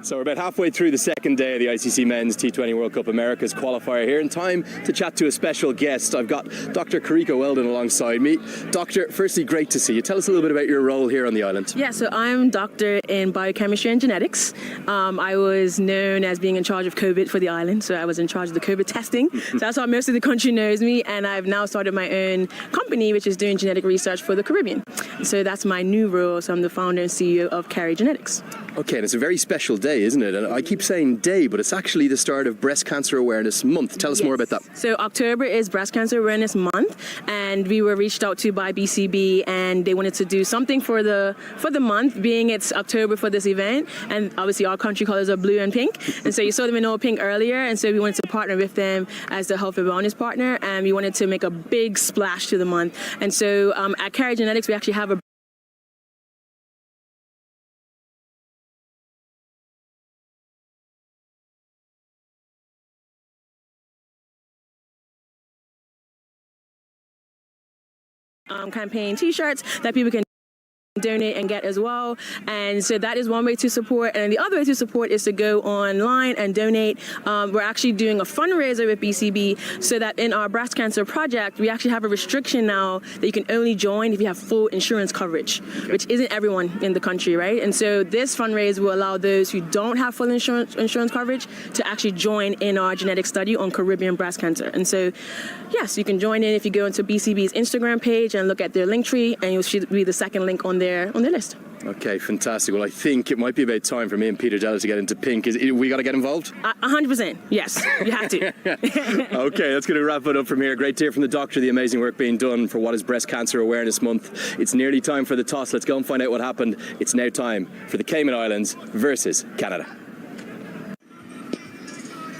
So we're about halfway through the second day of the ICC Men's T20 World Cup America's qualifier here, and time to chat to a special guest. I've got Dr. Karika Weldon alongside me. Doctor, firstly, great to see you. Tell us a little bit about your role here on the island. Yeah, so I'm doctor in biochemistry and genetics. I was known as being in charge of COVID for the island, so I was in charge of the COVID testing. So that's how most of the country knows me, and I've now started my own company, which is doing genetic research for the Caribbean. So that's my new role, so I'm the founder and CEO of Carry Genetics. Okay, and it's a very special day, isn't it? And I keep saying day, but it's actually the start of Breast Cancer Awareness Month. Tell us more about that. So October is Breast Cancer Awareness Month, and we were reached out to by BCB, and they wanted to do something for the month, being it's October for this event, and obviously our country colors are blue and pink, and so you saw them in all pink earlier, and so we wanted to partner with them as the health and wellness partner, and we wanted to make a big splash to the month. And so at Carry Genetics, we actually have a campaign t-shirts that people can donate and get as well, and so that is one way to support. And the other way to support is to go online and donate. We're actually doing a fundraiser with BCB so that in our breast cancer project we actually have a restriction now that you can only join if you have full insurance coverage, which isn't everyone in the country, right? And so this fundraiser will allow those who don't have full insurance coverage to actually join in our genetic study on Caribbean breast cancer. And so yes, you can join in if you go into BCB's Instagram page and look at their link tree, and you'll see the second link on their list. Okay, fantastic. Well, I think it might be about time for me and Peter Della to get into pink. We got to get involved? 100%. Yes, you have to. Okay, that's going to wrap it up from here. Great to hear from the doctor, the amazing work being done for what is Breast Cancer Awareness Month. It's nearly time for the toss. Let's go and find out what happened. It's now time for the Cayman Islands versus Canada.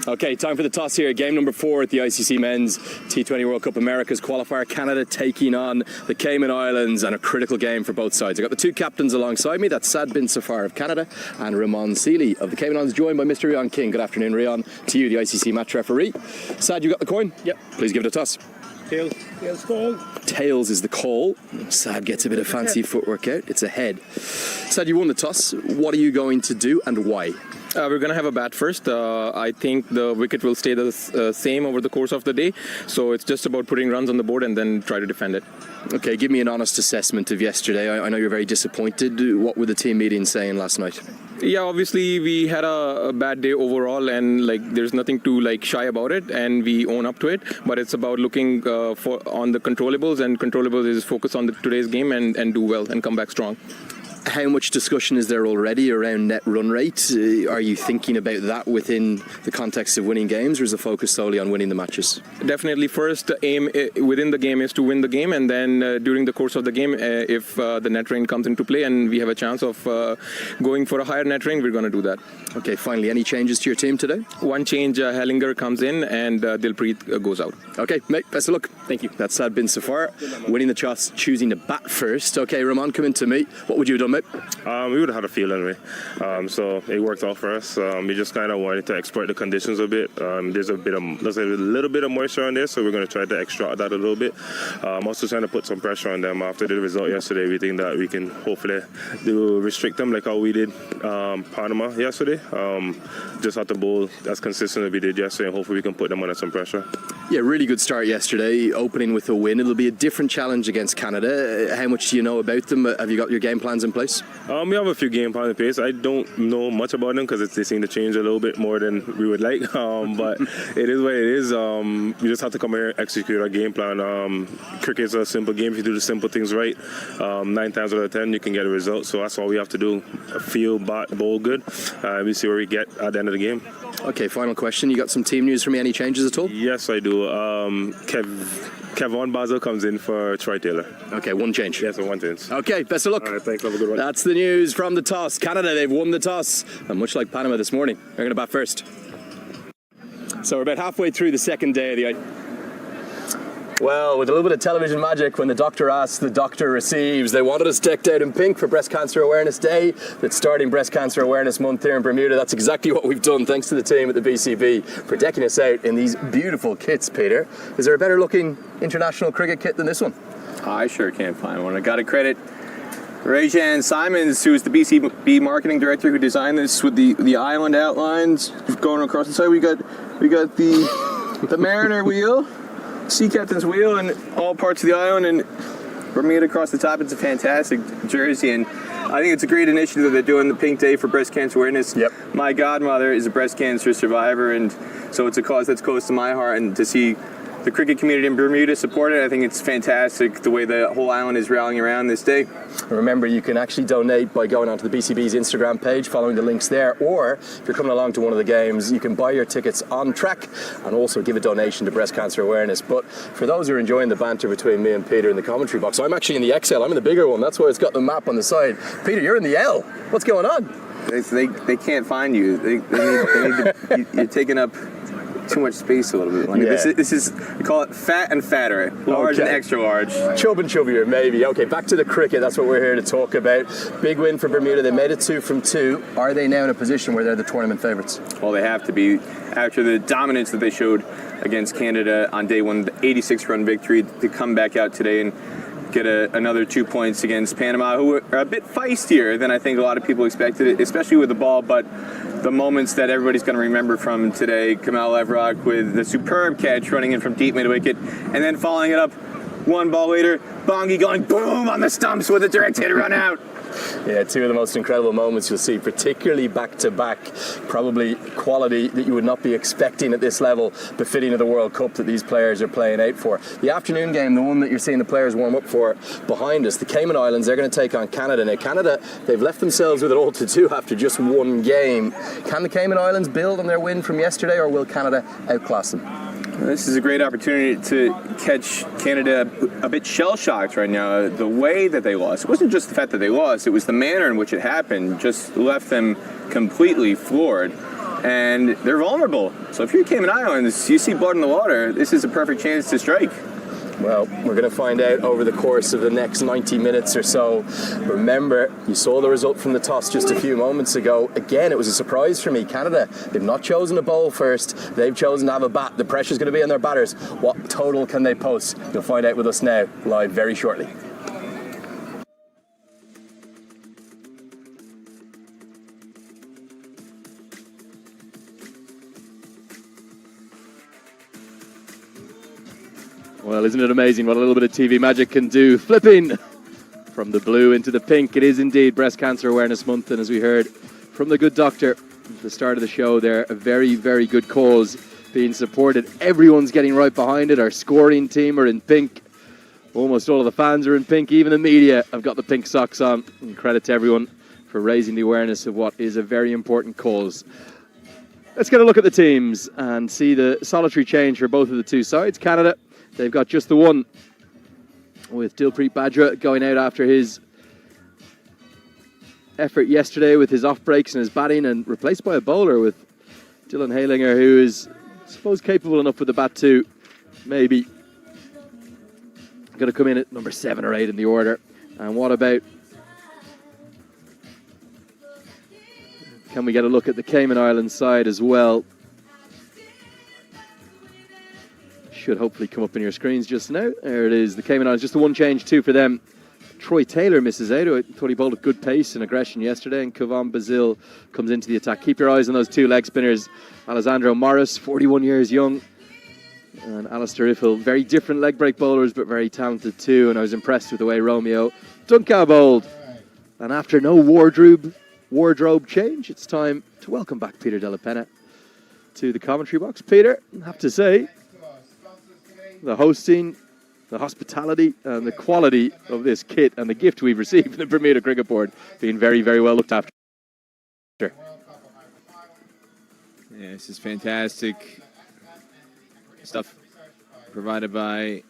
Okay, time for the toss here. Game number 4 at the ICC Men's T20 World Cup America's qualifier. Canada taking on the Cayman Islands, and a critical game for both sides. I've got the two captains alongside me. That's Saad bin Safar of Canada and Ramon Seeley of the Cayman Islands, joined by Mr. Rian King. Good afternoon, Rian. To you, the ICC match referee. Saad, you got the coin? Yep. Please give it a toss. Tails. Tails call. Tails is the call. Saad gets a bit of fancy footwork out. It's a head. Saad, you won the toss. What are you going to do and why? We're going to have a bat first. I think the wicket will stay the same over the course of the day. So it's just about putting runs on the board and then try to defend it. Okay, give me an honest assessment of yesterday. I know you're very disappointed. What were the team meetings saying last night? Yeah, obviously we had a bad day overall, and there's nothing to shy about it, and we own up to it. But it's about looking on the controllables, and controllables is focus on today's game and do well and come back strong. How much discussion is there already around net run rate? Are you thinking about that within the context of winning games, or is the focus solely on winning the matches? Definitely, first aim within the game is to win the game, and then during the course of the game, if the net rate comes into play and we have a chance of going for a higher net rate, we're going to do that. Okay, finally, any changes to your team today? One change, Hellinger comes in and Dilpreet goes out. Okay, mate, best of luck. Thank you. That's Saad bin Safar, winning the toss, choosing to bat first. Okay, Ramon, come in to me. What would you have done, mate? We would have had a field anyway, so it worked out for us. We just kind of wanted to exploit the conditions a bit. There's a little bit of moisture on there, so we're going to try to extract that a little bit. Also trying to put some pressure on them after the result yesterday. We think that we can hopefully restrict them like how we did Panama yesterday. Just have to bowl as consistent as we did yesterday, and hopefully we can put them under some pressure. Yeah, really good start yesterday, opening with a win. It'll be a different challenge against Canada. How much do you know about them? Have you got your game plans in place? We have a few game plans in place. I don't know much about them because they seem to change a little bit more than we would like. But it is what it is. We just have to come here and execute our game plan. Cricket's a simple game. If you do the simple things right, 9 times out of 10 you can get a result. So that's all we have to do. Field, bat, bowl good. We see where we get at the end of the game. Okay, final question. You got some team news for me? Any changes at all? Yes, I do. Kevon Basil comes in for Troy Taylor. Okay, one change. Yes, one change. Okay, best of luck. All right, thanks. Have a good one. That's the news from the toss. Canada, they've won the toss. And much like Panama this morning, they're going to bat first. So we're about halfway through the second day of the... Well, with a little bit of television magic, when the doctor asks, the doctor receives. They wanted us decked out in pink for Breast Cancer Awareness Day. That's starting Breast Cancer Awareness Month here in Bermuda. That's exactly what we've done, thanks to the team at the BCB for decking us out in these beautiful kits, Peter. Is there a better looking international cricket kit than this one? I sure can't find one. I got to credit Rajan Simons, who is the BCB marketing director who designed this with the island outlines going across the side. We got the Mariner wheel, Sea Captain's wheel, and all parts of the island, and Bermuda across the top. It's a fantastic jersey, and I think it's a great initiative that they're doing the Pink Day for breast cancer awareness. Yep. My godmother is a breast cancer survivor, and so it's a cause that's close to my heart, and to see the cricket community in Bermuda support it, I think it's fantastic the way the whole island is rallying around this day. Remember, you can actually donate by going onto the BCB's Instagram page, following the links there, or if you're coming along to one of the games, you can buy your tickets on track and also give a donation to breast cancer awareness. But for those who are enjoying the banter between me and Peter in the commentary box, I'm actually in the XL, I'm in the bigger one, that's why it's got the map on the side. Peter, you're in the L. What's going on? They can't find you. They need to, you're taking up too much space a little bit. Like, Yeah. This is, we call it fat and fatter, large and Okay. extra large. Chub and chubbier, maybe. Okay, back to the cricket. That's what we're here to talk about. Big win for Bermuda. They made it 2 from 2. Are they now in a position where they're the tournament favourites? Well, they have to be after the dominance that they showed against Canada on day one, the 86-run victory, to come back out today and get another 2 points against Panama, who are a bit feistier than I think a lot of people expected, especially with the ball. But the moments that everybody's going to remember from today, Kamal Evrock with the superb catch running in from deep mid-wicket, and then following it up one ball later, Bongi going boom on the stumps with a direct hit run out. Yeah, 2 of the most incredible moments you'll see, particularly back-to-back. Probably quality that you would not be expecting at this level, befitting of the World Cup that these players are playing out for. The afternoon game, the one that you're seeing the players warm up for behind us, the Cayman Islands, they're going to take on Canada. Now, Canada, they've left themselves with it all to do after just one game. Can the Cayman Islands build on their win from yesterday, or will Canada outclass them? This is a great opportunity to catch Canada a bit shell-shocked right now. The way that they lost, it wasn't just the fact that they lost, it was the manner in which it happened, just left them completely floored. And they're vulnerable. So if you're Cayman Islands, you see blood in the water, this is a perfect chance to strike. Well, we're going to find out over the course of the next 90 minutes or so. Remember, you saw the result from the toss just a few moments ago. Again, it was a surprise for me. Canada, they've not chosen to bowl first. They've chosen to have a bat. The pressure's going to be on their batters. What total can they post? You'll find out with us now, live very shortly. Well, isn't it amazing what a little bit of TV magic can do? Flipping from the blue into the pink. It is indeed Breast Cancer Awareness Month, and as we heard from the good doctor at the start of the show there, a very, very good cause being supported. Everyone's getting right behind it. Our scoring team are in pink. Almost all of the fans are in pink. Even the media have got the pink socks on. And credit to everyone for raising the awareness of what is a very important cause. Let's get a look at the teams and see the solitary change for both of the two sides. Canada, they've got just the one, with Dilpreet Bajra going out after his effort yesterday with his off breaks and his batting, and replaced by a bowler with Dylan Halinger, who is, I suppose, capable enough with the bat to maybe going to come in at number 7 or 8 in the order. And what about, can we get a look at the Cayman Islands side as well? Should hopefully come up in your screens just now. There it is, the Cayman Islands, just the one change too for them. Troy Taylor misses out. I thought he bowled with good pace and aggression yesterday, and Kevon Bazil comes into the attack. Keep your eyes on those two leg spinners. Alessandro Morris, 41 years young, and Alistair Iffel, very different leg break bowlers, but very talented too, and I was impressed with the way Romeo Duncan bowled. And after no wardrobe change, it's time to welcome back Peter Della Penna to the commentary box. Peter, I have to say, the hosting, the hospitality, and the quality of this kit and the gift we've received from the Bermuda Cricket Board being very, very well looked after. Yeah, this is fantastic stuff provided by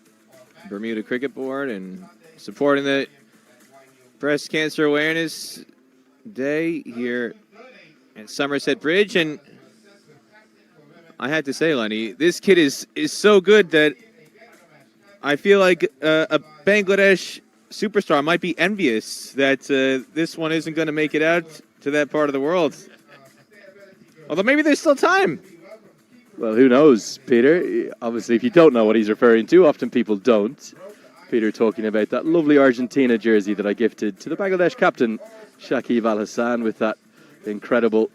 Bermuda Cricket Board and supporting the Breast Cancer Awareness Day here at Somerset Bridge. And I had to say, Lenny, this kit is so good that I feel like a Bangladesh superstar might be envious that this one isn't going to make it out to that part of the world. Although maybe there's still time. Well, who knows, Peter? Obviously, if you don't know what he's referring to, often people don't. Peter talking about that lovely Argentina jersey that I gifted to the Bangladesh captain, Shakib Al Hassan, with that incredible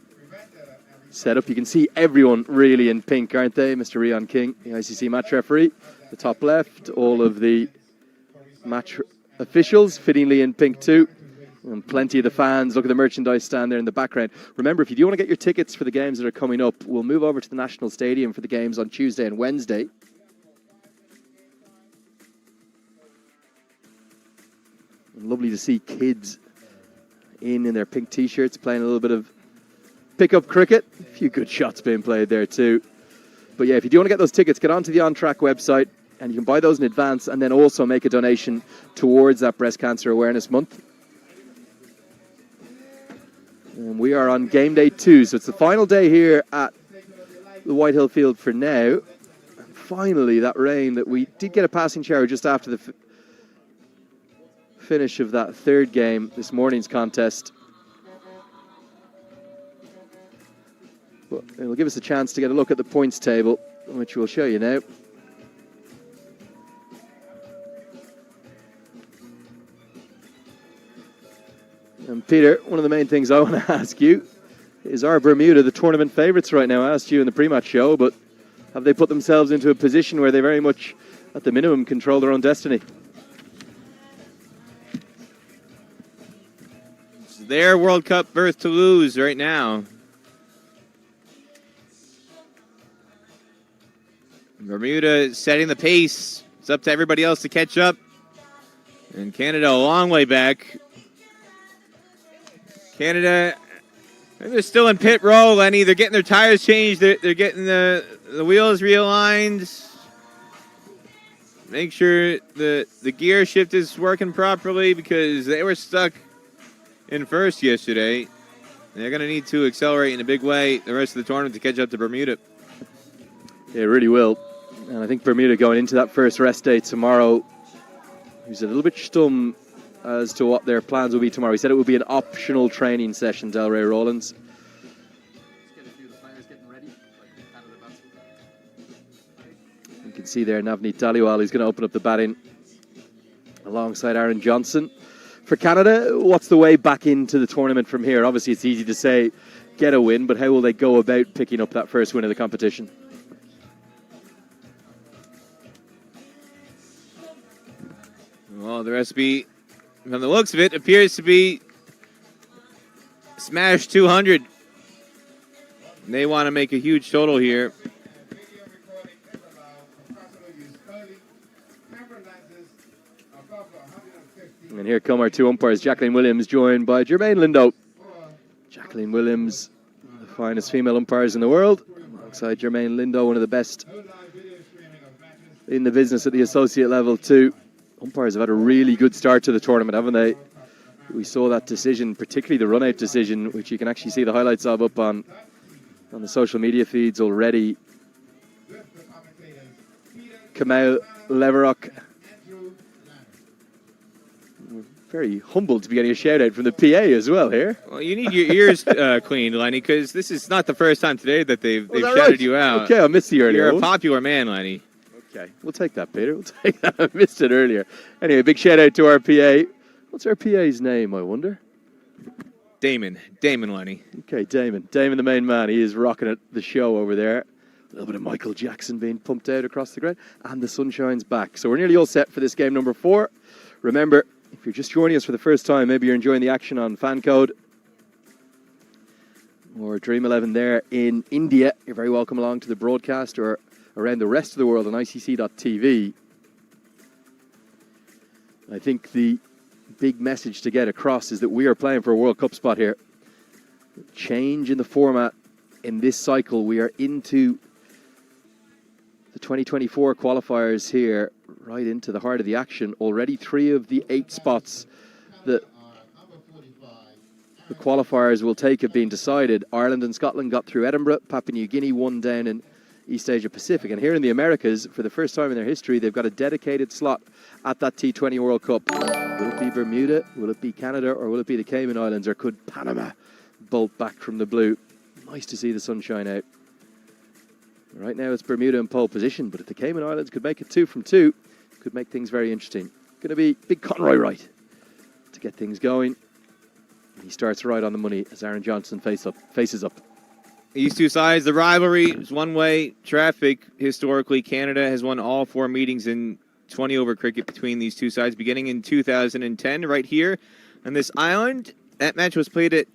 setup. You can see everyone really in pink, aren't they? Mr. Rian King, the ICC match referee, the top left, all of the match officials, fittingly in pink too, and plenty of the fans. Look at the merchandise stand there in the background. Remember, if you do want to get your tickets for the games that are coming up, we'll move over to the National Stadium for the games on Tuesday and Wednesday. And lovely to see kids in their pink t-shirts playing a little bit of pick-up cricket. A few good shots being played there too. But yeah, if you do want to get those tickets, get onto the On Track website and you can buy those in advance and then also make a donation towards that Breast Cancer Awareness Month. And we are on game day 2, so it's the final day here at the Whitehill Field for now. And finally, that rain that we did get a passing shower just after the finish of that third game, this morning's contest. But it'll give us a chance to get a look at the points table, which we'll show you now. And Peter, one of the main things I want to ask you is, are Bermuda the tournament favourites right now? I asked you in the pre-match show, but have they put themselves into a position where they very much, at the minimum, control their own destiny? It's their World Cup berth to lose right now. Bermuda setting the pace. It's up to everybody else to catch up. And Canada a long way back. Canada, they're still in pit row, Lenny. They're getting their tires changed. They're getting the wheels realigned. Make sure the gear shift is working properly because they were stuck in first yesterday. They're going to need to accelerate in a big way the rest of the tournament to catch up to Bermuda. Yeah, it really will. And I think Bermuda going into that first rest day tomorrow, he's a little bit stum as to what their plans will be tomorrow. He said it will be an optional training session, Delray Rollins. You can see there Navneet Dhaliwal, who's going to open up the batting alongside Aaron Johnson. For Canada, what's the way back into the tournament from here? Obviously, it's easy to say get a win, but how will they go about picking up that first win of the competition? Well, the recipe, from the looks of it, appears to be smash 200. They want to make a huge total here. And here come our two umpires, Jacqueline Williams, joined by Jermaine Lindo. Jacqueline Williams, the finest female umpires in the world, alongside Jermaine Lindo, one of the best in the business at the associate level too. Umpires have had a really good start to the tournament, haven't they? We saw that decision, particularly the run-out decision, which you can actually see the highlights of up on the social media feeds already. Kamau Leverock. We're very humbled to be getting a shout-out from the PA as well here. Well, you need your ears cleaned, Lenny, because this is not the first time today that they've shouted right? you out. Okay, I missed the earlier You're a one. popular man, Lenny. Okay, we'll take that, Peter. We'll take that. I missed it earlier. Anyway, big shout out to our PA. What's our PA's name, I wonder? Damon, Lenny. Okay, Damon, the main man. He is rocking it, the show over there. A little bit of Michael Jackson being pumped out across the ground. And the sunshine's back. So we're nearly all set for this game number 4. Remember, if you're just joining us for the first time, maybe you're enjoying the action on Fancode or Dream 11 there in India, you're very welcome along to the broadcast or around the rest of the world on ICC.tv. I think the big message to get across is that we are playing for a World Cup spot here. Change in the format in this cycle. We are into the 2024 qualifiers here, right into the heart of the action. Already 3 of the 8 spots that the qualifiers will take have been decided. Ireland and Scotland got through Edinburgh. Papua New Guinea won down in East Asia Pacific. And here in the Americas, for the first time in their history, they've got a dedicated slot at that T20 World Cup. Will it be Bermuda? Will it be Canada? Or will it be the Cayman Islands? Or could Panama bolt back from the blue? Nice to see the sunshine out. Right now it's Bermuda in pole position, but if the Cayman Islands could make it 2 from 2, could make things very interesting. going to be Big Conroy right to get things going. He starts right on the money as Aaron Johnson faces up. These two sides, the rivalry is one-way traffic. Historically, Canada has won all 4 meetings in 20-over cricket between these two sides, beginning in 2010, right here on this island. That match was played at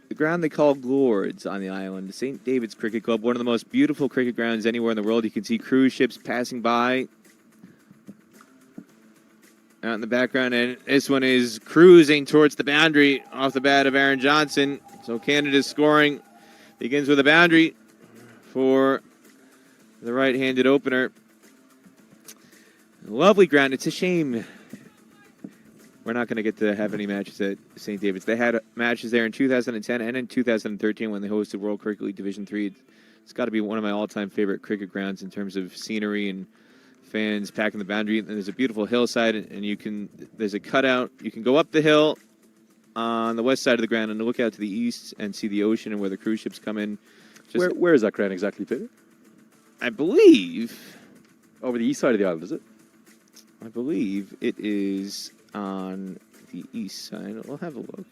the ground they call Lords on the island, the St. David's Cricket Club, one of the most beautiful cricket grounds anywhere in the world. You can see cruise ships passing by out in the background, and this one is cruising towards the boundary off the bat of Aaron Johnson. So Canada's scoring begins with a boundary for the right-handed opener. Lovely ground. It's a shame we're not going to get to have any matches at St. David's. They had matches there in 2010 and in 2013 when they hosted World Cricket League Division 3. It's got to be one of my all-time favorite cricket grounds in terms of scenery and fans packing the boundary. And there's a beautiful hillside, and there's a cutout. You can go up the hill on the west side of the ground and look out to the east and see the ocean and where the cruise ships come in. Where is that ground exactly, Peter? I believe over the east side of the island, is it? I believe it is on the east side. We'll have a look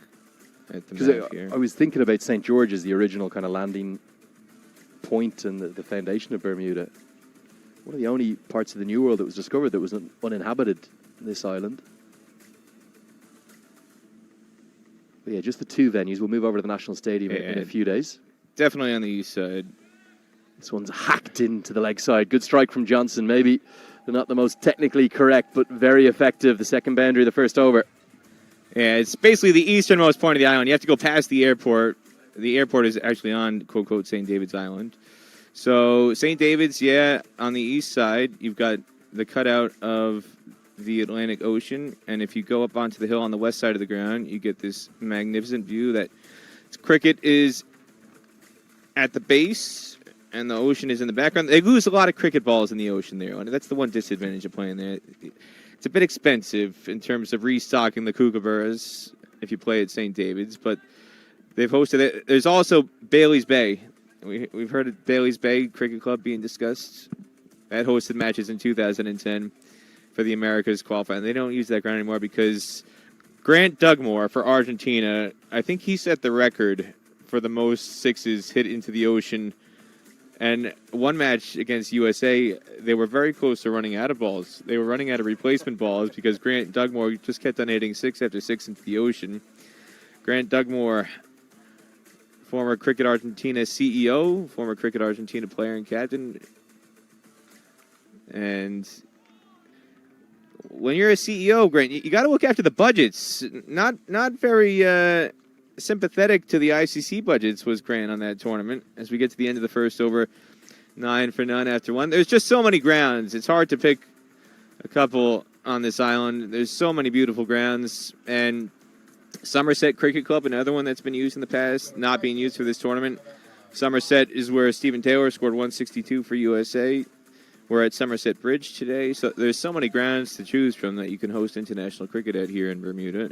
at the map here. I was thinking about St. George's, the original kind of landing point and the foundation of Bermuda. One of the only parts of the New World that was discovered that was uninhabited, this island. But yeah, just the 2 venues. We'll move over to the National Stadium in a few days. Definitely on the east side. This one's hacked into the leg side. Good strike from Johnson. Maybe not the most technically correct, but very effective. The second boundary, the first over. Yeah, it's basically the easternmost point of the island. You have to go past the airport. The airport is actually on, quote, quote, St. David's Island. So St. David's, yeah, on the east side, you've got the cutout of the Atlantic Ocean. And if you go up onto the hill on the west side of the ground, you get this magnificent view that cricket is at the base and the ocean is in the background. They lose a lot of cricket balls in the ocean there. And that's the one disadvantage of playing there. It's a bit expensive in terms of restocking the kookaburras if you play at St. David's, but they've hosted it. There's also Bailey's Bay. We've heard of Bailey's Bay Cricket Club being discussed. That hosted matches in 2010 for the Americas qualifier. And they don't use that ground anymore because Grant Dugmore for Argentina, I think he set the record for the most sixes hit into the ocean. And one match against USA, they were very close to running out of balls. They were running out of replacement balls because Grant Dugmore just kept on hitting 6 after 6 into the ocean. Grant Dugmore, former Cricket Argentina CEO, former Cricket Argentina player and captain. And when you're a CEO, Grant, you got to look after the budgets. Not very sympathetic to the ICC budgets was Grant on that tournament. As we get to the end of the first over, 9 for none after 1. There's just so many grounds. It's hard to pick a couple on this island. There's so many beautiful grounds. And Somerset Cricket Club, another one that's been used in the past, not being used for this tournament. Somerset is where Stephen Taylor scored 162 for USA. We're at Somerset Bridge today. So there's so many grounds to choose from that you can host international cricket at here in Bermuda.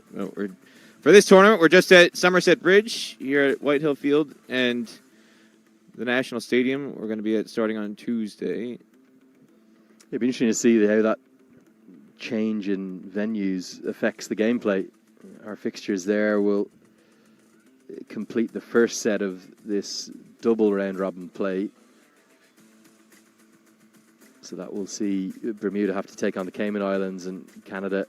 For this tournament, we're just at Somerset Bridge here at Whitehill Field and the National Stadium. We're going to be starting on Tuesday. It'd be interesting to see how that change in venues affects the gameplay. Our fixtures there will complete the first set of this double round-robin play. So that will see Bermuda have to take on the Cayman Islands and Canada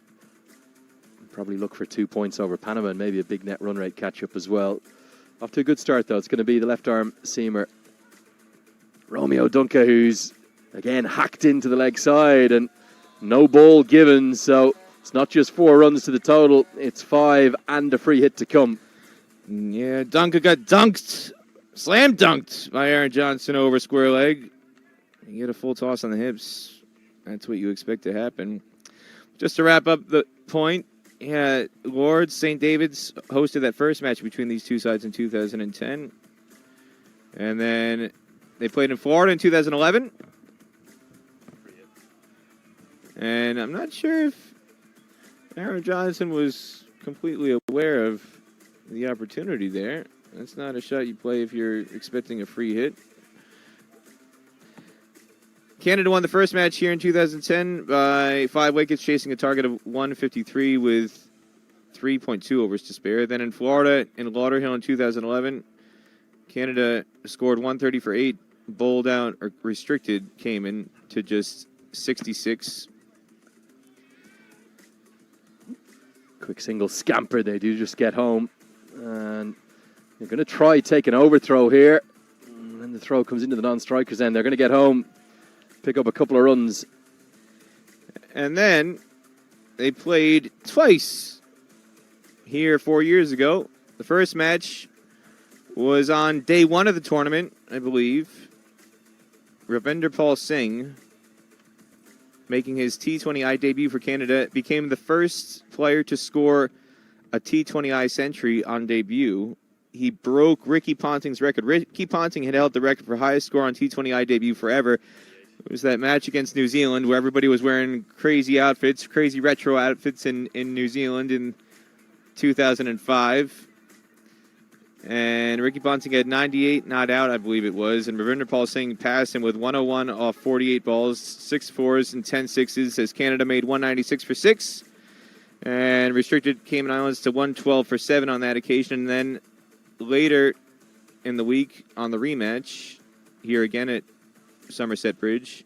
probably look for 2 points over Panama and maybe a big net run rate catch-up as well. Off to a good start, though. It's going to be the left-arm seamer, Romeo Dunca, who's, again, hacked into the leg side and no ball given. So it's not just 4 runs to the total. It's 5 and a free hit to come. Yeah, Dunca got dunked, slam dunked by Aaron Johnson over square leg. You get a full toss on the hips. That's what you expect to happen. Just to wrap up the point, yeah, Lords, St. David's hosted that first match between these two sides in 2010. And then they played in Florida in 2011. And I'm not sure if Aaron Johnson was completely aware of the opportunity there. That's not a shot you play if you're expecting a free hit. Canada won the first match here in 2010 by 5 wickets, chasing a target of 153 with 3.2 overs to spare. Then in Florida, in Lauderhill in 2011, Canada scored 130 for 8, bowled out or restricted Cayman to just 66. Quick single scamper. They do just get home. And they're going to try take an overthrow here. And then the throw comes into the non-strikers end. They're going to get home, pick up a couple of runs. And then they played twice here 4 years ago. The first match was on day 1 of the tournament, I believe. Ravinder Pal Singh, making his T20I debut for Canada, became the first player to score a T20I century on debut. He broke Ricky Ponting's record. Ricky Ponting had held the record for highest score on T20I debut forever. It was that match against New Zealand where everybody was wearing crazy outfits, crazy retro outfits in New Zealand in 2005. And Ricky Ponting had 98 not out, I believe it was. And Ravinder Pal Singh passed him with 101 off 48 balls, 6 fours and 10 sixes, as Canada made 196 for 6. And restricted Cayman Islands to 112 for 7 on that occasion. And then later in the week on the rematch, here again at Somerset Bridge,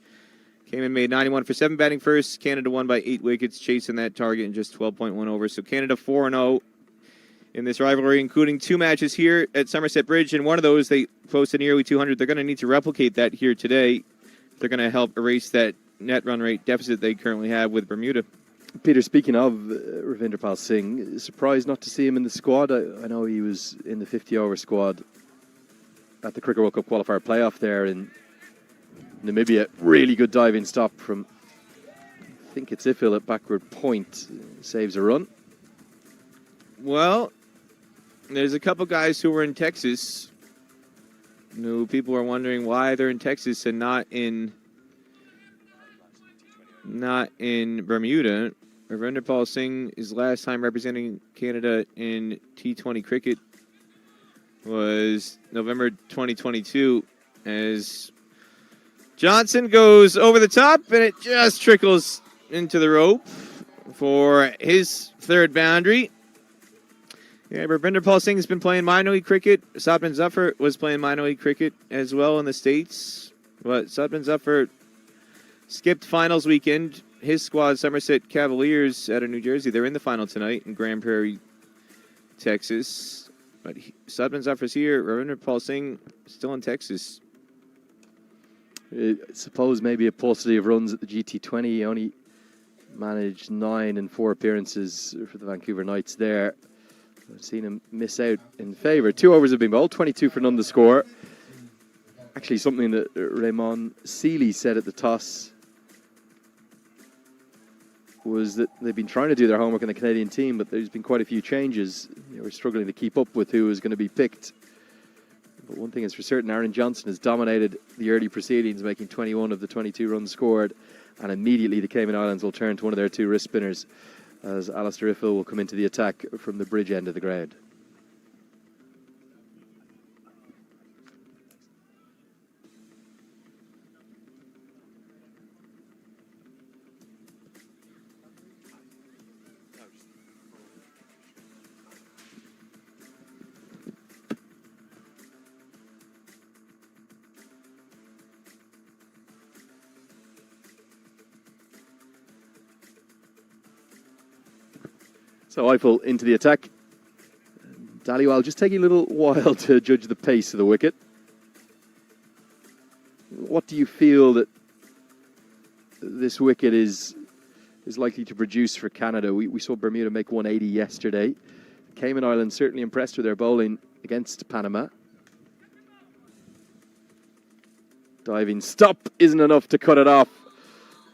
Cayman made 91 for 7 batting first. Canada won by 8 wickets, chasing that target in just 12.1 overs. So Canada 4-0 in this rivalry, including 2 matches here at Somerset Bridge. And one of those, they posted nearly 200. They're going to need to replicate that here today. They're going to help erase that net run rate deficit they currently have with Bermuda. Peter, speaking of Ravinder Pal Singh, surprised not to see him in the squad. I know he was in the 50-over squad at the Cricket World Cup qualifier playoff there in Namibia. Really good diving stop from, I think it's Ifil at backward point. Saves a run. Well, there's a couple guys who were in Texas who people are wondering why they're in Texas and not in Bermuda. Ravinder Pal Singh, his last time representing Canada in T20 cricket was November 2022, as Johnson goes over the top and it just trickles into the rope for his 3rd boundary. Yeah, Ravinder Pal Singh has been playing minor league cricket. Sadman Zafar was playing minor league cricket as well in the States. But Sadman Zafar skipped finals weekend. His squad, Somerset Cavaliers out of New Jersey, they're in the final tonight in Grand Prairie, Texas. But Sadman Zafar's here. Ravinder Pal Singh still in Texas. I suppose maybe a paucity of runs at the GT20. He only managed 9 in 4 appearances for the Vancouver Knights there. I've seen him miss out in favour. 2 overs have been bowled, 22 for none to score. Actually, something that Raymond Seeley said at the toss was that they've been trying to do their homework in the Canadian team, but there's been quite a few changes. They were struggling to keep up with who was going to be picked. But one thing is for certain, Aaron Johnson has dominated the early proceedings, making 21 of the 22 runs scored. And immediately the Cayman Islands will turn to one of their 2 wrist spinners, as Alistair Ifil will come into the attack from the bridge end of the ground. So Eiffel into the attack. Dhaliwal just taking a little while to judge the pace of the wicket. What do you feel that this wicket is likely to produce for Canada? We saw Bermuda make 180 yesterday. Cayman Islands certainly impressed with their bowling against Panama. Diving stop isn't enough to cut it off.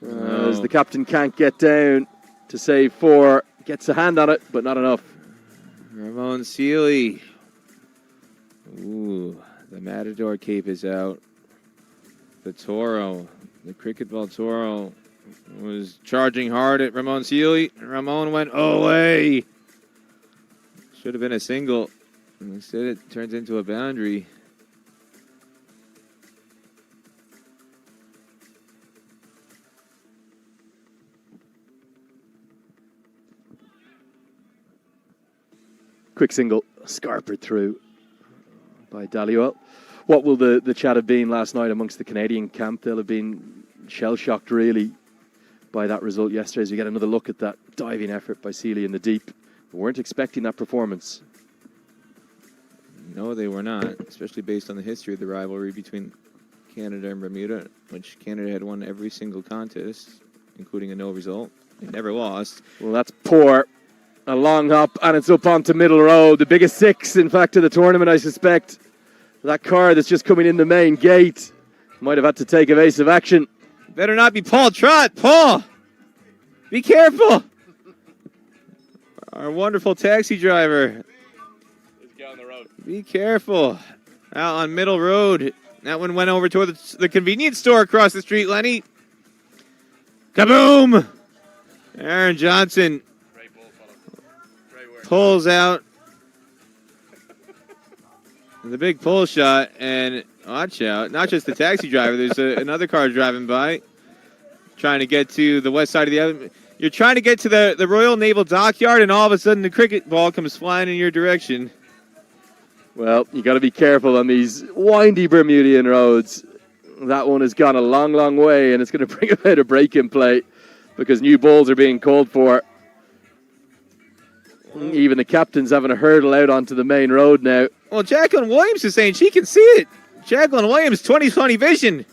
As the captain can't get down to save 4. Gets a hand on it, but not enough. Ramon Seeley. Ooh, the Matador cape is out. The Toro, the cricket ball Toro, was charging hard at Ramon Seeley. Ramon went away. Should have been a single. Instead, it turns into a boundary. Quick single, scarpered through by Dalio. What will the chat have been last night amongst the Canadian camp? They'll have been shell-shocked, really, by that result yesterday as we get another look at that diving effort by Sealy in the deep. We weren't expecting that performance. No, they were not, especially based on the history of the rivalry between Canada and Bermuda, which Canada had won every single contest, including a no result. They never lost. Well, that's poor. A long hop, and it's up onto middle road. The biggest 6, in fact, of the tournament, I suspect. That car that's just coming in the main gate might have had to take evasive action. Better not be Paul Trott. Paul, be careful. Our wonderful taxi driver. Be careful. Out on middle road. That one went over toward the convenience store across the street, Lenny. Kaboom! Aaron Johnson pulls out the big pull shot, and watch out. Not just the taxi driver. There's another car driving by, trying to get to the west side of the island. You're trying to get to the Royal Naval Dockyard, and all of a sudden the cricket ball comes flying in your direction. Well, you got to be careful on these windy Bermudian roads. That one has gone a long, long way, and it's going to bring about a break in play because new balls are being called for. Even the captain's having a hurdle out onto the main road now. Well, Jacqueline Williams is saying she can see it. Jacqueline Williams, 20/20 vision.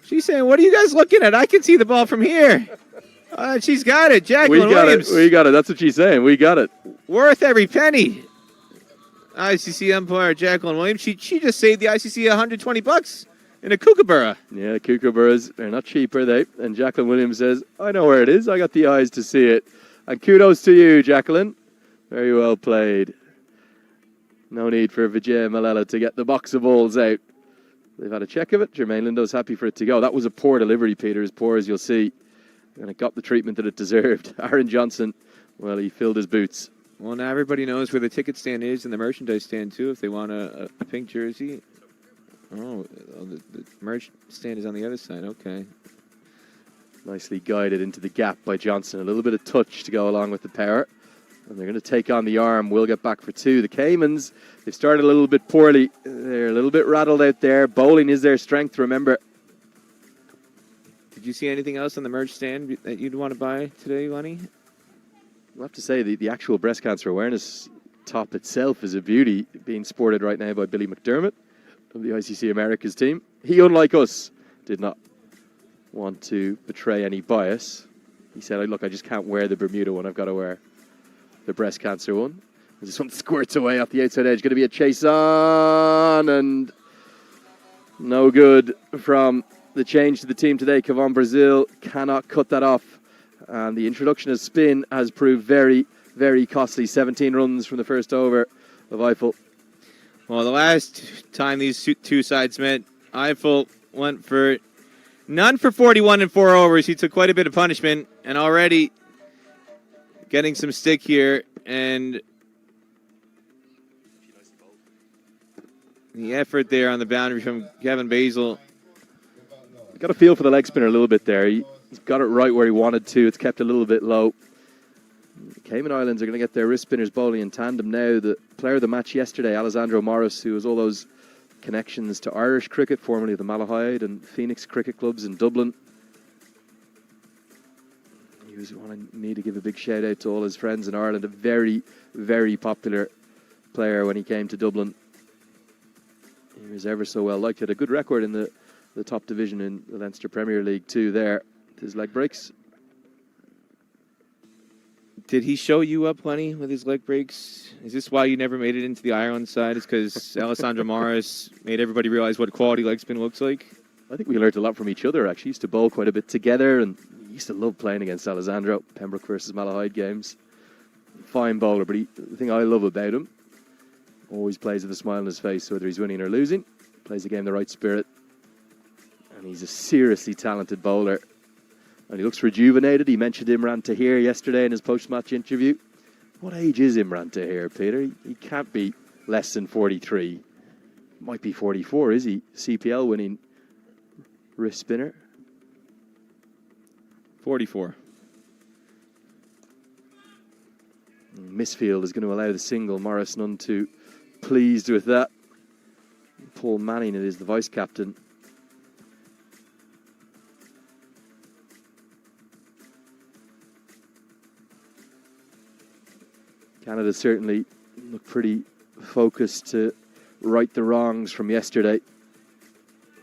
She's saying, what are you guys looking at? I can see the ball from here. She's got it. Jacqueline Williams. We got it. That's what she's saying. We got it. Worth every penny. ICC umpire Jacqueline Williams. She just saved the ICC $120 in a kookaburra. Yeah, kookaburras, they're not cheap, are they? And Jacqueline Williams says, I know where it is. I got the eyes to see it. And kudos to you, Jacqueline. Very well played. No need for Vijay Malala to get the box of balls out. They've had a check of it. Jermaine Lindo's happy for it to go. That was a poor delivery, Peter, as poor as you'll see. And it got the treatment that it deserved. Aaron Johnson, well, he filled his boots. Well, now everybody knows where the ticket stand is and the merchandise stand, too, if they want a pink jersey. Oh, the merch stand is on the other side. Okay. Nicely guided into the gap by Johnson. A little bit of touch to go along with the power. And they're going to take on the arm. We'll get back for 2. The Caymans, they've started a little bit poorly. They're a little bit rattled out there. Bowling is their strength, remember. Did you see anything else on the merch stand that you'd want to buy today, Lenny? I have to say, the actual breast cancer awareness top itself is a beauty, being sported right now by Billy McDermott of the ICC Americas team. He, unlike us, did not want to betray any bias. He said, look, I just can't wear the Bermuda one. I've got to wear the breast cancer one. And this one squirts away off the outside edge. Going to be a chase on, and no good from the change to the team today. Cayman Brazil cannot cut that off. And the introduction of spin has proved very, very costly. 17 runs from the first over of Eiffel. Well, the last time these two sides met, Eiffel went for none for 41 and 4 overs. He took quite a bit of punishment and already getting some stick here. And the effort there on the boundary from Kevin Basil. Got a feel for the leg spinner a little bit there. He's got it right where he wanted to. It's kept a little bit low. The Cayman Islands are going to get their wrist spinners bowling in tandem now. The player of the match yesterday, Alessandro Morris, who has all those connections to Irish cricket, formerly of the Malahide and Phoenix cricket clubs in Dublin. He was one I need to give a big shout out to all his friends in Ireland. A very, very popular player when he came to Dublin. He was ever so well liked. He had a good record in the top division in the Leinster Premier League too there. His leg breaks. Did he show you up, Lenny, with his leg breaks? Is this why you never made it into the Ireland side? Is because Alessandro Morris made everybody realize what quality leg spin looks like? I think we learned a lot from each other, actually. Used to bowl quite a bit together, and used to love playing against Alessandro. Pembroke versus Malahide games. Fine bowler, but the thing I love about him, always plays with a smile on his face, whether he's winning or losing. Plays the game in the right spirit. And he's a seriously talented bowler. And he looks rejuvenated. He mentioned Imran Tahir yesterday in his post-match interview. What age is Imran Tahir, Peter? He can't be less than 43. Might be 44, is he? CPL winning wrist spinner. 44. Misfield is going to allow the single. Morris none too pleased with that. Paul Manning, it is the vice captain. Canada certainly look pretty focused to right the wrongs from yesterday.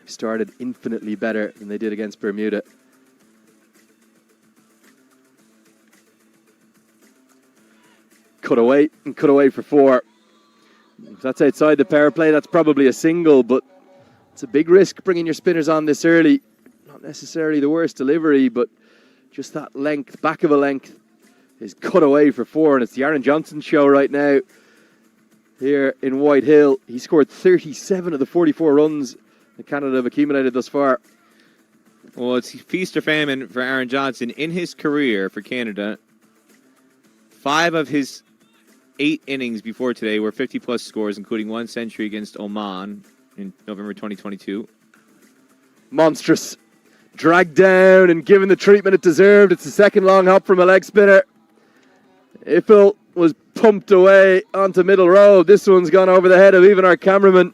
Started infinitely better than they did against Bermuda. Cut away and cut away for 4. If that's outside the power play, that's probably a single, but it's a big risk bringing your spinners on this early. Not necessarily the worst delivery, but just that length, back of a length, is cut away for 4, and it's the Aaron Johnson show right now here in White Hill. He scored 37 of the 44 runs that Canada have accumulated thus far. Well, it's feast or famine for Aaron Johnson. In his career for Canada, 5 of his 8 innings before today were 50-plus scores, including 1 century against Oman in November 2022. Monstrous. Dragged down and given the treatment it deserved. It's the second long hop from a leg spinner. Iffel was pumped away onto middle row. This one's gone over the head of even our cameraman.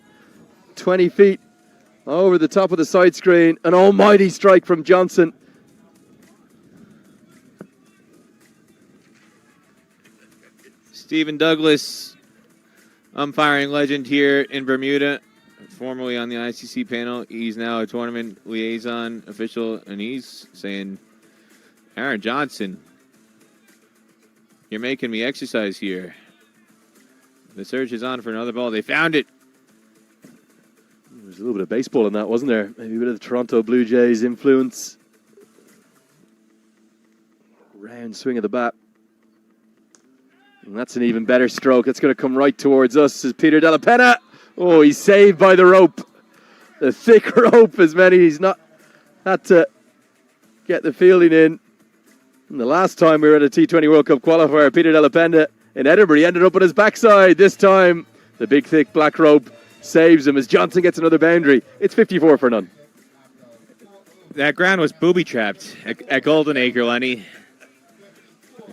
20 feet over the top of the side screen. An almighty strike from Johnson. Stephen Douglas, umpiring legend here in Bermuda, formerly on the ICC panel. He's now a tournament liaison official, and he's saying, Aaron Johnson, you're making me exercise here. The search is on for another ball. They found it. There's a little bit of baseball in that, wasn't there? Maybe a bit of the Toronto Blue Jays influence. Round swing of the bat. And that's an even better stroke. It's going to come right towards us as Peter Della Penna. Oh, he's saved by the rope. The thick rope has meant he's not had to get the fielding in. And the last time we were at a T20 World Cup qualifier, Peter Della Penna in Edinburgh, he ended up on his backside. This time, the big, thick black rope saves him as Johnson gets another boundary. It's 54 for none. That ground was booby-trapped at Golden Acre, Lenny.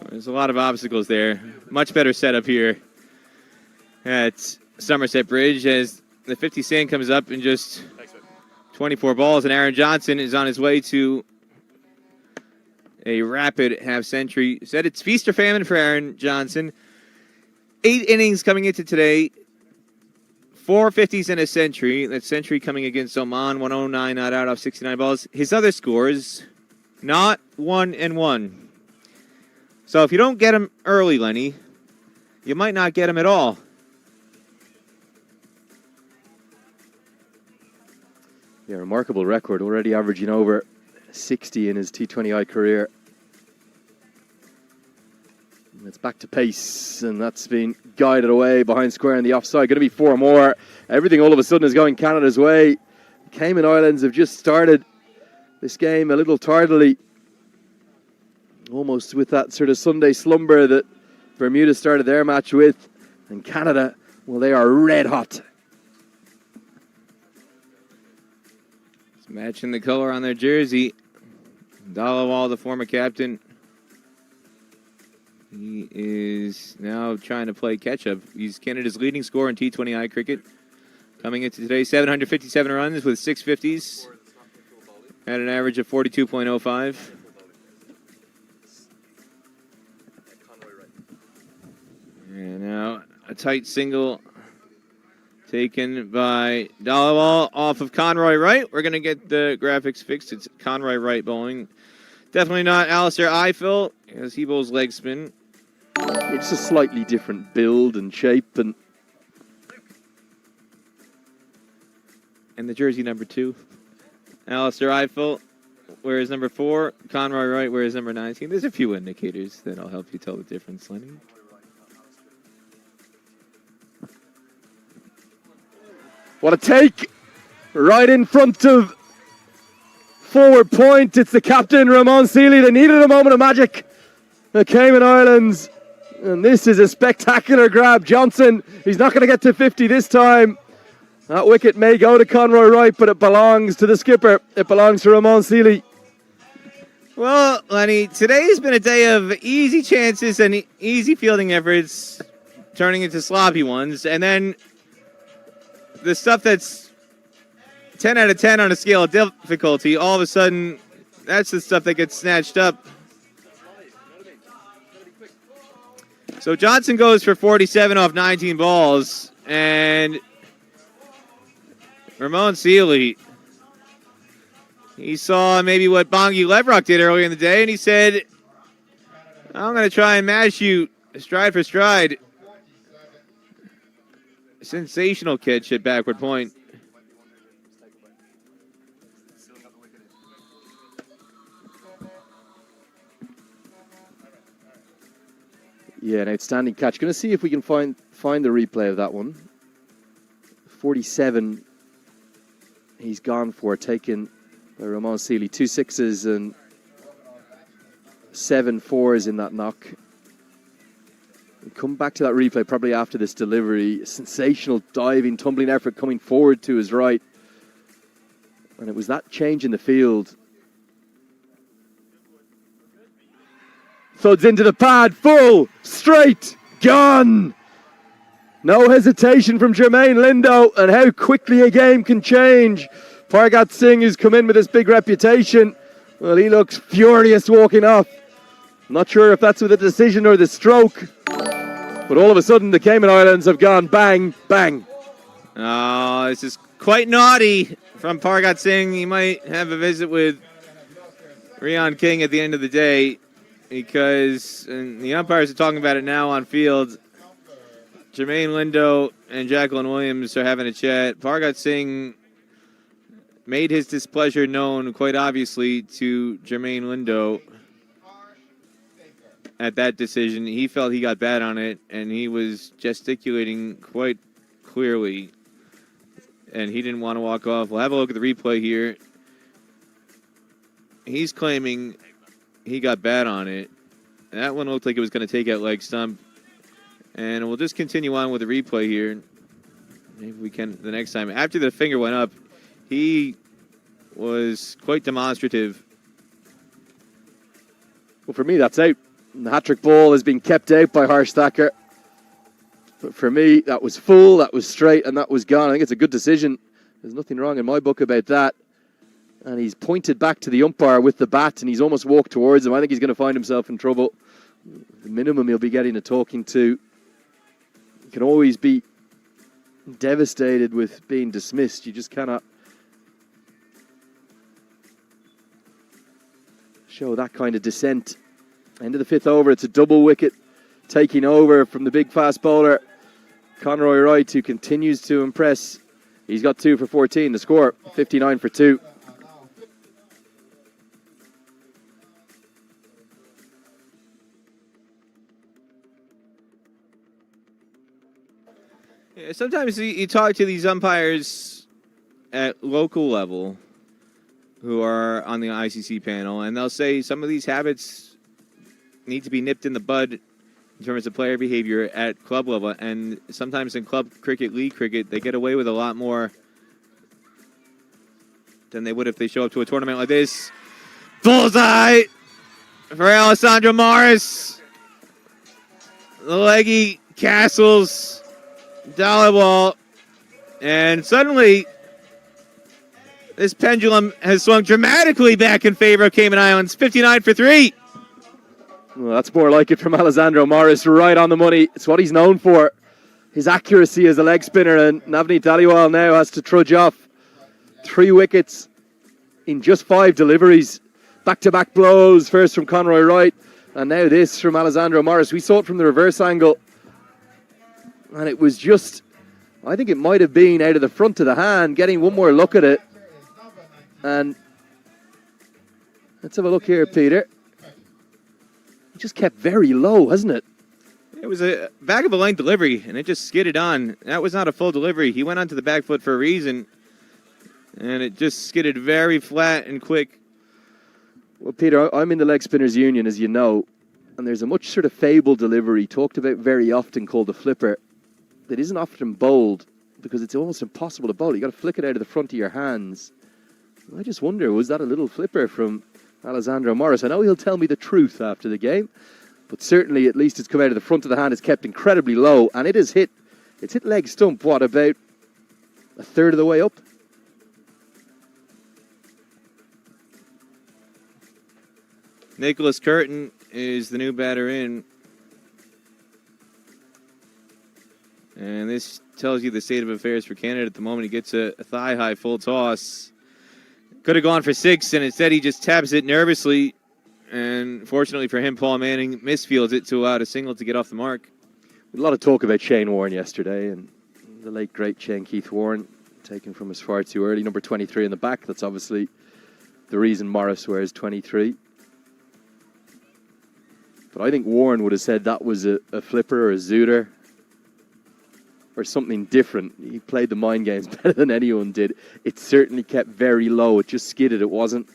There's a lot of obstacles there. Much better setup here at Somerset Bridge as the 50 sand comes up in just 24 balls, and Aaron Johnson is on his way to a rapid half-century. Said it's feast or famine for Aaron Johnson. 8 innings coming into today. 4 50s and a century. That century coming against Oman. 109 not out off 69 balls. His other scores, not 1 and 1. So if you don't get him early, Lenny, you might not get him at all. Yeah, remarkable record. Already averaging over 60 in his T20I career. And it's back to pace, and that's been guided away behind square in the offside. Going to be 4 more. Everything all of a sudden is going Canada's way. The Cayman Islands have just started this game a little tardily. Almost with that sort of Sunday slumber that Bermuda started their match with. And Canada, well, they are red hot. It's matching the color on their jersey. Dalawal, the former captain. He is now trying to play catch-up. He's Canada's leading scorer in T20I cricket. Coming into today, 757 runs with 6 50s. At an average of 42.05. And now a tight single taken by Dalawal off of Conroy Wright. We're going to get the graphics fixed. It's Conroy Wright bowling. Definitely not Alistair Eiffel, as he bowls leg spin. It's a slightly different build and shape. And the jersey number 2. Alistair Eiffel wears number 4. Conroy Wright wears number 19. There's a few indicators that'll help you tell the difference, Lenny. What a take! Right in front of forward point. It's the captain, Ramon Seeley. They needed a moment of magic. The Cayman Islands. And this is a spectacular grab. Johnson, he's not going to get to 50 this time. That wicket may go to Conroy Wright, but it belongs to the skipper. It belongs to Ramon Seeley. Well, Lenny, today's been a day of easy chances and easy fielding efforts turning into sloppy ones. And then the stuff that's 10 out of 10 on a scale of difficulty, all of a sudden, that's the stuff that gets snatched up. So Johnson goes for 47 off 19 balls. And Ramon Sealy, he saw maybe what Bongi Levrock did earlier in the day, and he said, I'm going to try and mash you stride for stride. Sensational catch at backward point. Yeah, an outstanding catch. Going to see if we can find the replay of that one. 47, he's gone for, taken by Ramon Sealy. 2 6s and 7 4s in that knock. We'll come back to that replay probably after this delivery. Sensational diving, tumbling effort coming forward to his right. And it was that change in the field. Thuds into the pad, full, straight, gone. No hesitation from Jermaine Lindo, and how quickly a game can change. Pargat Singh, who's come in with this big reputation, well, he looks furious walking off. Not sure if that's with the decision or the stroke, but all of a sudden the Cayman Islands have gone bang, bang. Oh, this is quite naughty from Pargat Singh. He might have a visit with Rian King at the end of the day, because and the umpires are talking about it now on field. Jermaine Lindo and Jacqueline Williams are having a chat. Pargat Singh made his displeasure known quite obviously to Jermaine Lindo at that decision. He felt he got bad on it, and he was gesticulating quite clearly, and he didn't want to walk off. We'll have a look at the replay here. He's claiming he got bad on it. That one looked like it was going to take out leg stump. And we'll just continue on with the replay here. Maybe we can the next time. After the finger went up, he was quite demonstrative. Well, for me, that's out. The hat-trick ball has been kept out by Harsh Thacker. But for me, that was full, that was straight, and that was gone. I think it's a good decision. There's nothing wrong in my book about that. And he's pointed back to the umpire with the bat, and he's almost walked towards him. I think he's going to find himself in trouble. The minimum he'll be getting a talking to. You can always be devastated with being dismissed. You just cannot show that kind of dissent. End of the 5th over, it's a double wicket taking over from the big fast bowler, Conroy Wright, who continues to impress. He's got 2 for 14, the score 59 for 2. Sometimes you talk to these umpires at local level who are on the ICC panel, and they'll say some of these habits need to be nipped in the bud in terms of player behavior at club level. And sometimes in club cricket, league cricket, they get away with a lot more than they would if they show up to a tournament like this. Bullseye for Alessandro Morris. The leggy Castles. Dollar ball, and suddenly this pendulum has swung dramatically back in favor of Cayman Islands. 59 for 3. Well, that's more like it from Alessandro Morris, right on the money. It's what he's known for, his accuracy as a leg spinner, and Navneet Dhaliwal now has to trudge off. 3 wickets in just 5 deliveries. Back-to-back blows, first from Conroy Wright, and now this from Alessandro Morris. We saw it from the reverse angle. And it was just, I think it might have been out of the front of the hand, getting one more look at it. And let's have a look here, Peter. It just kept very low, hasn't it? It was a back of a length delivery, and it just skidded on. That was not a full delivery. He went onto the back foot for a reason, and it just skidded very flat and quick. Well, Peter, I'm in the Leg Spinners Union, as you know, and there's a much sort of fabled delivery talked about very often called the flipper. That isn't often bowled because it's almost impossible to bowl. You got to flick it out of the front of your hands. I just wonder, was that a little flipper from Alessandro Morris. I know he'll tell me the truth after the game, but certainly at least it's come out of the front of the hand. It's kept incredibly low, and it has hit. It's hit leg stump. What, about a third of the way up? Nicholas Curtin is the new batter in. And this tells you the state of affairs for Canada at the moment. He gets a thigh-high full toss. Could have gone for 6, and instead he just taps it nervously. And fortunately for him, Paul Manning misfields it to allow a single to get off the mark. A lot of talk about Shane Warne yesterday, and the late, great Shane Keith Warne, taken from us far too early. Number 23 in the back. That's obviously the reason Morris wears 23. But I think Warren would have said that was a flipper or a zooter or something different. He played the mind games better than anyone did. It certainly kept very low. It just skidded. It wasn't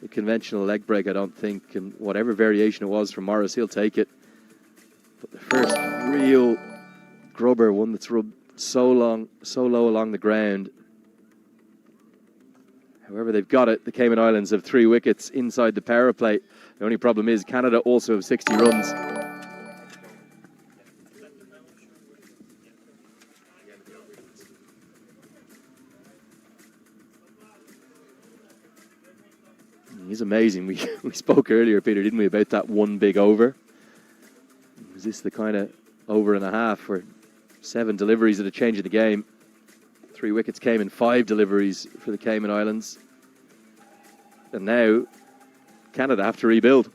a conventional leg break, I don't think. And whatever variation it was from Morris, he'll take it. But the first real grubber, one that's rubbed so low along the ground. However, they've got it. The Cayman Islands have 3 wickets inside the power play. The only problem is Canada also have 60 runs. He's amazing. We spoke earlier, Peter, didn't we, about that one big over? Is this the kind of over and a half for 7 deliveries at a change of the game? 3 wickets came in 5 deliveries for the Cayman Islands. And now Canada have to rebuild.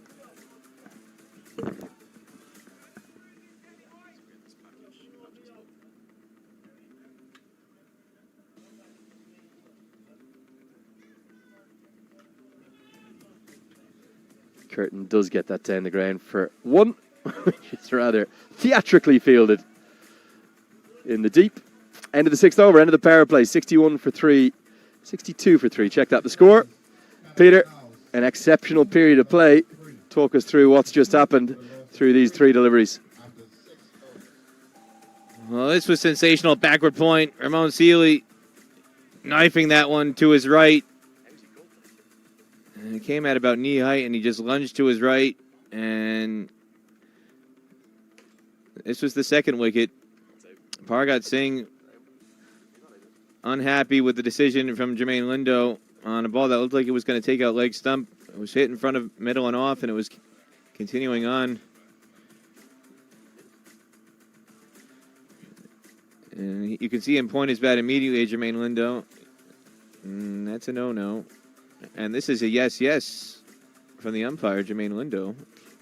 Curtin does get that down the ground for 1, which is rather theatrically fielded in the deep. End of the 6th over, end of the power play. 61 for 3, 62 for 3. Check that, the score. Peter, an exceptional period of play. Talk us through what's just happened through these 3 deliveries. Well, this was sensational. Backward point. Ramon Sealy knifing that one to his right. And it came at about knee height, and he just lunged to his right. And this was the 2nd wicket. Pargat Singh unhappy with the decision from Jermaine Lindo on a ball that looked like it was going to take out leg stump. It was hit in front of middle and off, and it was continuing on. And you can see him point his bat immediately at Jermaine Lindo. And that's a no-no. And this is a yes from the umpire, Jermaine Lindo.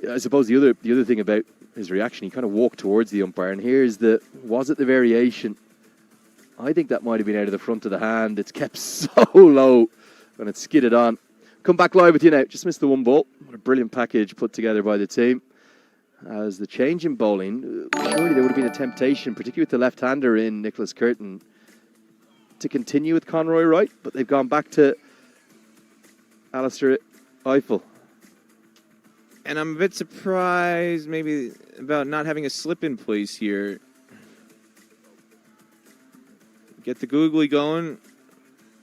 Yeah, I suppose the other thing about his reaction, he kind of walked towards the umpire, and was it the variation? I think that might have been out of the front of the hand. It's kept so low when it's skidded on. Come back live with you now. Just missed the 1 ball. What a brilliant package put together by the team. As the change in bowling, surely there would have been a temptation, particularly with the left-hander in Nicholas Curtin, to continue with Conroy Wright, but they've gone back to Alistair Eiffel. And I'm a bit surprised maybe about not having a slip in place here. Get the googly going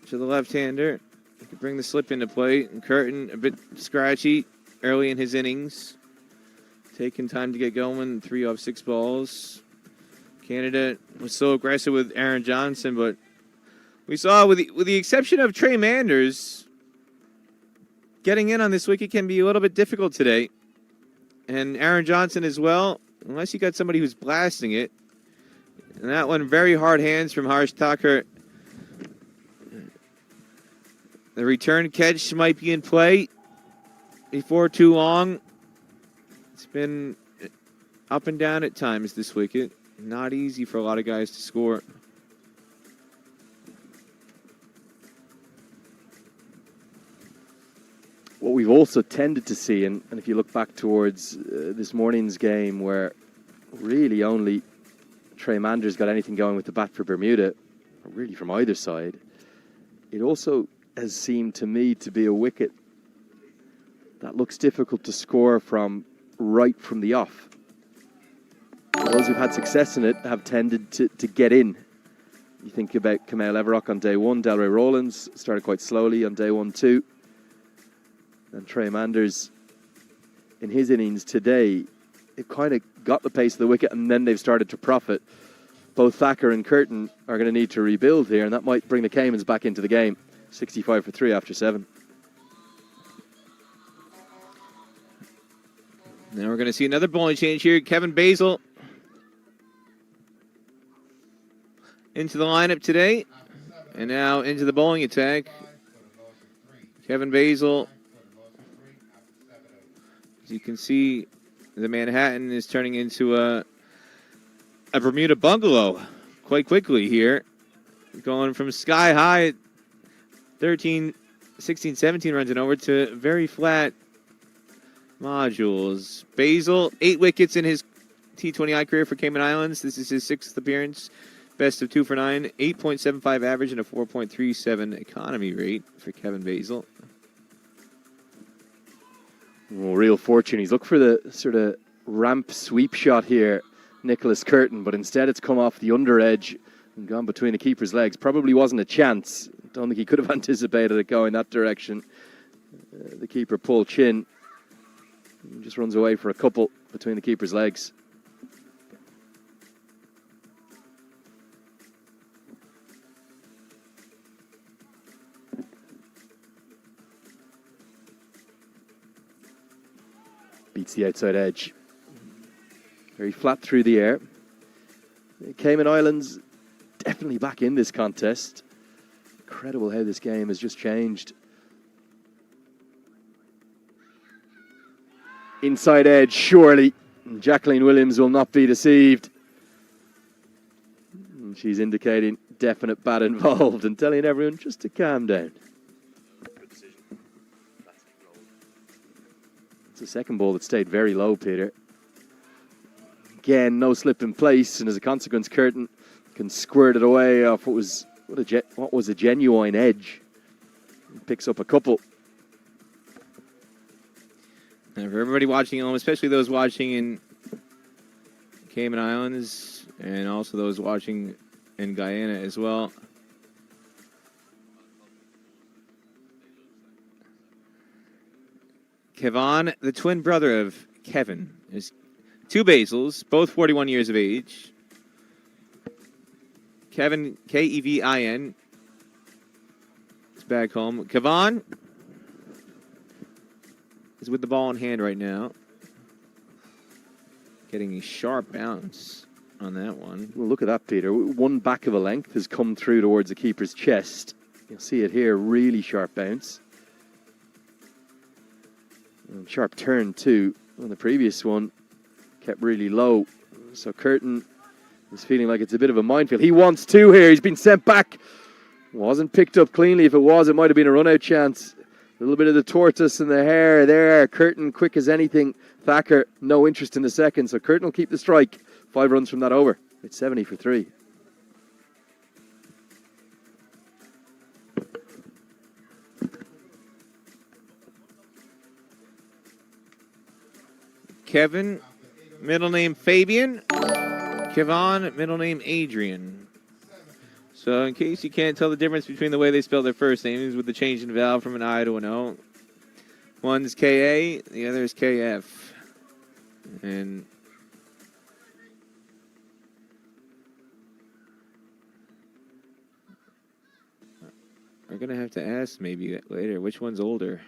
to the left-hander. You can bring the slip into play. And Curtin a bit scratchy early in his innings. Taking time to get going. 3 off 6 balls. Canada was so aggressive with Aaron Johnson, but we saw with the exception of Trey Manders, getting in on this wicket can be a little bit difficult today. And Aaron Johnson as well, unless you got somebody who's blasting it. And that one, very hard hands from Harsh Thakur. The return catch might be in play before too long. It's been up and down at times this wicket. Not easy for a lot of guys to score. What we've also tended to see, and if you look back towards this morning's game where really only Trey Manders got anything going with the bat for Bermuda, or really from either side, it also has seemed to me to be a wicket that looks difficult to score from right from the off. Those who've had success in it have tended to get in. You think about Kamau Leverock on day 1, Delray Rawlins started quite slowly on day 1 too. And Trey Manders, in his innings today, they've kind of got the pace of the wicket and then they've started to profit. Both Thacker and Curtin are going to need to rebuild here, and that might bring the Caymans back into the game. 65 for 3 after 7. Now we're going to see another bowling change here. Kevin Basil into the lineup today. And now into the bowling attack. Kevin Basil. As you can see, the Manhattan is turning into a Bermuda bungalow quite quickly here. Going from sky high at 13, 16, 17 runs and over to very flat modules. Basil, 8 wickets in his T20I career for Cayman Islands. This is his 6th appearance. Best of 2 for 9. 8.75 average and a 4.37 economy rate for Kevin Basil. Well, real fortune. He's looking for the sort of ramp sweep shot here, Nicholas Curtin, but instead it's come off the under edge and gone between the keeper's legs. Probably wasn't a chance. Don't think he could have anticipated it going that direction. The keeper, Paul Chin, just runs away for a couple between the keeper's legs. Beats the outside edge. Very flat through the air. Cayman Islands definitely back in this contest. Incredible how this game has just changed. Inside edge, surely. Jacqueline Williams will not be deceived. She's indicating definite bat involved and telling everyone just to calm down. It's the second ball that stayed very low, Peter. Again, no slip in place, and as a consequence, Curtin can squirt it away off what was a genuine edge. He picks up a couple. And for everybody watching at home, especially those watching in Cayman Islands, and also those watching in Guyana as well. Kevon, the twin brother of Kevin, is 2 Basils, both 41 years of age. Kevin, Kevin, is back home. Kevon is with the ball in hand right now. Getting a sharp bounce on that one. Well, look at that, Peter. One back of a length has come through towards the keeper's chest. You'll see it here, really sharp bounce. And sharp turn too on the previous one. Kept really low. So Curtin is feeling like it's a bit of a minefield. He wants 2 here. He's been sent back. Wasn't picked up cleanly. If it was, it might have been a run-out chance. A little bit of the tortoise in the hair there. Curtin quick as anything. Thacker, no interest in the second. So Curtin will keep the strike. 5 runs from that over. It's 70 for 3. Kevin, middle name Fabian. Kevon, middle name Adrian. So in case you can't tell the difference between the way they spell their first names with the change in vowel from an I to an O. One's K-A, the other is K-F. And we're going to have to ask maybe later which one's older.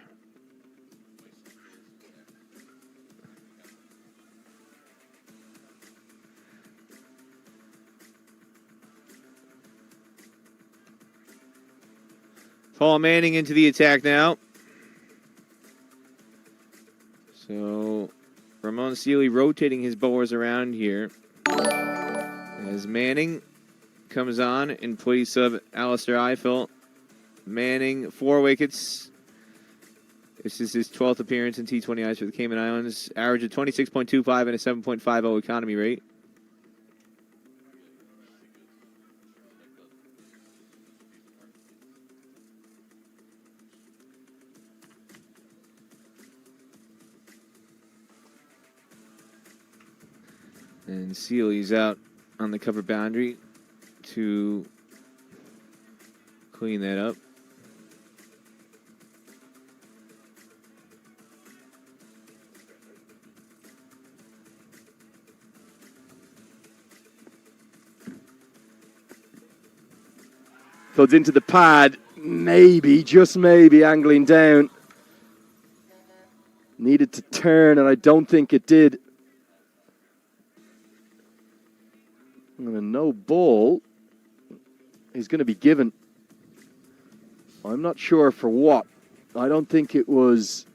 Paul Manning into the attack now. So Ramon Sealy rotating his bowlers around here. As Manning comes on in place of Alistair Eiffel. Manning, 4 wickets. This is his 12th appearance in T20Is for the Cayman Islands. Average of 26.25 and a 7.50 economy rate. And Sealy's out on the cover boundary to clean that up. Floods into the pad. Maybe, just maybe, angling down. Needed to turn, and I don't think it did. And a no ball is going to be given. I'm not sure for what. I don't think it was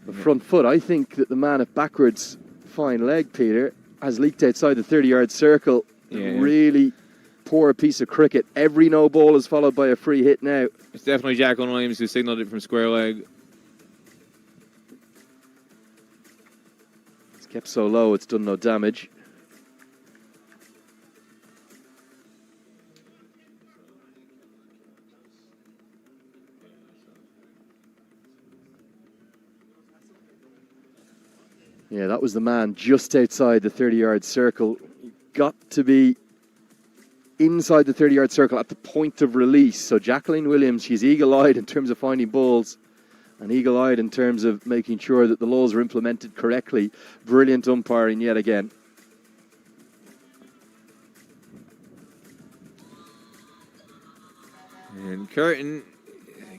the front foot. I think that the man at backwards, fine leg, Peter, has leaked outside the 30-yard circle. Yeah. Really poor piece of cricket. Every no ball is followed by a free hit now. It's definitely Jacqueline Williams who signaled it from square leg. It's kept so low, it's done no damage. Yeah, that was the man just outside the 30-yard circle. Got to be inside the 30-yard circle at the point of release. So Jacqueline Williams, she's eagle-eyed in terms of finding balls and eagle-eyed in terms of making sure that the laws are implemented correctly. Brilliant umpiring yet again. And Curtin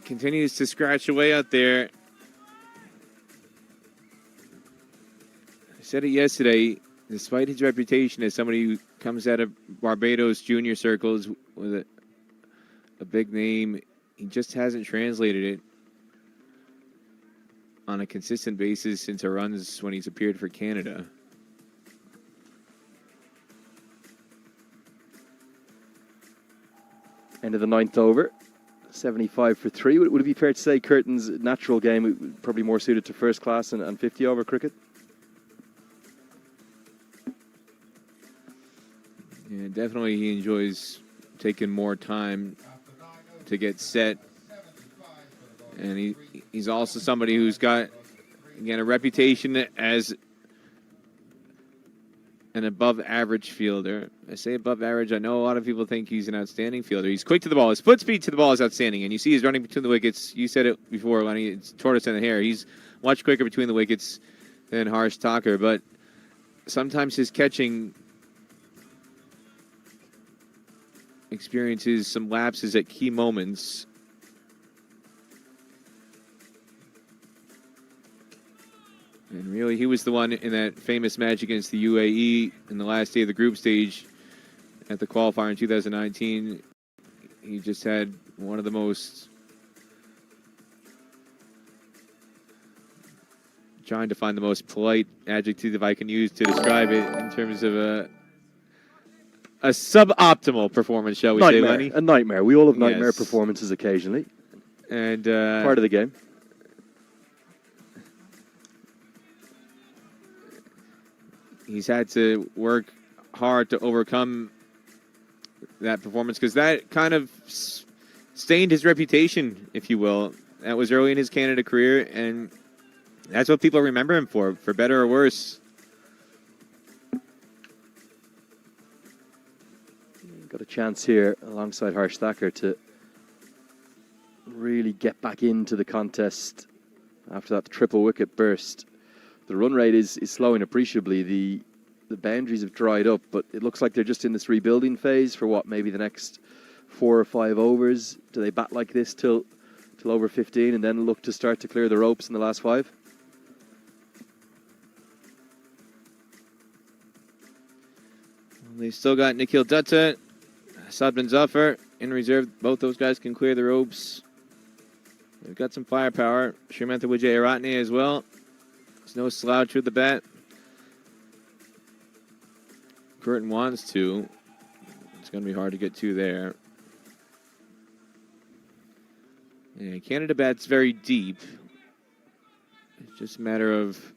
continues to scratch away out there. I said it yesterday, despite his reputation as somebody who comes out of Barbados junior circles with a big name, he just hasn't translated it on a consistent basis into runs when he's appeared for Canada. End of the 9th over, 75 for 3. Would it be fair to say Curtin's natural game probably more suited to first class and 50 over cricket? Yeah, definitely he enjoys taking more time to get set. And he's also somebody who's got, again, a reputation as an above-average fielder. I say above average. I know a lot of people think he's an outstanding fielder. He's quick to the ball. His foot speed to the ball is outstanding. And you see he's running between the wickets. You said it before, Lenny. It's tortoise in the hair. He's much quicker between the wickets than Harsh Thakur. But sometimes his catching experiences some lapses at key moments. And really, he was the one in that famous match against the UAE in the last day of the group stage at the qualifier in 2019. He just had one of the most, trying to find the most polite adjective I can use to describe it in terms of a suboptimal performance, shall we say, Lenny? A nightmare. We all have nightmare performances occasionally. And part of the game. He's had to work hard to overcome that performance because that kind of stained his reputation, if you will. That was early in his Canada career, and that's what people remember him for better or worse. Got a chance here alongside Harsh Thakur to really get back into the contest after that triple wicket burst. The run rate is slowing appreciably. The boundaries have dried up, but it looks like they're just in this rebuilding phase for what, maybe the next 4 or 5 overs. Do they bat like this till over 15 and then look to start to clear the ropes in the last 5? They've still got Nikhil Dutta, Sadman Zafar in reserve. Both those guys can clear the ropes. They've got some firepower. Srimantha Wijayaratne as well. There's no slouch with the bat. Curtin wants to. It's going to be hard to get to there. Yeah, Canada bats very deep. It's just a matter of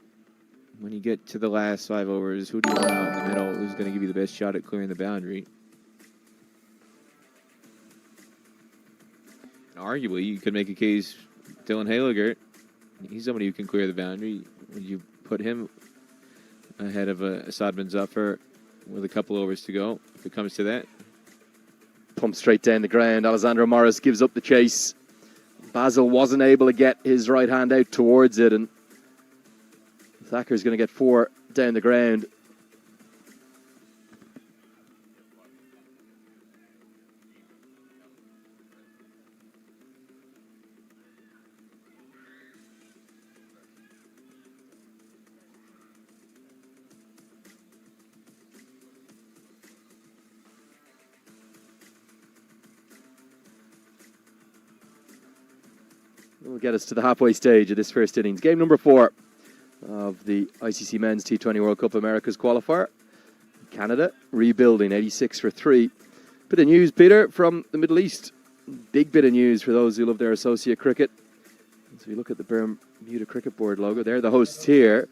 when you get to the last 5 overs, who do you want out in the middle? Who's going to give you the best shot at clearing the boundary? Arguably, you could make a case, Dylan Haligert. He's somebody who can clear the boundary. Would you put him ahead of Sadman Zafar with a couple overs to go, if it comes to that? Pumped straight down the ground. Alessandro Morris gives up the chase. Basil wasn't able to get his right hand out towards it, and Thacker's going to get 4 down the ground. will get us to the halfway stage of this first innings. Game number 4 of the ICC Men's T20 World Cup Americas qualifier. Canada rebuilding 86 for 3. Bit of news, Peter, from the Middle East. Big bit of news for those who love their associate cricket. So you look at the Bermuda Cricket Board logo. They're the hosts here.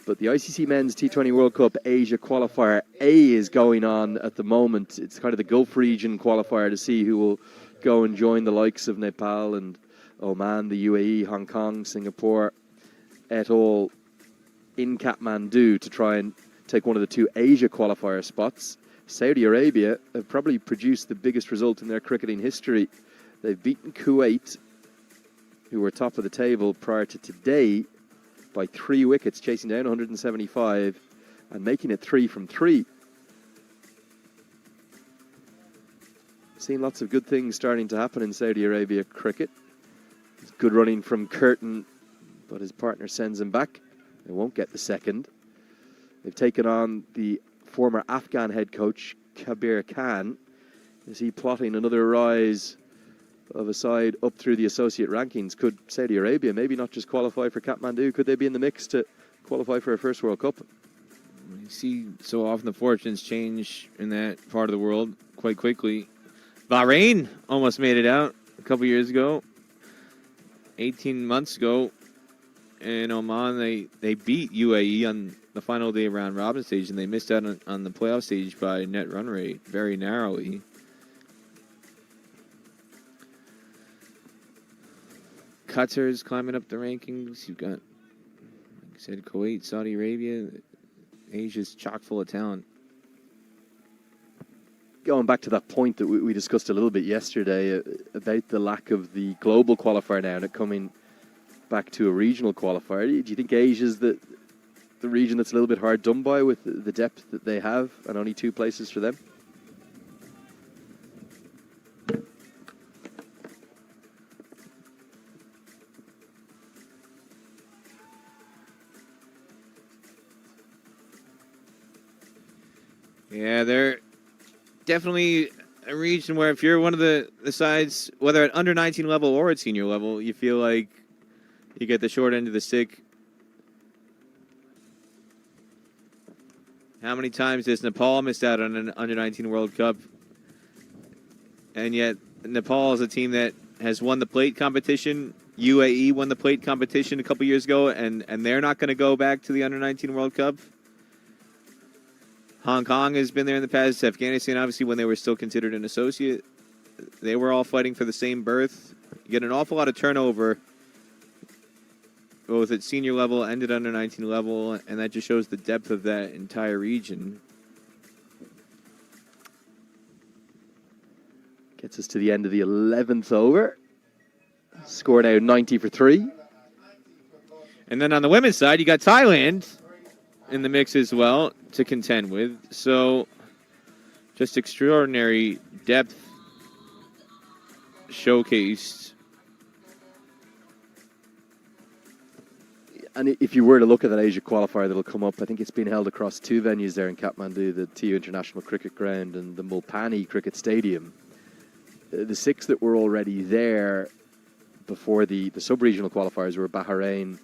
But the ICC Men's T20 World Cup Asia Qualifier A is going on at the moment. It's kind of the Gulf region qualifier to see who will go and join the likes of Nepal and Oman, the UAE, Hong Kong, Singapore, et al. In Kathmandu to try and take one of the 2 Asia qualifier spots. Saudi Arabia have probably produced the biggest result in their cricketing history. They've beaten Kuwait, who were top of the table prior to today, by 3 wickets, chasing down 175 and making it 3 from 3. Seen lots of good things starting to happen in Saudi Arabia cricket. It's good running from Curtin, but his partner sends him back. They won't get the second. They've taken on the former Afghan head coach, Kabir Khan. Is he plotting another rise of a side up through the associate rankings? Could Saudi Arabia maybe not just qualify for Kathmandu? Could they be in the mix to qualify for a first World Cup? You see so often the fortunes change in that part of the world quite quickly. Bahrain almost made it out a couple years ago. 18 months ago in Oman, they beat UAE on the final day round robin stage, and they missed out on the playoff stage by net run rate very narrowly. Qatar's climbing up the rankings. You've got, like I said, Kuwait, Saudi Arabia. Asia's chock full of talent. Going back to that point that we discussed a little bit yesterday about the lack of the global qualifier now and it coming back to a regional qualifier. Do you think Asia's the region that's a little bit hard done by with the depth that they have and only 2 places for them? Yeah, they're definitely a region where if you're one of the sides, whether at under 19 level or at senior level, you feel like you get the short end of the stick. How many times has Nepal missed out on an under 19 World Cup? And yet Nepal is a team that has won the plate competition. UAE won the plate competition a couple years ago, and they're not going to go back to the under 19 World Cup. Hong Kong has been there in the past. Afghanistan, obviously, when they were still considered an associate, they were all fighting for the same berth. You get an awful lot of turnover, both at senior level and at under 19 level, and that just shows the depth of that entire region. Gets us to the end of the 11th over. Score now 90 for 3. And then on the women's side, you got Thailand in the mix as well to contend with. So just extraordinary depth showcased. And if you were to look at that Asia qualifier that'll come up, I think it's been held across 2 venues there in Kathmandu, the TU International Cricket Ground and the Mulpani Cricket Stadium. The 6 that were already there before the sub-regional qualifiers were Bahrain,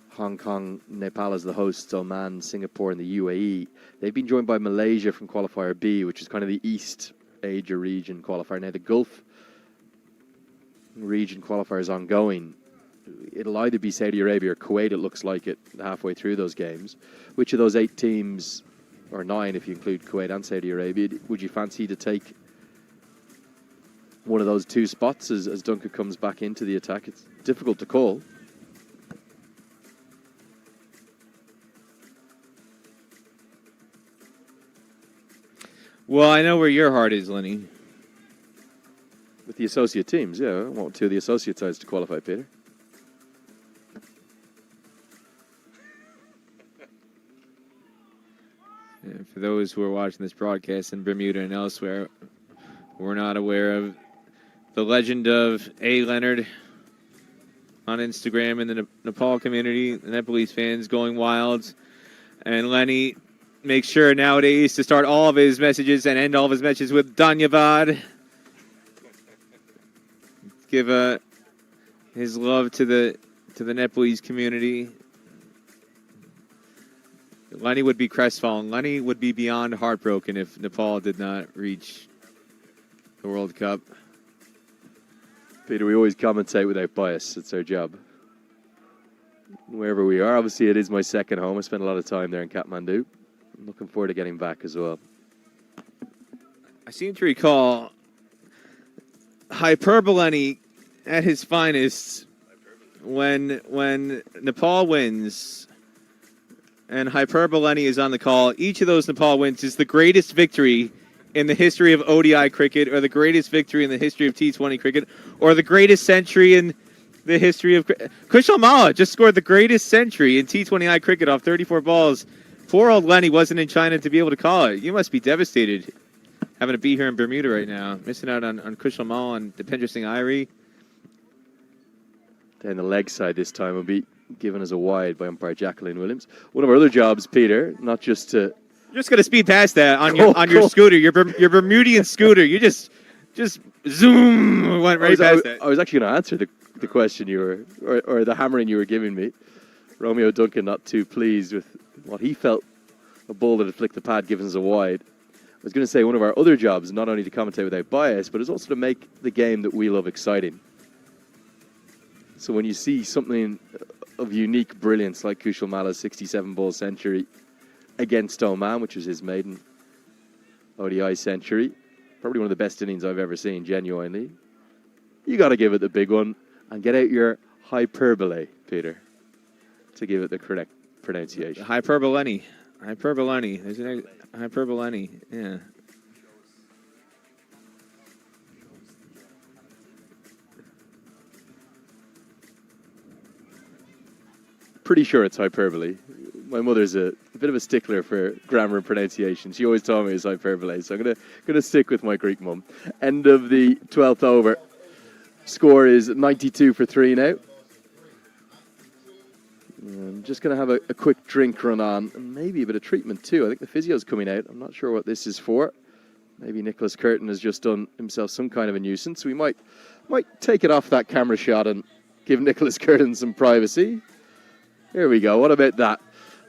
Hong Kong, Nepal as the hosts, Oman, Singapore, and the UAE. They've been joined by Malaysia from Qualifier B, which is kind of the East Asia region qualifier. Now, the Gulf region qualifier is ongoing. It'll either be Saudi Arabia or Kuwait, it looks like it, halfway through those games. Which of those 8 teams, or 9 if you include Kuwait and Saudi Arabia, would you fancy to take one of those 2 spots as Duncan comes back into the attack? It's difficult to call. Well, I know where your heart is, Lenny. With the associate teams, yeah. I want 2 of the associate sides to qualify, Peter. And for those who are watching this broadcast in Bermuda and elsewhere, we're not aware of the legend of A. Leonard on Instagram in the Nepal community, the Nepalese fans going wild. And Lenny makes sure nowadays to start all of his messages and end all of his messages with Dhanyavad. Give his love to the Nepalese community. Lenny would be crestfallen. Lenny would be beyond heartbroken if Nepal did not reach the World Cup. Peter, we always commentate without bias. It's our job. Wherever we are, obviously it is my second home. I spent a lot of time there in Kathmandu. I'm looking forward to getting back as well. I seem to recall Hyperbole at his finest when Nepal wins and Hyperbole is on the call. Each of those Nepal wins is the greatest victory in the history of ODI cricket, or the greatest victory in the history of T20 cricket, or the greatest century in the history of... Kushal Malla just scored the greatest century in T20I cricket off 34 balls. Poor old Lenny wasn't in China to be able to call it. You must be devastated having to be here in Bermuda right now, missing out on Kushal Malla and Dipendra Singh Irie. Down the leg side this time will be given as a wide by umpire Jacqueline Williams. One of our other jobs, Peter, not just to... You're just going to speed past that on your scooter, your Bermudian scooter. You just zoom, went right past that. I was actually going to answer the question you were, or the hammering you were giving me. Romeo Duncan not too pleased with what he felt a ball that had flicked the pad given as a wide. I was going to say one of our other jobs, not only to commentate without bias, but is also to make the game that we love exciting. So when you see something of unique brilliance like Kushal Malla's 67-ball century against Oman, which was his maiden ODI century, probably one of the best innings I've ever seen, genuinely, you got to give it the big one and get out your hyperbole, Peter, to give it the correct pronunciation. Hyperbole. There's an hyperbole. Yeah. Pretty sure it's hyperbole. My mother's a bit of a stickler for grammar and pronunciation. She always told me it's hyperbole, so I'm gonna stick with my Greek mum. End of the 12th over. Score is 92 for 3 now. I'm just going to have a quick drink run on, and maybe a bit of treatment too. I think the physio's coming out. I'm not sure what this is for. Maybe Nicholas Curtin has just done himself some kind of a nuisance. We might take it off that camera shot and give Nicholas Curtin some privacy. Here we go. What about that?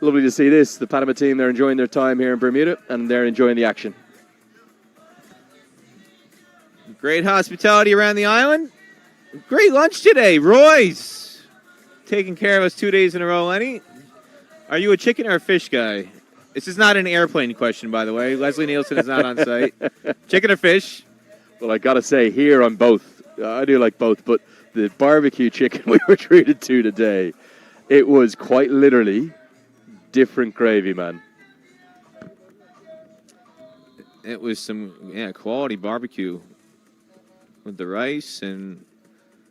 Lovely to see this. The Panama team, they're enjoying their time here in Bermuda, and they're enjoying the action. Great hospitality around the island. Great lunch today. Roy's taking care of us 2 days in a row, Lenny. Are you a chicken or a fish guy? This is not an airplane question, by the way. Leslie Nielsen is not on site. Chicken or fish? Well, I got to say, here I'm both. I do like both, but the barbecue chicken we were treated to today, it was quite literally different gravy, man. It was some quality barbecue with the rice. And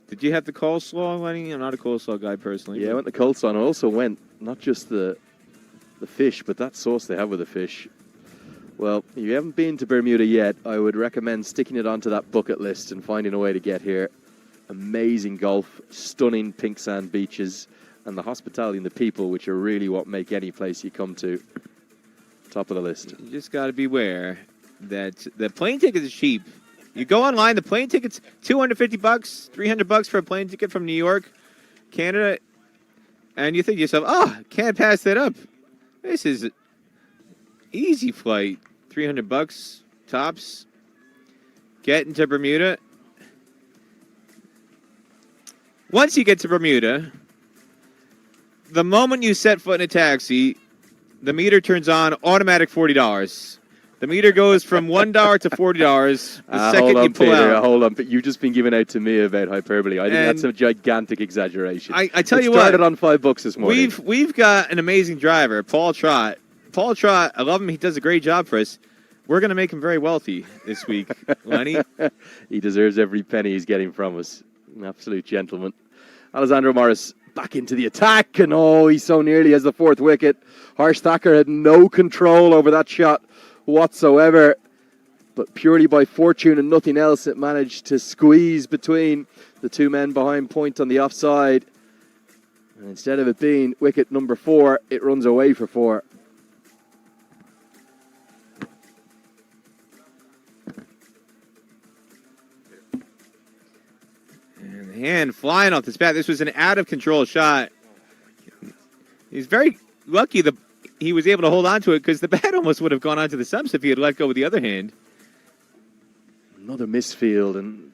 did you have the coleslaw, Lenny? I'm not a coleslaw guy personally. Yeah, I went the coleslaw, and I also went not just the fish, but that sauce they have with the fish. Well, if you haven't been to Bermuda yet, I would recommend sticking it onto that bucket list and finding a way to get here. Amazing golf, stunning pink sand beaches, and the hospitality and the people, which are really what make any place you come to top of the list. You just got to beware that the plane tickets are cheap. You go online, the plane ticket's $250, $300 for a plane ticket from New York, Canada, and you think to yourself, oh, can't pass that up. This is easy flight, $300 tops. Get into Bermuda. Once you get to Bermuda, the moment you set foot in a taxi, the meter turns on, automatic $40. The meter goes from $1 to $40 the second you pull Peter, out. Hold on, but you've just been giving out to me about hyperbole. I think that's a gigantic exaggeration. I tell you what. what. Started on $5 this morning. We've got an amazing driver, Paul Trott. Paul Trott, I love him. He does a great job for us. We're going to make him very wealthy this week, Lenny. He deserves every penny he's getting from us. An absolute gentleman. Alessandro Morris back into the attack, and he so nearly has the fourth wicket. Harsh Thacker had no control over that shot whatsoever, but purely by fortune and nothing else, it managed to squeeze between the two men behind point on the offside. And instead of it being wicket number 4, it runs away for 4. And hand flying off this bat. This was an out-of-control shot. He's very lucky that he was able to hold on to it because the bat almost would have gone onto the stumps if he had let go with the other hand. Another misfield, and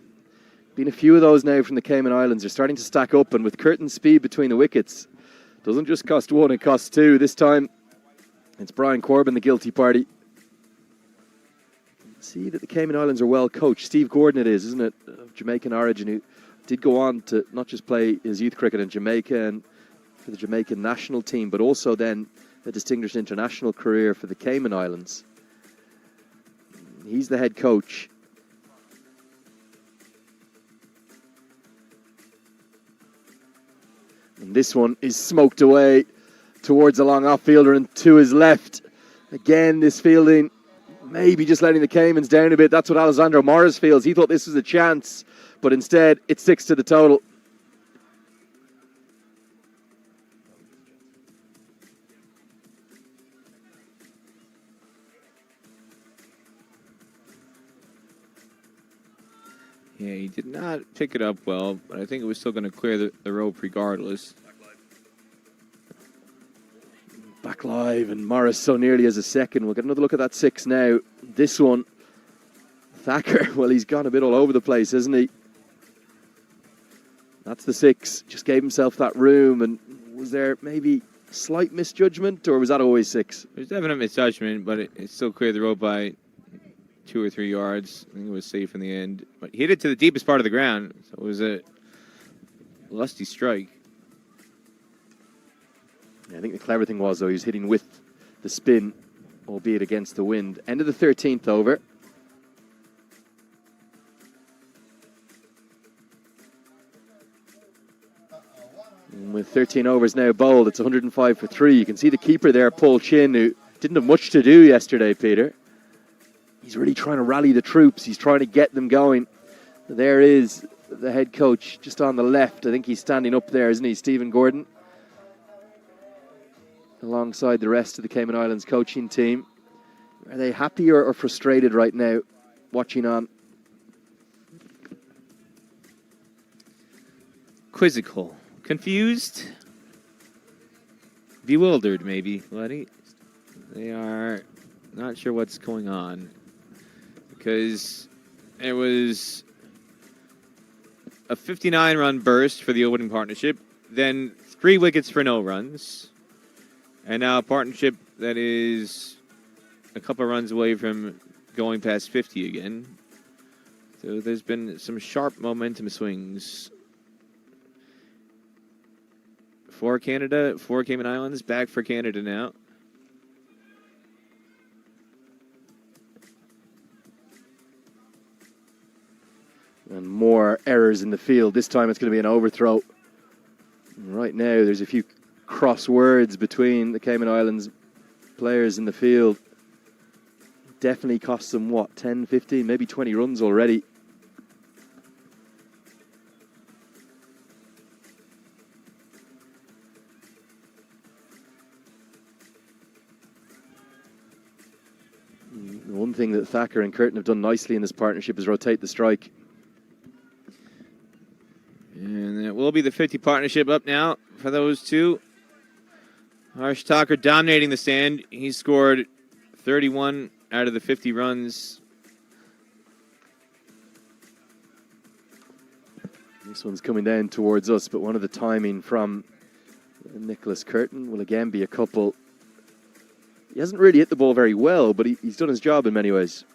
been a few of those now from the Cayman Islands. They're starting to stack up, and with Curtin's speed between the wickets, doesn't just cost one, it costs two. This time, it's Brian Corbin, the guilty party. See that the Cayman Islands are well coached. Steve Gordon it is, isn't it? Of Jamaican origin, who did go on to not just play his youth cricket in Jamaica and for the Jamaican national team, but also then a distinguished international career for the Cayman Islands. He's the head coach. And this one is smoked away towards a long off-fielder and to his left. Again, this fielding maybe just letting the Caymans down a bit. That's what Alessandro Morris feels. He thought this was a chance, but instead it sticks to the total. Yeah, he did not pick it up well, but I think it was still going to clear the rope regardless. Back live, and Morris so nearly as a second. We'll get another look at that six now. This one, Thacker, well, he's gone a bit all over the place, hasn't he? That's the six. Just gave himself that room, and was there maybe a slight misjudgment, or was that always six? There's definite misjudgment, but it still cleared the rope by 2 or 3 yards. I think it was safe in the end. But he hit it to the deepest part of the ground, so it was a lusty strike. Yeah, I think the clever thing was, though, he was hitting with the spin, albeit against the wind. End of the 13th over. And with 13 overs now bowled, it's 105 for 3. You can see the keeper there, Paul Chin, who didn't have much to do yesterday, Peter. He's really trying to rally the troops. He's trying to get them going. There is the head coach just on the left. I think he's standing up there, isn't he, Stephen Gordon? Alongside the rest of the Cayman Islands coaching team. Are they happy or frustrated right now, watching on? Quizzical. Confused? Bewildered, maybe, Letty. They are not sure what's going on. Because it was a 59-run burst for the opening partnership, then 3 wickets for no runs, and now a partnership that is a couple of runs away from going past 50 again. So there's been some sharp momentum swings. For Canada, for Cayman Islands, back for Canada now. And more errors in the field. This time it's going to be an overthrow. And right now there's a few cross words between the Cayman Islands players in the field. Definitely cost them, what, 10, 15, maybe 20 runs already. The one thing that Thacker and Curtin have done nicely in this partnership is rotate the strike. And it will be the 50 partnership up now for those two. Harsh Thacker dominating the stand. He scored 31 out of the 50 runs. This one's coming down towards us, but one of the timing from Nicholas Curtin will again be a couple. He hasn't really hit the ball very well, but he's done his job in many ways.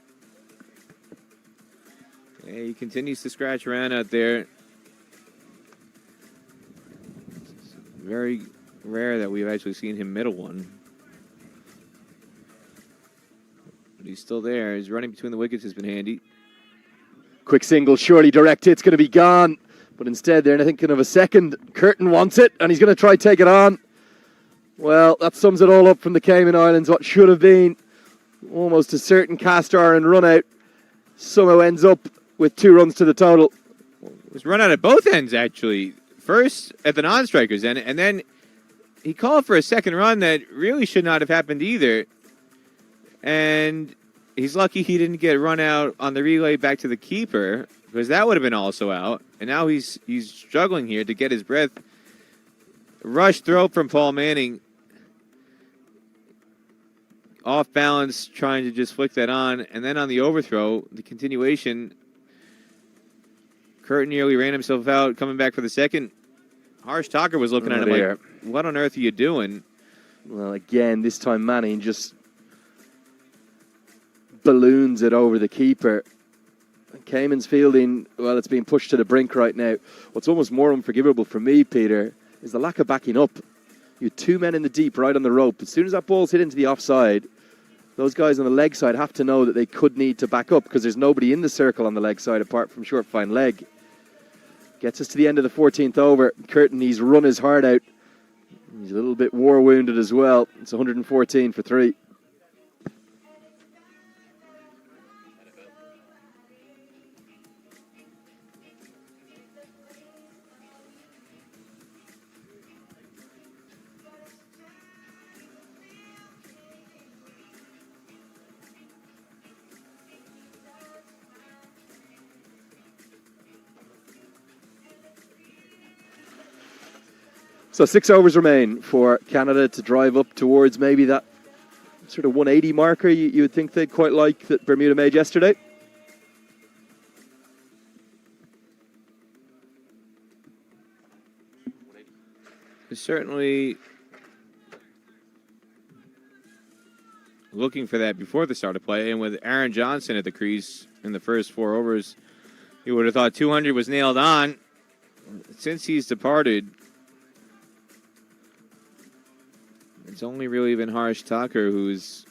Yeah, he continues to scratch around out there. Very rare that we've actually seen him middle one. But he's still there. His running between the wickets has been handy. Quick single, surely direct hit's going to be gone. But instead they're thinking of a second. Curtin wants it, and he's going to try take it on. Well, that sums it all up from the Cayman Islands. What should have been almost a certain cast iron run out somehow ends up with 2 runs to the total. It was run out at both ends, actually. First at the non-strikers end, and then he called for a second run that really should not have happened either. And he's lucky he didn't get run out on the relay back to the keeper. because that would have been also out. And now he's struggling here to get his breath. Rush throw from Paul Manning. Off balance, trying to just flick that on. And then on the overthrow, the continuation, Curtin nearly ran himself out, coming back for the second. Harsh Tucker was looking at him like, what on earth are you doing? Well, again, this time Manning just balloons it over the keeper. Cayman's fielding, well, it's being pushed to the brink right now. What's almost more unforgivable for me, Peter, is the lack of backing up. You had 2 men in the deep right on the rope. As soon as that ball's hit into the offside, those guys on the leg side have to know that they could need to back up because there's nobody in the circle on the leg side apart from short fine leg. Gets us to the end of the 14th over. Curtin, he's run his heart out. He's a little bit war wounded as well. It's 114 for 3. So 6 overs remain for Canada to drive up towards maybe that sort of 180 marker you would think they'd quite like that Bermuda made yesterday. Certainly looking for that before the start of play. And with Aaron Johnson at the crease in the first 4 overs, you would have thought 200 was nailed on. Since he's departed, it's only really been Harsh Tucker who's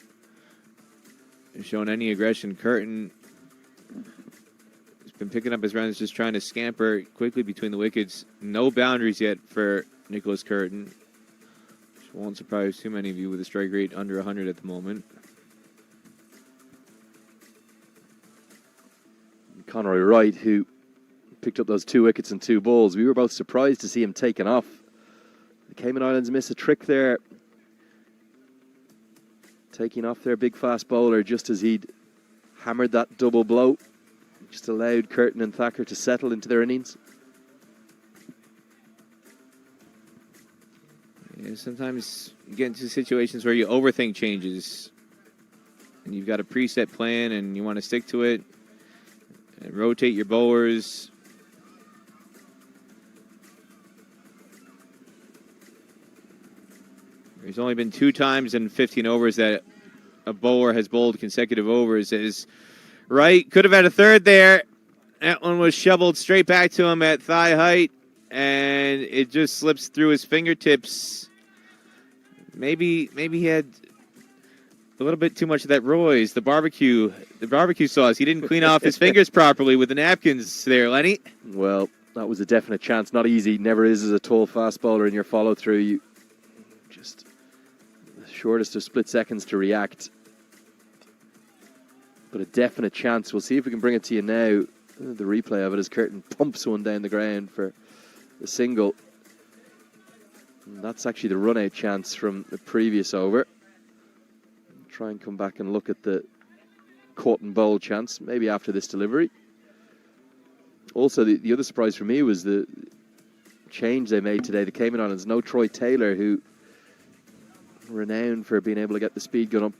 shown any aggression. Curtin has been picking up his runs, just trying to scamper quickly between the wickets. No boundaries yet for Nicholas Curtin, which won't surprise too many of you with a strike rate under 100 at the moment. Conroy Wright, who picked up those 2 wickets and 2 balls, we were both surprised to see him taken off. The Cayman Islands miss a trick there, taking off their big fast bowler just as he'd hammered that double blow. Just allowed Curtin and Thacker to settle into their innings. Yeah, sometimes you get into situations where you overthink changes. And you've got a preset plan and you want to stick to it. And rotate your bowlers. There's only been 2 times in 15 overs that a bowler has bowled consecutive overs. As Wright could have had a third there. That one was shoveled straight back to him at thigh height, and it just slips through his fingertips. Maybe he had a little bit too much of that Roy's, the barbecue sauce. He didn't clean off his fingers properly with the napkins there, Lenny. Well, that was a definite chance. Not easy. Never is as a tall fast bowler in your follow through. You just the shortest of split seconds to react. But a definite chance. We'll see if we can bring it to you now. The replay of it as Curtin pumps one down the ground for the single. And that's actually the run-out chance from the previous over. Try and come back and look at the caught and bowl chance, maybe after this delivery. Also, the other surprise for me was the change they made today. The Cayman Islands, no Troy Taylor, who renowned for being able to get the speed gun up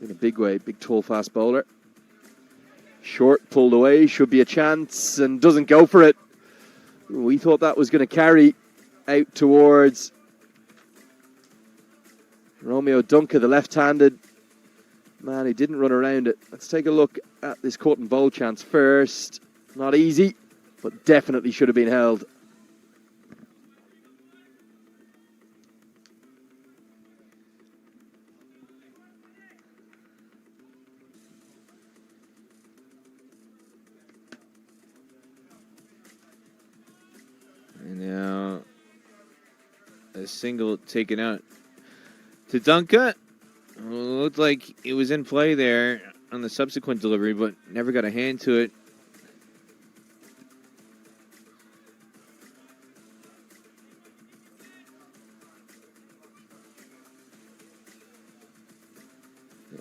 in a big way. Big, tall, fast bowler. Short, pulled away, should be a chance, and doesn't go for it. We thought that was going to carry out towards Romeo Dunca, the left-handed man who didn't run around it. Let's take a look at this caught and bowl chance first. Not easy, but definitely should have been held. And now a single taken out to Dunca. Looked like it was in play there on the subsequent delivery, but never got a hand to it.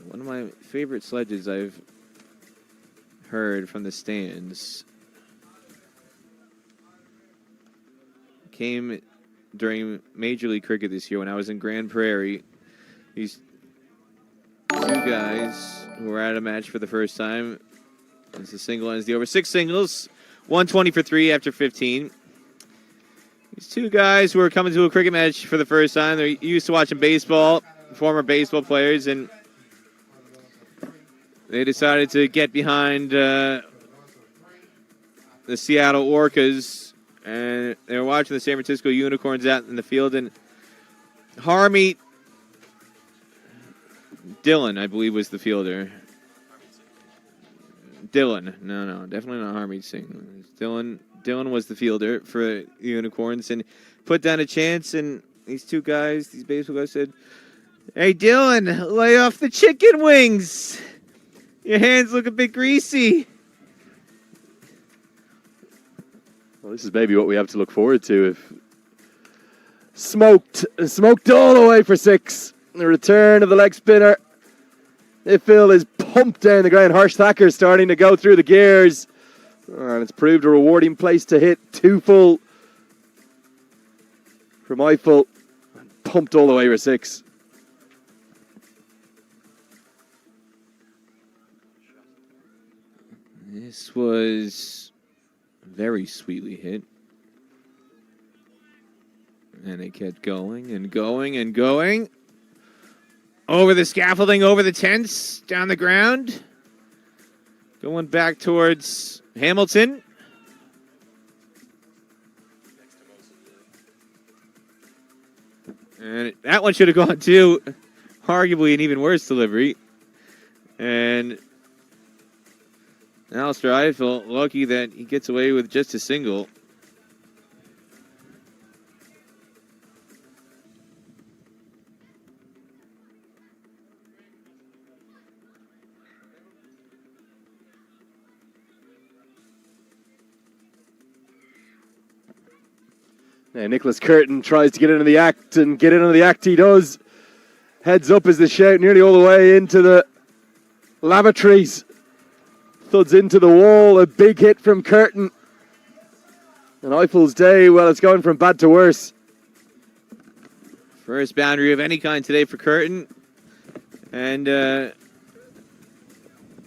One of my favorite sledges I've heard from the stands came during Major League Cricket this year when I was in Grand Prairie. These two guys who were at a match for the first time. It's the single ends the over. 6 singles, 120 for 3 after 15. These two guys who are coming to a cricket match for the first time. They're used to watching baseball, former baseball players, and they decided to get behind the Seattle Orcas, and they were watching the San Francisco Unicorns out in the field, and Harmeet Dylan, I believe, was the fielder. Dylan. No, definitely not Harmeet Singh. Dylan was the fielder for the Unicorns and put down a chance, and these two guys, these baseball guys said, "Hey, Dylan, lay off the chicken wings. Your hands look a bit greasy." Well, this is maybe what we have to look forward to. If smoked all the way for 6. The return of the leg spinner. Ifil is pumped down the ground. Harsh Thacker starting to go through the gears. And it's proved a rewarding place to hit. 2 full from Eiffel. Pumped all the way for 6. This was very sweetly hit. And it kept going and going and going. Over the scaffolding, over the tents, down the ground. Going back towards Hamilton. And that one should have gone too. Arguably an even worse delivery. And Alistair Eiffel, lucky that he gets away with just a single. Now, Nicholas Curtin tries to get into the act, and get into the act he does. Heads up as the shout nearly all the way into the lavatories. Thuds into the wall, a big hit from Curtin. And Eiffel's day, well, it's going from bad to worse. First boundary of any kind today for Curtin. And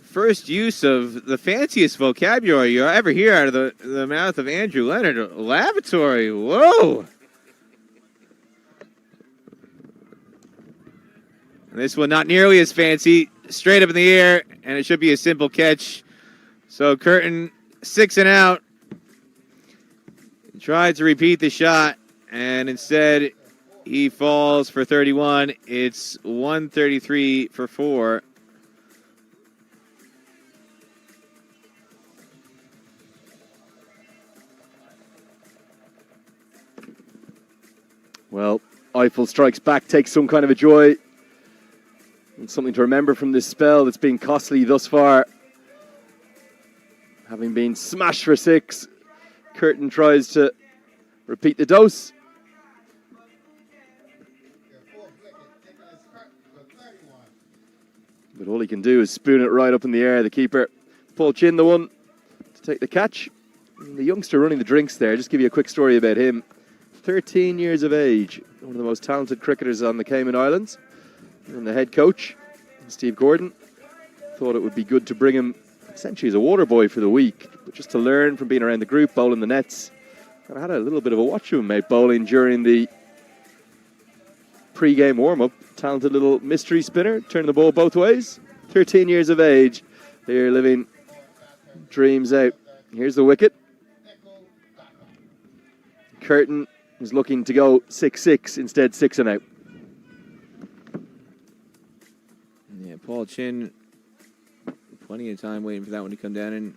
first use of the fanciest vocabulary you ever hear out of the mouth of Andrew Leonard. Lavatory, whoa! And this one not nearly as fancy. Straight up in the air, and it should be a simple catch. So Curtin 6 and out. Tried to repeat the shot, and instead he falls for 31. It's 133 for 4. Well, Eiffel strikes back, takes some kind of a joy. And something to remember from this spell that's been costly thus far. Having been smashed for 6, Curtin tries to repeat the dose. But all he can do is spoon it right up in the air. The keeper, Paul Chin, the one to take the catch. And the youngster running the drinks there, just give you a quick story about him. 13 years of age, one of the most talented cricketers on the Cayman Islands. And the head coach, Steve Gordon, thought it would be good to bring him essentially as a water boy for the week, but just to learn from being around the group, bowling the nets. And I had a little bit of a watch of him, mate, bowling during the pre-game warm-up. Talented little mystery spinner, turning the ball both ways. 13 years of age, they're living dreams out. Here's the wicket. Curtin is looking to go 6-6, instead 6 and out. Yeah, Paul Chin, plenty of time waiting for that one to come down. And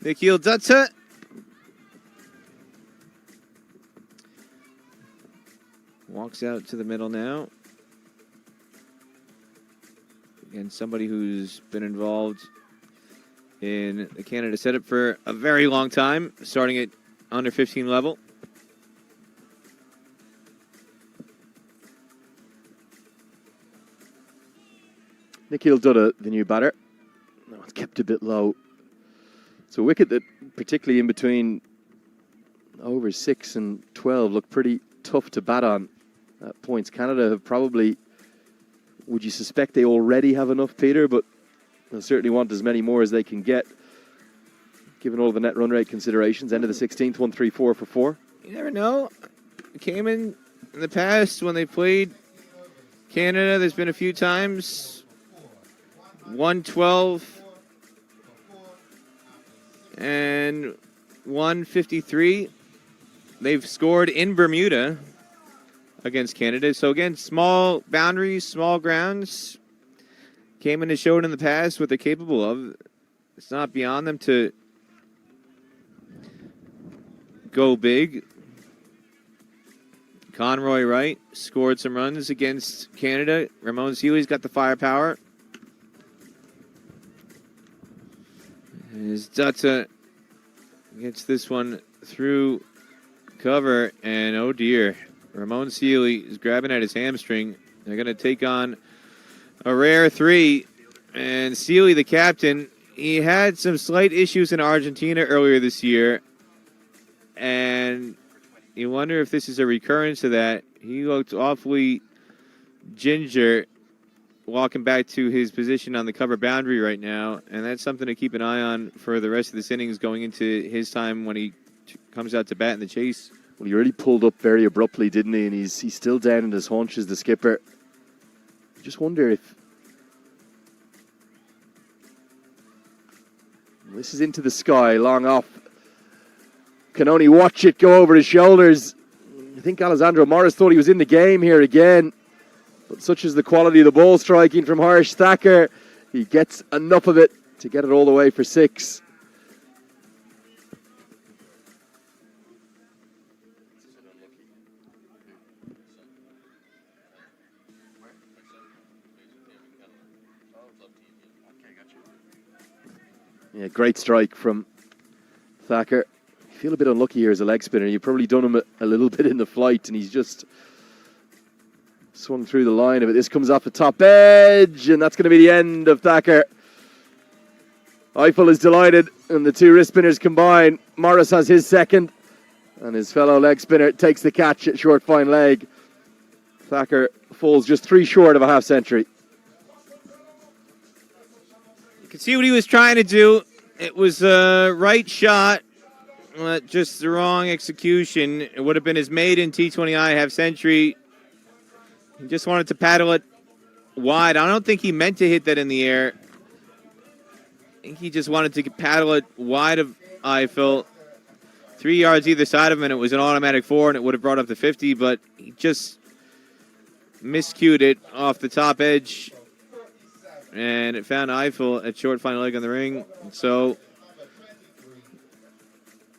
Nikhil Dutta walks out to the middle now. Again, somebody who's been involved in the Canada setup for a very long time, starting at under 15 level. Nikhil Dutta, the new batter. No, it's kept a bit low. It's a wicket that, particularly in between over 6 and 12, looked pretty tough to bat on at points. Canada have probably, would you suspect they already have enough, Peter? But they'll certainly want as many more as they can get, given all the net run rate considerations. End of the 16th, 134 for 4. You never know. Cayman, in the past, when they played Canada, there's been a few times 112 and 153. They've scored in Bermuda against Canada. So again, small boundaries, small grounds. Cayman has shown in the past what they're capable of. It's not beyond them to go big. Conroy Wright scored some runs against Canada. Ramon Seeley's got the firepower. As Dutta gets this one through cover, and oh dear, Ramon Seeley is grabbing at his hamstring. They're going to take on a rare 3, and Seeley, the captain, he had some slight issues in Argentina earlier this year, and you wonder if this is a recurrence of that. He looked awfully ginger walking back to his position on the cover boundary right now, and that's something to keep an eye on for the rest of this innings going into his time when he comes out to bat in the chase. Well, he really pulled up very abruptly, didn't he? And he's still down in his haunches, the skipper. I just wonder if this is into the sky, long off. Can only watch it go over his shoulders. I think Alessandro Morris thought he was in the game here again. But such is the quality of the ball striking from Harsh Thacker. He gets enough of it to get it all the way for 6. Yeah, great strike from Thacker. You feel a bit unlucky here as a leg spinner. You've probably done him a little bit in the flight, and he's just swung through the line of it. This comes off the top edge, and that's going to be the end of Thacker. Eiffel is delighted, and the two wrist spinners combine. Morris has his second, and his fellow leg spinner takes the catch at short fine leg. Thacker falls just 3 short of a half century. You can see what he was trying to do. It was a right shot, just the wrong execution. It would have been his maiden T20I half century. He just wanted to paddle it wide. I don't think he meant to hit that in the air. I think he just wanted to paddle it wide of Eiffel. 3 yards either side of him, and it was an automatic 4, and it would have brought up to 50, but he just miscued it off the top edge, and it found Eiffel at short final leg on the ring. So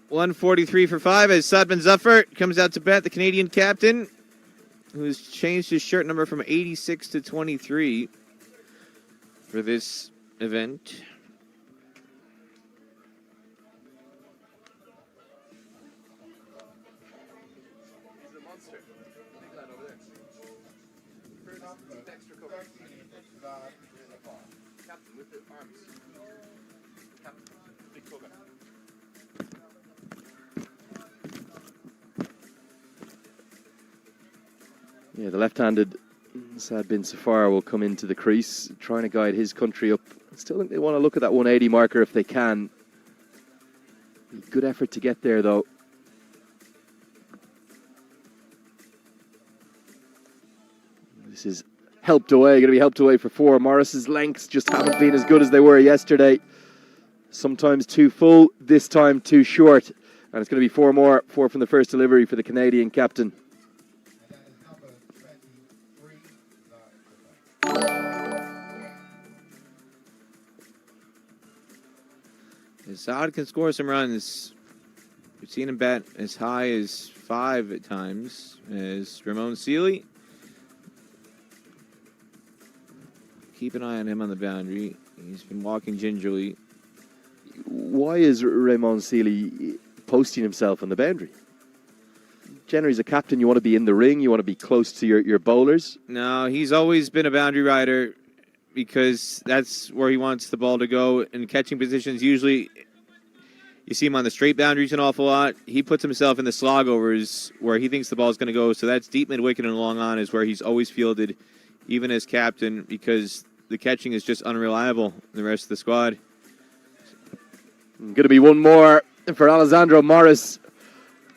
143 for 5 as Sadman Zuffer comes out to bat, the Canadian captain, who's changed his shirt number from 86 to 23 for this event. Yeah, the left-handed Saad bin Safar will come into the crease, trying to guide his country up. Still think they want to look at that 180 marker if they can. Good effort to get there, though. This is helped away, going to be helped away for 4. Morris's lengths just haven't been as good as they were yesterday. Sometimes too full, this time too short. And it's going to be 4 more, 4 from the first delivery for the Canadian captain. Saad can score some runs. We've seen him bat as high as 5 at times. As Ramon Seeley. Keep an eye on him on the boundary. He's been walking gingerly. Why is Ramon Seeley posting himself on the boundary? Generally, as a captain, you want to be in the ring. You want to be close to your bowlers. No, he's always been a boundary rider because that's where he wants the ball to go. And catching positions usually You see him on the straight boundaries an awful lot. He puts himself in the slog overs where he thinks the ball's going to go. So that's deep mid-wicket and long on is where he's always fielded, even as captain, because the catching is just unreliable in the rest of the squad. Going to be one more for Alessandro Morris.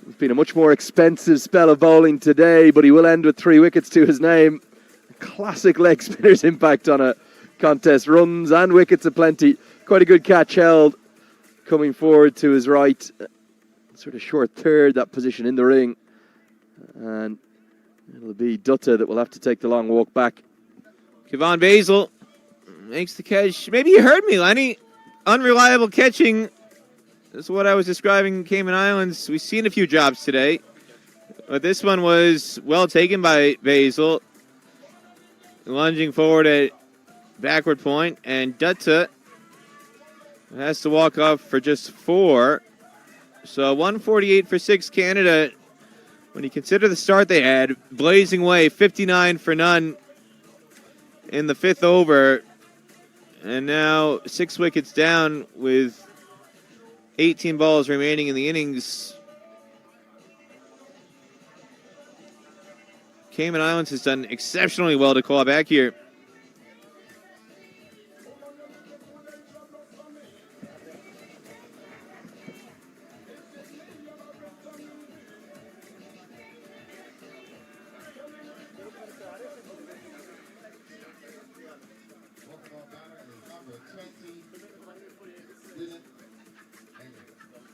It's been a much more expensive spell of bowling today, but he will end with 3 wickets to his name. Classic leg spinner's impact on a contest. Runs and wickets aplenty. Quite a good catch held. Coming forward to his right. Sort of short third, that position in the ring. And it'll be Dutta that will have to take the long walk back. Kevon Basil makes the catch. Maybe you heard me, Lenny. Unreliable catching. That's what I was describing in Cayman Islands. We've seen a few jobs today. But this one was well taken by Basil. Lunging forward at backward point. And Dutta has to walk off for just 4. So 148 for 6 Canada. When you consider the start they had, blazing away, 59 for none in the 5th over. And now 6 wickets down with 18 balls remaining in the innings. Cayman Islands has done exceptionally well to claw back here.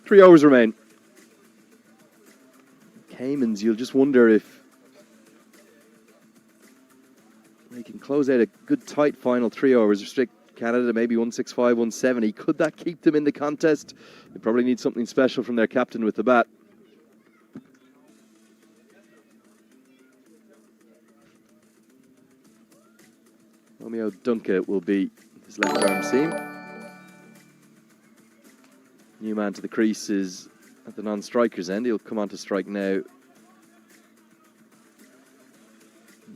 Three overs remain. Caymans, you'll just wonder if they can close out a good tight final 3 overs, restrict Canada to maybe 165, 170. Could that keep them in the contest? They probably need something special from their captain with the bat. Romeo Dunca will be his left arm seam. New man to the crease is at the non-striker's end. He'll come on to strike now.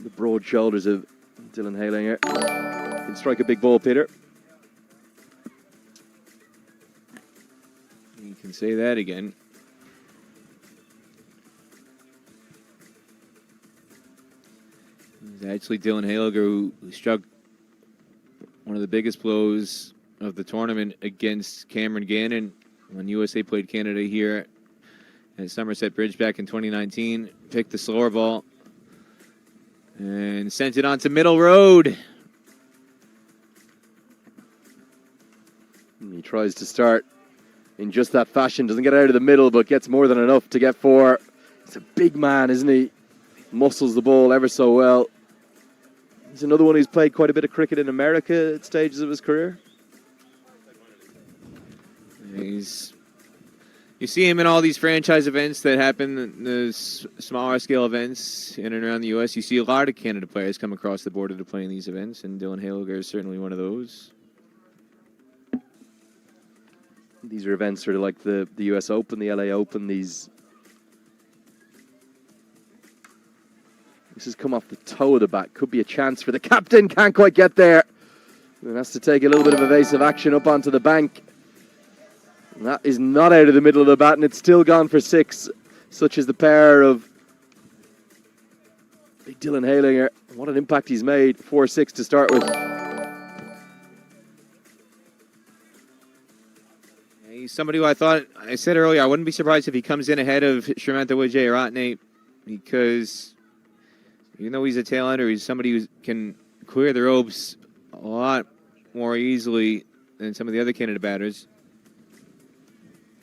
The broad shoulders of Dylan Halinger. Can strike a big ball, Peter. You can say that again. It's actually Dylan Halinger who struck one of the biggest blows of the tournament against Cameron Gannon when USA played Canada here at Somerset Bridge back in 2019. Picked the slower ball and sent it onto middle road. And he tries to start in just that fashion. Doesn't get out of the middle, but gets more than enough to get 4. He's a big man, isn't he? Muscles the ball ever so well. He's another one who's played quite a bit of cricket in America at stages of his career. You see him in all these franchise events that happen, the smaller scale events in and around the U.S. You see a lot of Canada players come across the border to play in these events, and Dylan Halinger is certainly one of those. These are events sort of like the U.S. Open, the L.A. Open. This has come off the toe of the bat. Could be a chance for the captain. Can't quite get there. And has to take a little bit of evasive action up onto the bank. And that is not out of the middle of the bat, and it's still gone for 6. Such as the pair of big Dylan Halinger. What an impact he's made. 4-6 to start with. He's somebody who I said earlier, I wouldn't be surprised if he comes in ahead of Shamantha Wijayaratne, because even though he's a tail ender, he's somebody who can clear the ropes a lot more easily than some of the other Canada batters.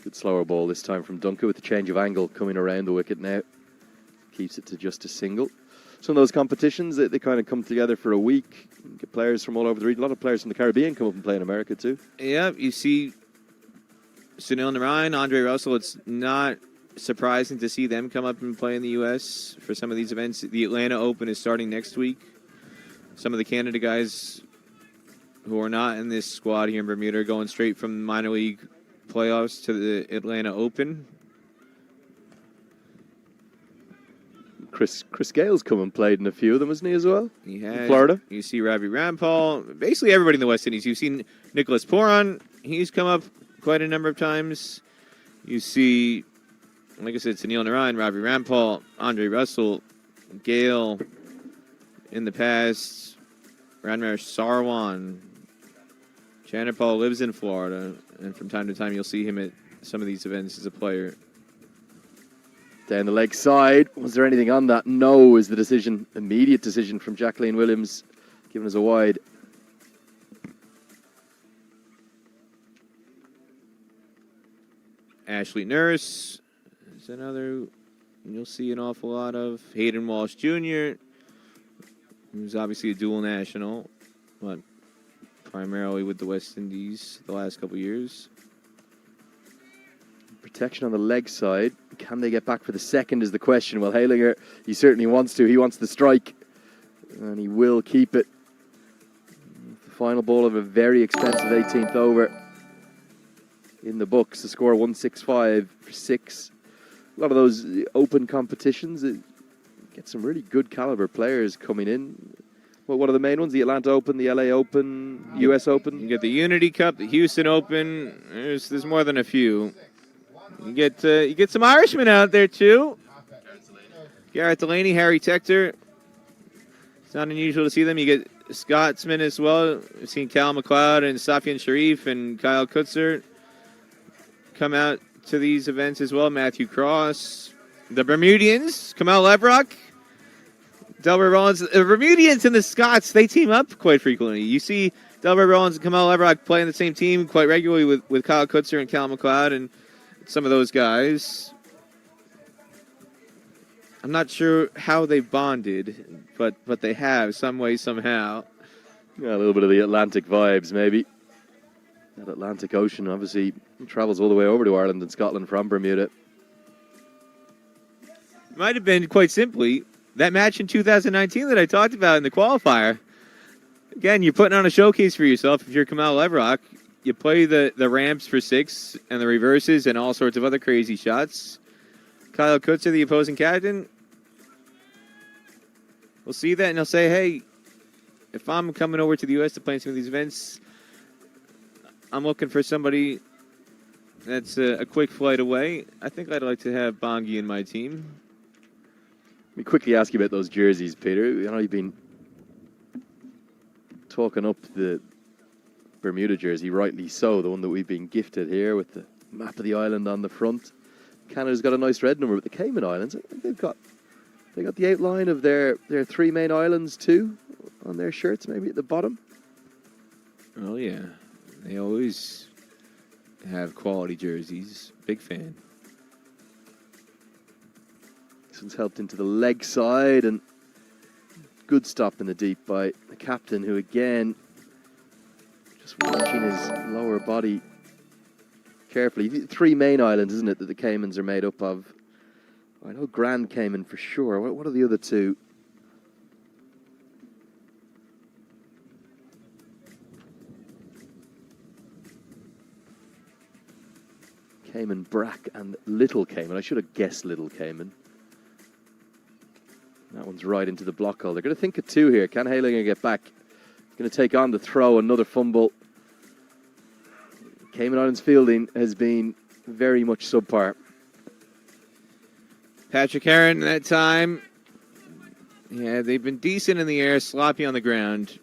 Good slower ball this time from Duncan with the change of angle coming around the wicket now. Keeps it to just a single. Some of those competitions, they kind of come together for a week. Get players from all over the region. A lot of players from the Caribbean come up and play in America too. Yeah, you see Sunil Narayan, Andre Russell. It's not surprising to see them come up and play in the U.S. for some of these events. The Atlanta Open is starting next week. Some of the Canada guys who are not in this squad here in Bermuda are going straight from minor league playoffs to the Atlanta Open. Chris Gale's come and played in a few of them, hasn't he, as well? He has. In Florida. You see Ravi Rampal. Basically everybody in the West Indies. You've seen Nicholas Poran. He's come up quite a number of times. You see, like I said, Sunil Narayan, Ravi Rampal, Andre Russell, Gale in the past, Ranmesh Sarwan. Chanapal lives in Florida, and from time to time you'll see him at some of these events as a player. Down the leg side. Was there anything on that? No is the decision. Immediate decision from Jacqueline Williams, giving us a wide. Ashley Nurse is another you'll see an awful lot of. Hayden Walsh Jr., who's obviously a dual national, but primarily with the West Indies the last couple years. Protection on the leg side. Can they get back for the second is the question. Well, Halinger, he certainly wants to. He wants the strike, and he will keep it. The final ball of a very expensive 18th over in the books. The score 165 for 6. A lot of those open competitions, get some really good caliber players coming in. Well, what are the main ones? The Atlanta Open, the LA Open, US Open? You get the Unity Cup, the Houston Open. There's more than a few. You get some Irishmen out there, too. Garrett Delaney, Harry Tector. It's not unusual to see them. You get Scotsmen as well. We've seen Cal McLeod and Safian Sharif and Kyle Kutzer come out to these events as well. Matthew Cross. The Bermudians, Kamal Levrock. Delbert Rollins. The Bermudians and the Scots, they team up quite frequently. You see Delbert Rollins and Kamal Levrock play in the same team quite regularly with Kyle Kutzer and Cal McLeod and some of those guys. I'm not sure how they bonded, but they have some way, somehow. Yeah, a little bit of the Atlantic vibes, maybe. That Atlantic Ocean obviously travels all the way over to Ireland and Scotland from Bermuda. It might have been, quite simply, that match in 2019 that I talked about in the qualifier. Again, you're putting on a showcase for yourself if you're Kamal Levrock. You play the ramps for 6 and the reverses and all sorts of other crazy shots. Kyle Kutzer, the opposing captain, will see that and he'll say, hey, if I'm coming over to the U.S. to play in some of these events, I'm looking for somebody that's a quick flight away. I think I'd like to have Bongi in my team. Let me quickly ask you about those jerseys, Peter. I know you've been talking up the Bermuda jersey, rightly so, the one that we've been gifted here with the map of the island on the front. Canada's got a nice red number, but the Cayman Islands, I think they got the outline of their 3 main islands too on their shirts, maybe at the bottom. Oh yeah, they always have quality jerseys. Big fan. This one's helped into the leg side, and good stop in the deep by the captain, who again just watching his lower body carefully. 3 main islands, isn't it, that the Caymans are made up of? I know Grand Cayman for sure. What are the other 2? Cayman Brack and Little Cayman. I should have guessed Little Cayman. That one's right into the block hole. They're going to think of 2 here. Can Halinger get back? Going to take on the throw, another fumble. Cayman Islands fielding has been very much subpar. Patrick Heron that time. Yeah, they've been decent in the air, sloppy on the ground.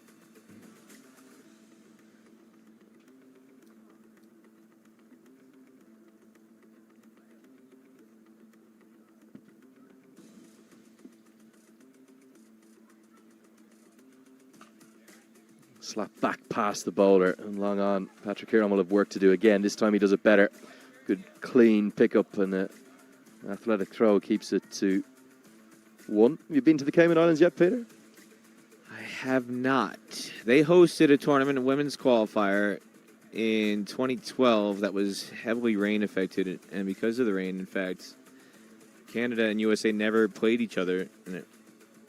Slap back past the bowler and long on. Patrick Heron will have work to do again. This time he does it better. Good clean pickup and an athletic throw keeps it to 1. Have you been to the Cayman Islands yet, Peter? I have not. They hosted a tournament, a women's qualifier, in 2012 that was heavily rain affected, and because of the rain, in fact, Canada and USA never played each other, and it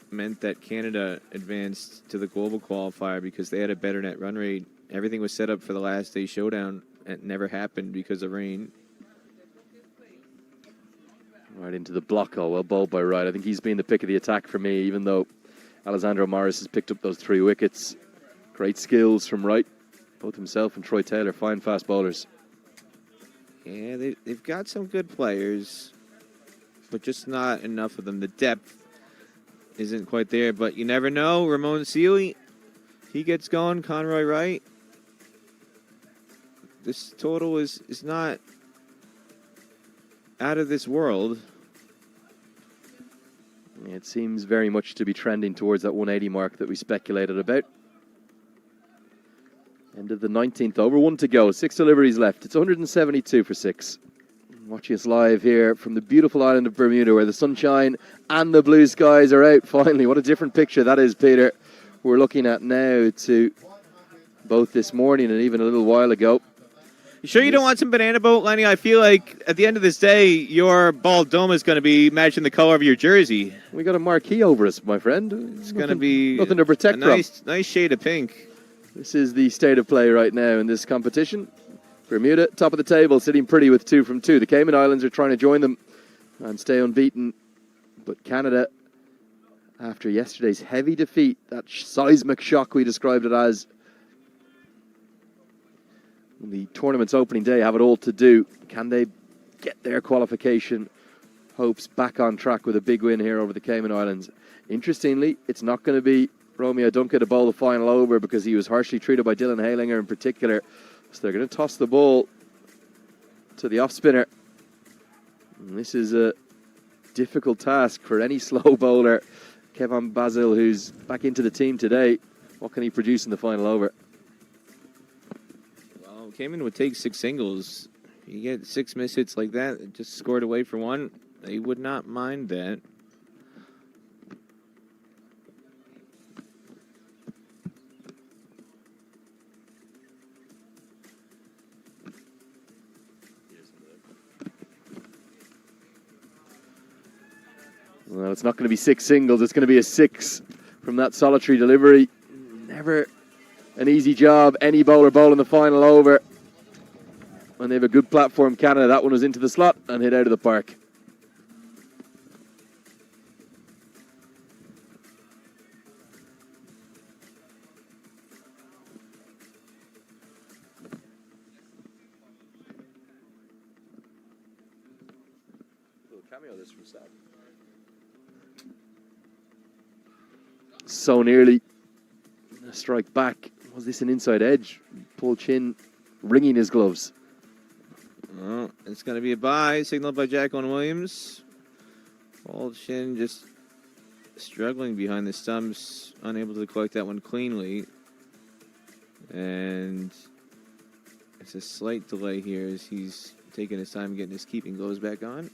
meant that Canada advanced to the global qualifier because they had a better net run rate. Everything was set up for the last day showdown. It never happened because of rain. Right into the block hole. Well bowled by Wright. I think he's been the pick of the attack for me, even though Alessandro Morris has picked up those 3 wickets. Great skills from Wright. Both himself and Troy Taylor, fine fast bowlers. Yeah, they've got some good players, but just not enough of them. The depth isn't quite there, but you never know. Ramon Sealy, he gets going. Conroy Wright. This total is not out of this world. It seems very much to be trending towards that 180 mark that we speculated about. End of the 19th over, 1 to go. 6 deliveries left. It's 172 for 6. Watching us live here from the beautiful island of Bermuda, where the sunshine and the blue skies are out finally. What a different picture that is, Peter. We're looking at now to both this morning and even a little while ago. You sure you don't want some banana boat, Lenny? I feel like at the end of this day, your bald dome is going to be matching the color of your jersey. We got a marquee over us, my friend. It's going to be nothing to protect a nice shade of pink. This is the state of play right now in this competition. Bermuda, top of the table, sitting pretty with 2 from 2. The Cayman Islands are trying to join them and stay unbeaten. But Canada, after yesterday's heavy defeat, that seismic shock we described it as, the tournament's opening day, have it all to do. Can they get their qualification hopes back on track with a big win here over the Cayman Islands? Interestingly, it's not going to be Romeo Duncan to bowl the final over because he was harshly treated by Dylan Halinger in particular. So they're going to toss the ball to the off-spinner. And this is a difficult task for any slow bowler. Kevin Basil, who's back into the team today. What can he produce in the final over? Well, Cayman would take 6 singles. You get 6 miss hits like that, just scored away for 1. They would not mind that. Well, it's not going to be 6 singles. It's going to be a 6 from that solitary delivery. Never an easy job. Any bowler bowling the final over. When they have a good platform, Canada, that one was into the slot and hit out of the park. Little cameo this from Sam. So nearly a strike back. Was this an inside edge? Paul Chin wringing his gloves. Well, it's going to be a bye, signaled by Jacqueline Williams. Paul Chin just struggling behind the stumps, unable to collect that one cleanly. And it's a slight delay here as he's taking his time getting his keeping gloves back on.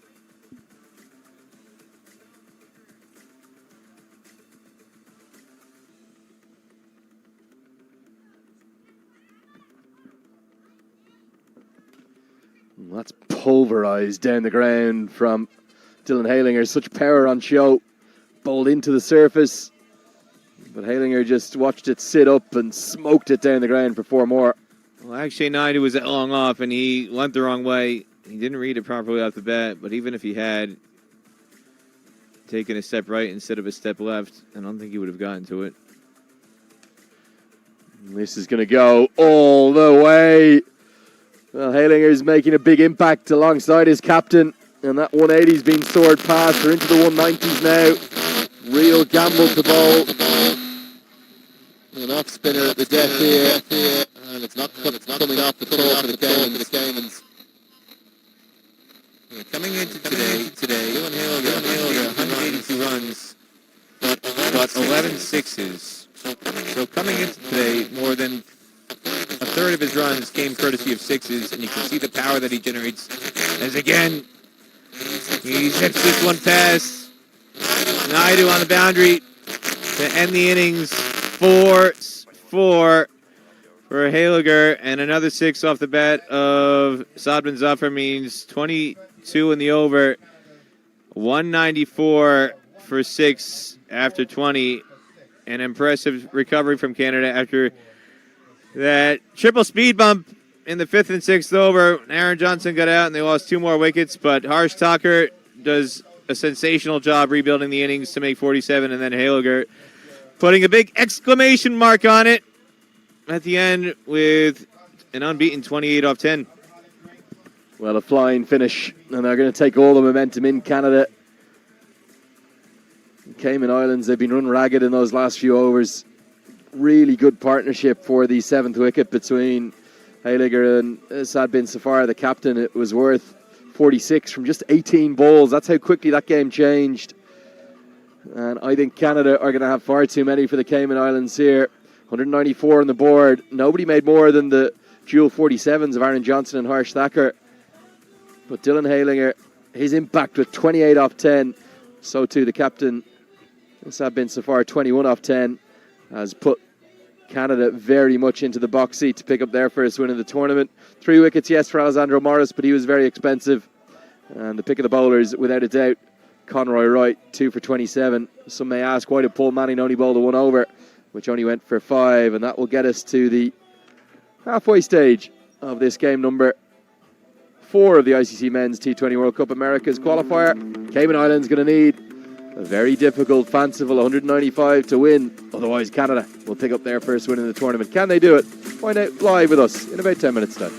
That's pulverized down the ground from Dylan Halinger. Such power on show. Bowled into the surface. But Halinger just watched it sit up and smoked it down the ground for 4 more. Well, Akshay Naidu was that long off, and he went the wrong way. He didn't read it properly off the bat, but even if he had taken a step right instead of a step left, I don't think he would have gotten to it. This is going to go all the way. Well, Halinger's making a big impact alongside his captain, and that 180's been soared past. We're into the 190s now. Real gamble to bowl. An off spinner at the death here, and it's not coming off the floor for the Caymans. Coming into today, Dylan Halinger, 182 runs, but 11 sixes. So coming into today, more than a third of his runs came courtesy of 6s, and you can see the power that he generates. As again, he zips this one past Naidu on the boundary to end the innings. 4-4 for Haliger, and another 6 off the bat of Sadman Zafar means 22 in the over. 194 for 6 after 20. An impressive recovery from Canada after that triple speed bump in the 5th and 6th over. Aaron Johnson got out and they lost 2 more wickets, but Harsh Thakur does a sensational job rebuilding the innings to make 47, and then Haliger putting a big exclamation mark on it at the end with an unbeaten 28 off 10. Well, a flying finish, and they're going to take all the momentum in Canada. Cayman Islands, they've been run ragged in those last few overs. Really good partnership for the 7th wicket between Heiliger and Saad bin Safar, the captain. It was worth 46 from just 18 balls. That's how quickly that game changed. And I think Canada are going to have far too many for the Cayman Islands here. 194 on the board. Nobody made more than the dual 47s of Aaron Johnson and Harsh Thacker. But Dylan Heiliger, his impact with 28 off 10. So too the captain, Saad bin Safar, 21 off 10, has put Canada very much into the box seat to pick up their first win of the tournament. 3 wickets, yes, for Alessandro Morris, but he was very expensive. And the pick of the bowlers, without a doubt, Conroy Wright, 2 for 27. Some may ask, why did Paul Manning only bowl the 1 over, which only went for 5? And that will get us to the halfway stage of this game number 4 of the ICC Men's T20 World Cup America's qualifier. Cayman Islands going to need a very difficult, fanciful 195 to win. Otherwise, Canada will pick up their first win in the tournament. Can they do it? Find out live with us in about 10 minutes' time.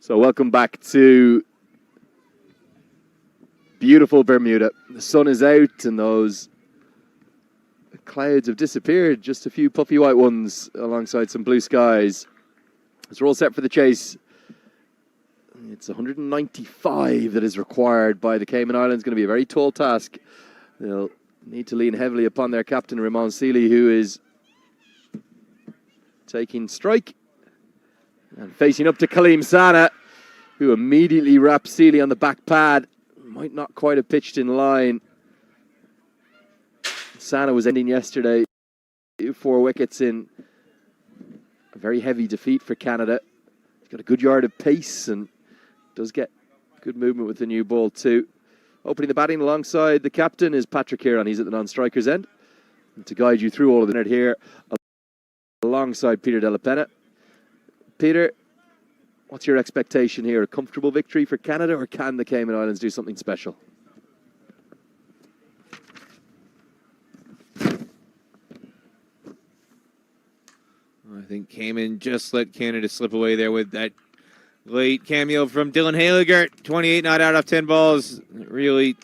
So welcome back to beautiful Bermuda. The sun is out and those clouds have disappeared. Just a few puffy white ones alongside some blue skies. So we're all set for the chase. It's 195 that is required by the Cayman Islands. It's going to be a very tall task. They'll need to lean heavily upon their captain, Ramon Sealy, who is taking strike. And facing up to Kaleem Sana, who immediately wraps Sealy on the back pad. Might not quite have pitched in line. Sana was ending yesterday 4 wickets in a very heavy defeat for Canada. He's got a good yard of pace and does get good movement with the new ball too. Opening the batting alongside the captain is Patrick Heron. He's at the non-striker's end. And to guide you through all of the net here, alongside Peter Della Pena. Peter, what's your expectation here? A comfortable victory for Canada, or can the Cayman Islands do something special? I think Cayman just let Canada slip away there with that late cameo from Dylan Haligert. 28 not out off 10 balls. Really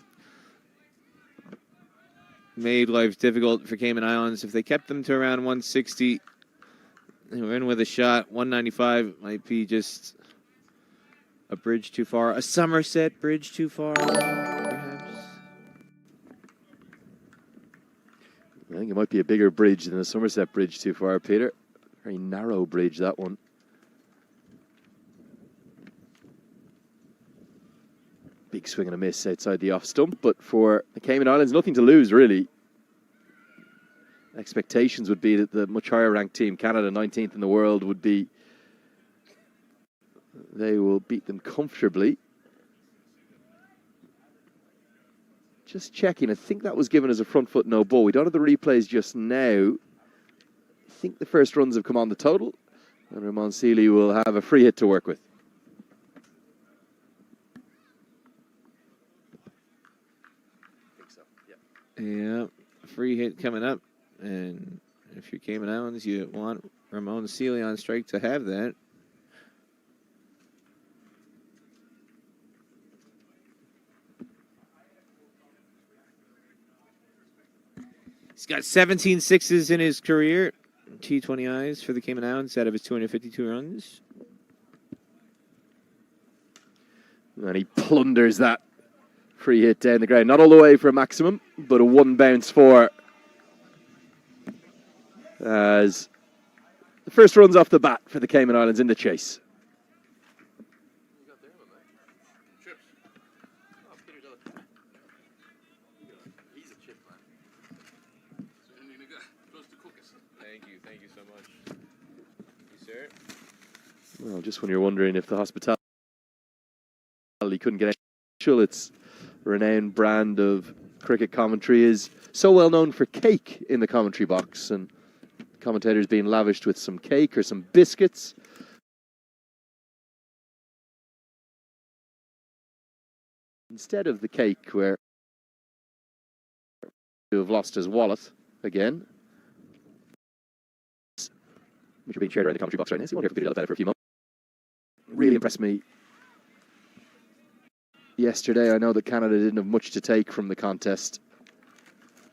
made life difficult for Cayman Islands. If they kept them to around 160, they were in with a shot. 195 might be just a bridge too far. A Somerset bridge too far, perhaps. I think it might be a bigger bridge than a Somerset bridge too far, Peter. Very narrow bridge, that one. Big swing and a miss outside the off stump, but for the Cayman Islands, nothing to lose, really. Expectations would be that the much higher ranked team, Canada, 19th in the world, would be... They will beat them comfortably. Just checking, I think that was given as a front foot no ball. We don't have the replays just now. I think the first runs have come on the total, and Ramon Sealy will have a free hit to work with. I think so, yeah. Free hit coming up, and if you're Cayman Islands, you want Ramon Sealy on strike to have that. He's got 17 sixes in his career. T20 eyes for the Cayman Islands out of his 252 runs. And he plunders that free hit down the ground. Not all the way for a maximum, but a one bounce for as the first runs off the bat for the Cayman Islands in the chase. Thank you so much. You, sir? Well, just when you're wondering if the hospitality couldn't get any, its renowned brand of cricket commentary is so well known for cake in the commentary box, and commentators being lavished with some cake or some biscuits. Instead of the cake, where to have lost his wallet again, which are being shared around the commentary box right now. So I wonder if we could do that for a few moments. Really impressed me yesterday. I know that Canada didn't have much to take from the contest,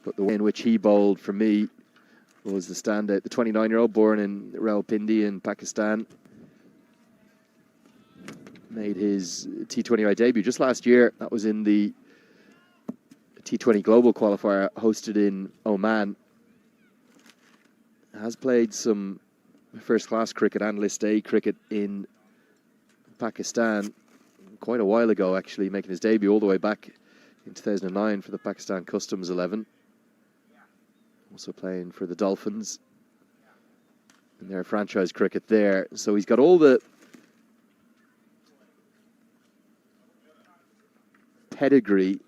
but the way in which he bowled for me was the standout. The 29-year-old born in Rawalpindi in Pakistan made his T20I debut just last year. That was in the T20 Global Qualifier hosted in Oman. Has played some first-class cricket and List A cricket in Pakistan quite a while ago, actually, making his debut all the way back in 2009 for the Pakistan Customs 11. Also playing for the Dolphins in their franchise cricket there. So he's got all the pedigree.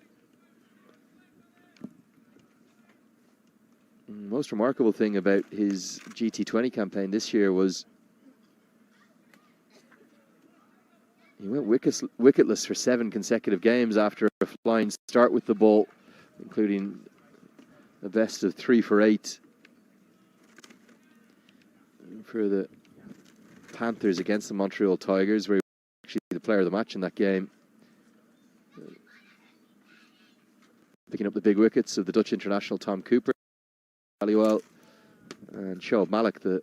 Most remarkable thing about his GT20 campaign this year was He went wicketless for 7 consecutive games after a flying start with the ball, including a best of 3 for 8 for the Panthers against the Montreal Tigers, where he was actually the player of the match in that game. Picking up the big wickets of the Dutch international Tom Cooper, Aliwal, and Shoaib Malik, the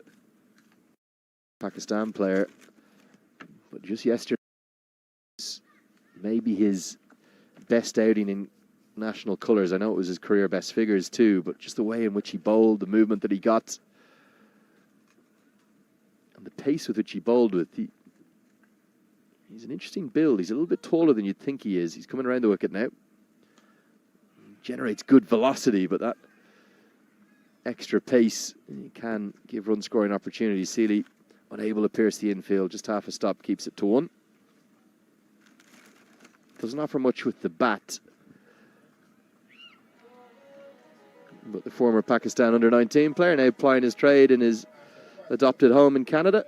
Pakistan player. But just yesterday, maybe his best outing in national colours. I know it was his career best figures too, but just the way in which he bowled, the movement that he got, and the pace with which he bowled with. He's an interesting build. He's a little bit taller than you'd think he is. He's coming around the wicket now. Generates good velocity, but that extra pace can give run scoring opportunities. Seeley unable to pierce the infield, just half a stop keeps it to 1. Doesn't offer much with the bat, but the former Pakistan under-19 player now plying his trade in his adopted home in Canada.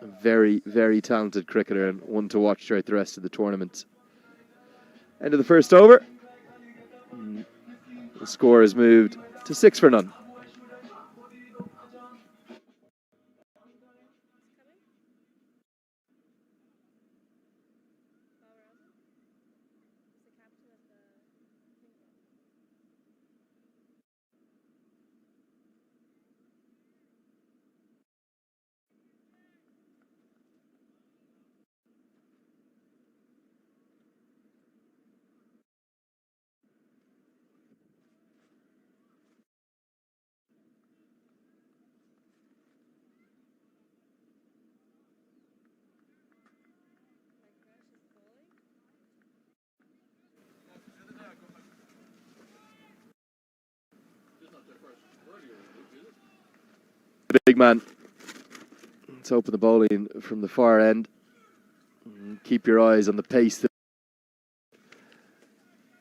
A very, very talented cricketer and one to watch throughout the rest of the tournament. End of the first over. The score has moved to 6 for none. Big man. Let's open the bowling from the far end. Keep your eyes on the pace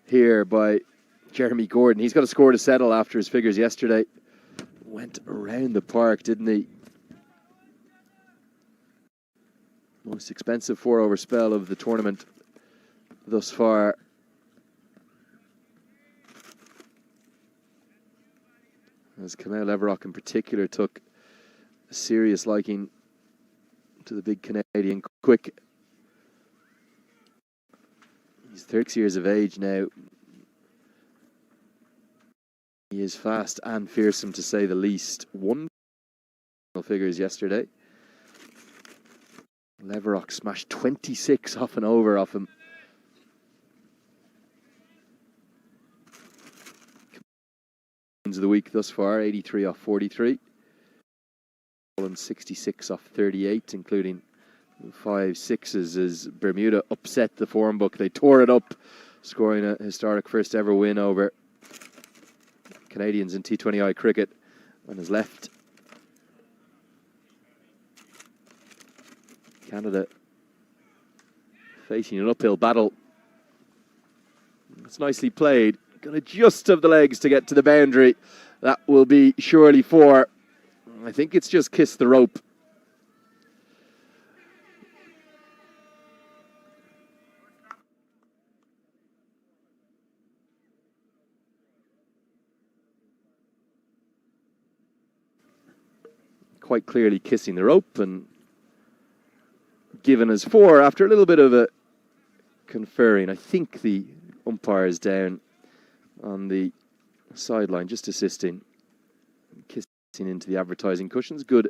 here by Jeremy Gordon. He's got a score to settle after his figures yesterday. Went around the park, didn't he? Most expensive 4-over spell of the tournament thus far. As Kamau Leverock in particular took a serious liking to the big Canadian quick. He's 36 years of age now. He is fast and fearsome, to say the least. 1 figures yesterday. Leverock smashed 26 off and over off him. Of the week thus far, 83 off 43. And 66 off 38, including 5 sixes as Bermuda upset the form book. They tore it up, scoring a historic first ever win over Canadians in T20I cricket on his left. Canada facing an uphill battle. It's nicely played. Going to just have the legs to get to the boundary. That will be surely 4. I think it's just kissed the rope. Quite clearly kissing the rope and given as 4 after a little bit of a conferring. I think the umpire is down on the sideline just assisting, kissing into the advertising cushions. Good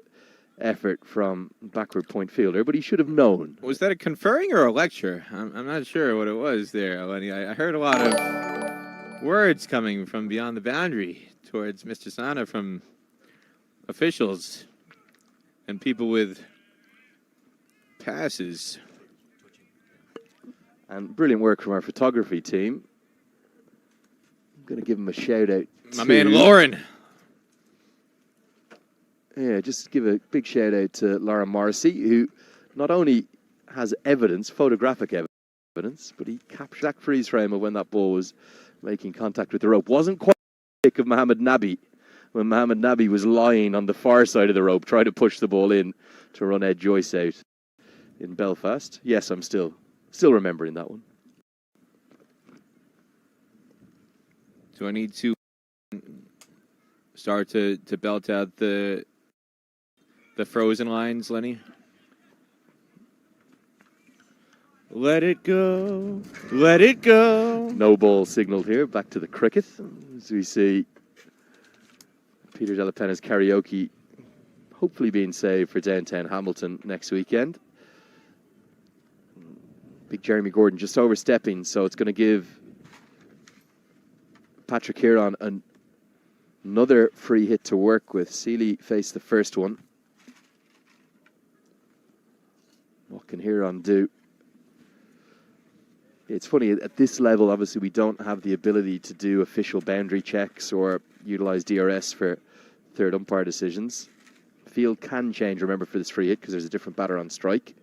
effort from backward point fielder, but he should have known. Was that a conferring or a lecture? I'm not sure what it was there, Lenny. I heard a lot of words coming from beyond the boundary towards Mr. Sana from officials and people with passes. And brilliant work from our photography team. I'm going to give him a shout out. My man Lauren. Yeah, just give a big shout out to Lauren Morrissey, who not only has evidence, photographic evidence, but he captured that freeze frame of when that ball was making contact with the rope. Wasn't quite the kick of Mohamed Nabi, when Mohamed Nabi was lying on the far side of the rope, trying to push the ball in to run Ed Joyce out in Belfast. Yes, I'm still Still remembering that one. Do I need to start to belt out the frozen lines, Lenny? Let it go. Let it go. No ball signalled here. Back to the cricket. As we see Peter Della Penna's karaoke hopefully being saved for downtown Hamilton next weekend. Big Jeremy Gordon just overstepping, so it's going to give Patrick Huron another free hit to work with. Seeley faced the first one. What can Huron do? It's funny, at this level, obviously, we don't have the ability to do official boundary checks or utilize DRS for third umpire decisions. Field can change, remember, for this free hit because there's a different batter on strike.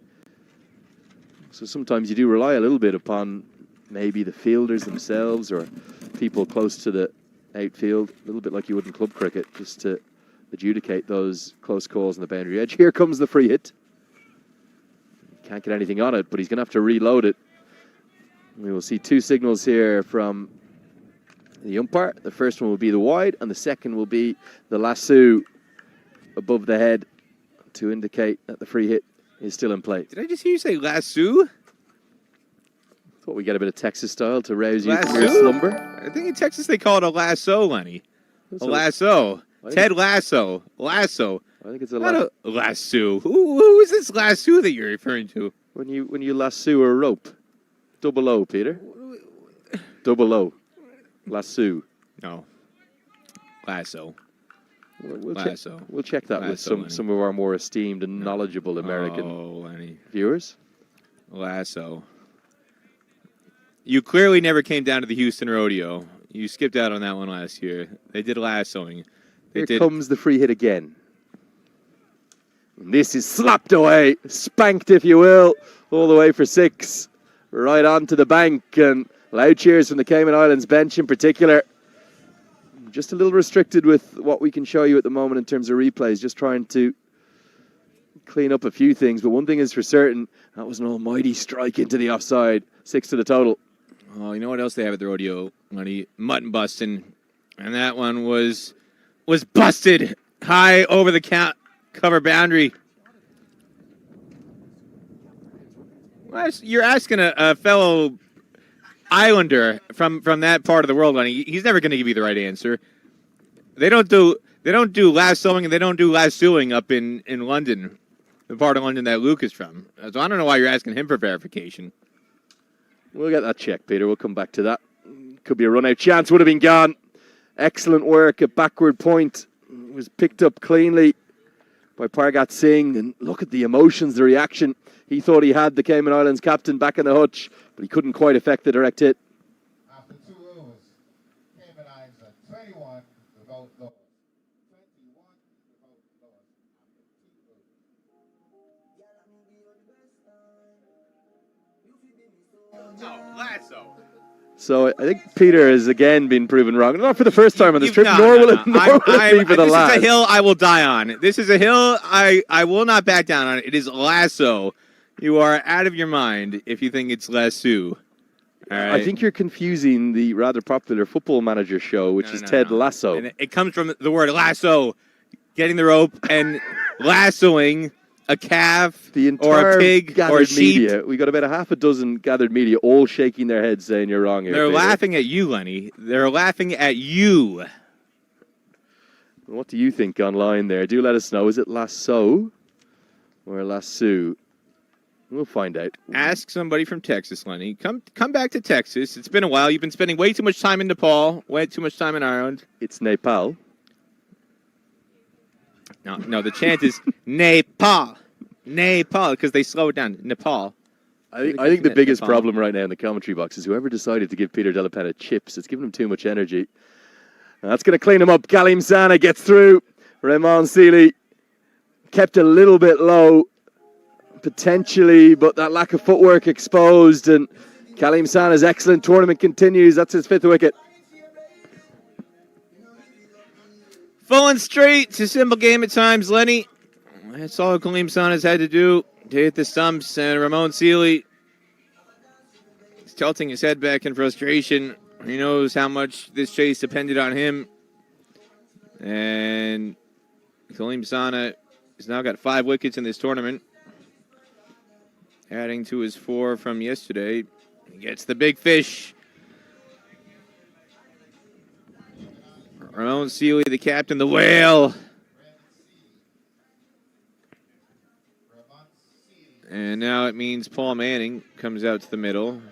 So sometimes you do rely a little bit upon maybe the fielders themselves or people close to the outfield, a little bit like you would in club cricket, just to adjudicate those close calls on the boundary edge. Here comes the free hit. Can't get anything on it, but he's going to have to reload it. We will see two signals here from the umpire. The first one will be the wide, and the second will be the lasso above the head to indicate that the free hit is still in play. Did I just hear you say lasso? Thought we get a bit of Texas style to rouse you from your slumber. I think in Texas they call it a lasso, Lenny. A lasso. Ted Lasso. Lasso. I think it's a Not a lasso. Who is this lasso that you're referring to? When you lasso a rope. Double O, Peter. Double O. Lasso. No. Lasso. We'll check that with some of our more esteemed and knowledgeable American viewers. Lasso. You clearly never came down to the Houston Rodeo. You skipped out on that one last year. They did lassoing. Here comes the free hit again. And this is slapped away, spanked if you will, all the way for 6. Right onto the bank, and loud cheers from the Cayman Islands bench in particular. Just a little restricted with what we can show you at the moment in terms of replays, just trying to clean up a few things. But one thing is for certain, that was an almighty strike into the offside. 6 to the total. Oh, you know what else they have at the rodeo, Money? Mutton busting. And that one was busted high over the cover boundary. You're asking a fellow Islander from that part of the world, Lenny. He's never going to give you the right answer. They don't do lassoing and they don't do lassoing up in London, the part of London that Luke is from. So I don't know why you're asking him for verification. We'll get that checked, Peter. We'll come back to that. Could be a run-out chance. Would have been gone. Excellent work at backward point. It was picked up cleanly by Pargat Singh. And look at the emotions, the reaction. He thought he had the Cayman Islands captain back in the hutch, but he couldn't quite affect the direct hit. After 2 overs, Cayman Islands at 21 without loss. 21 without loss. No, lasso. So I think Peter has again been proven wrong. Not for the first time on this trip, nor will it be for the last. This is a hill I will die on. This is a hill I will not back down on. It is lasso. You are out of your mind if you think it's lasso. All right? I think you're confusing the rather popular Football Manager show, which is Ted Lasso. And it comes from the word lasso, getting the rope and lassoing a calf or a pig or a sheep. Media, we got about a half a dozen gathered media all shaking their heads saying you're wrong here. They're laughing at you, Lenny. They're laughing at you. What do you think online there? Do let us know. Is it lasso or lasso? We'll find out. Ask somebody from Texas, Lenny. Come back to Texas. It's been a while. You've been spending way too much time in Nepal, way too much time in Ireland. It's Nepal. No, the chant is Nepal. Nepal, because they slow it down. Nepal. I think the biggest problem right now in the commentary box is whoever decided to give Peter Della Penna chips. It's giving him too much energy. And that's going to clean him up. Kalim Sana gets through. Raymond Seeley kept a little bit low, potentially, but that lack of footwork exposed. And Kalim Sana's excellent tournament continues. That's his 5th wicket. Full and straight. It's a simple game at times, Lenny. That's all Kalim Sana's had to do to hit the stumps. And Ramon Seeley He's tilting his head back in frustration. He knows how much this chase depended on him. And Kaleem Sana has now got 5 wickets in this tournament, adding to his 4 from yesterday. He gets the big fish. Ramon Sealy, the captain, the whale. And now it means Paul Manning comes out to the middle.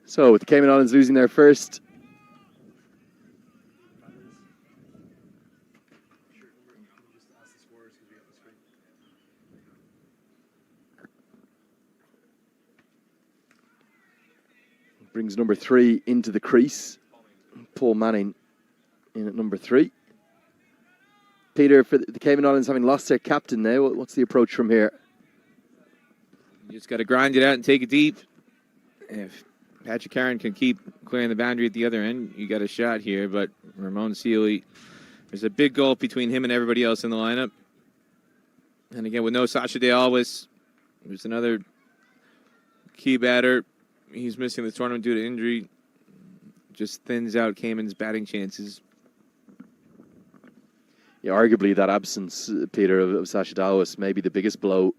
So with the Cayman Islands losing their first, brings number 3 into the crease. Paul Manning in at number 3. Peter, for the Cayman Islands having lost their captain now, what's the approach from here? You just got to grind it out and take it deep. If Patrick Carron can keep clearing the boundary at the other end, you got a shot here. But Ramon Sealy, there's a big gulf between him and everybody else in the lineup. And again, with no Sasha De Alves, there's another key batter. He's missing the tournament due to injury. Just thins out Cayman's batting chances. Yeah, arguably that absence, Peter, of Sasha Dalwas may be the biggest blow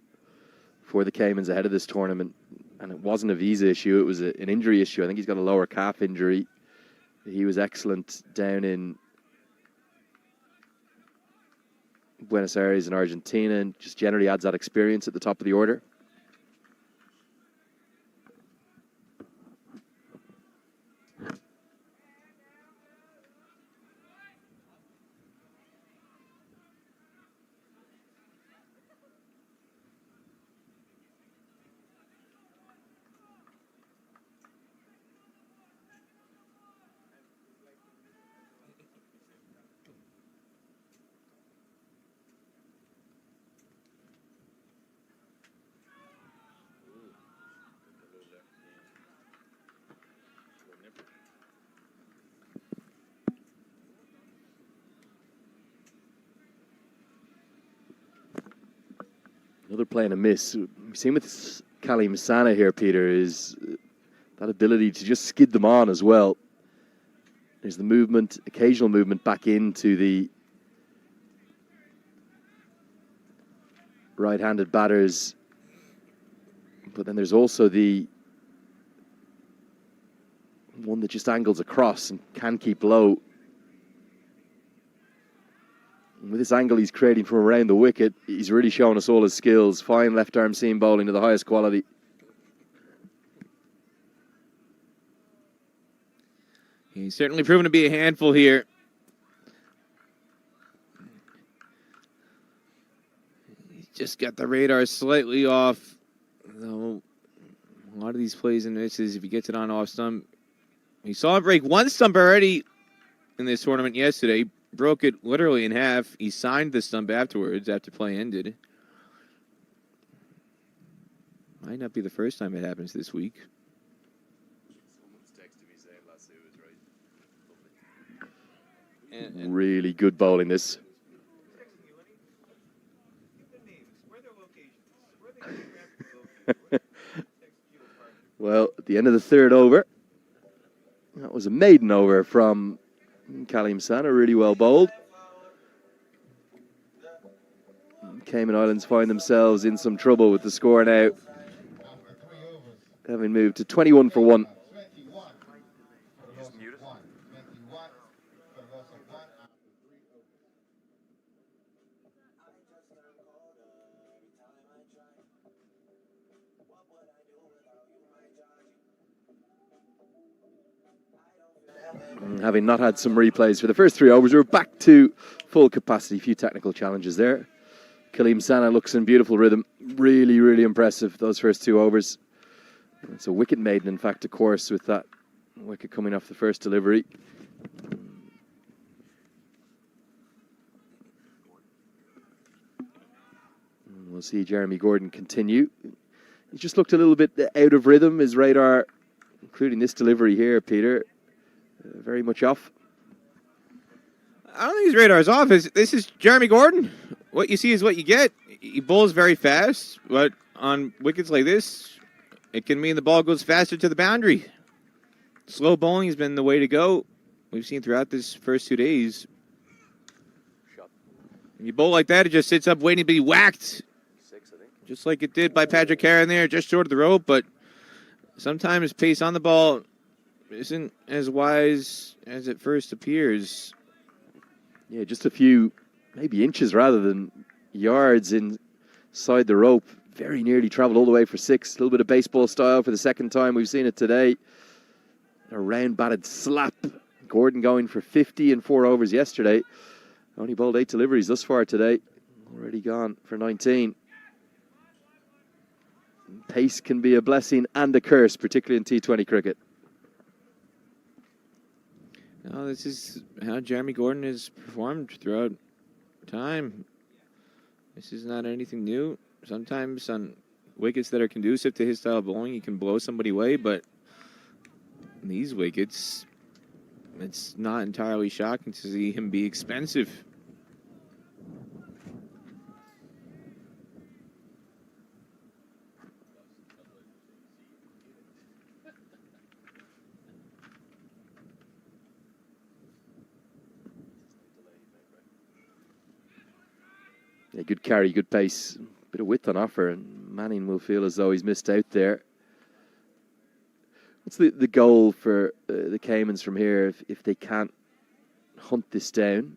for the Caymans ahead of this tournament. And it wasn't a visa issue, it was an injury issue. I think he's got a lower calf injury. He was excellent down in Buenos Aires in Argentina, and just generally adds that experience at the top of the order. Another play and a miss. We've seen with Kaleem Sana here, Peter, is that ability to just skid them on as well. There's the movement, occasional movement back into the right-handed batters. But then there's also the one that just angles across and can keep low. And with this angle he's creating from around the wicket, he's really showing us all his skills. Fine left-arm seam bowling to the highest quality. He's certainly proven to be a handful here. He's just got the radar slightly off. Though a lot of these plays and misses, if he gets it on off stump. We saw him break one stump already in this tournament yesterday. Broke it literally in half. He signed the stump afterwards after play ended. Might not be the first time it happens this week. Really good bowling this. Well, at the end of the third over, that was a maiden over from Kaleem Sana, really well bowled. Cayman Islands find themselves in some trouble with the score now, having moved to 21 for 1. having not had some replays for the first 3 overs. We're back to full capacity. A few technical challenges there. Kaleem Sana looks in beautiful rhythm. Really, really impressive, those first 2 overs. It's a wicket maiden, in fact, of course, with that wicket coming off the first delivery. We'll see Jeremy Gordon continue. He just looked a little bit out of rhythm. His radar, including this delivery here, Peter, very much off. I don't think his radar is off. This is Jeremy Gordon. What you see is what you get. He bowls very fast, but on wickets like this, it can mean the ball goes faster to the boundary. Slow bowling has been the way to go. We've seen throughout this first 2 days. When you bowl like that, it just sits up waiting to be whacked. Just like it did by Patrick Carron there, just short of the rope, but sometimes pace on the ball isn't as wise as it first appears. Yeah, just a few, maybe inches rather than yards inside the rope. Very nearly travelled all the way for 6. A little bit of baseball style for the second time. We've seen it today. A round batted slap. Gordon going for 50 in 4 overs yesterday. Only bowled 8 deliveries thus far today. Already gone for 19. Pace can be a blessing and a curse, particularly in T20 cricket. No, this is how Jeremy Gordon has performed throughout time. This is not anything new. Sometimes on wickets that are conducive to his style of bowling, he can blow somebody away, but these wickets, it's not entirely shocking to see him be expensive. Yeah, good carry, good pace, bit of width on offer, and Manning will feel as though he's missed out there. What's the goal for the Caymans from here if they can't hunt this down?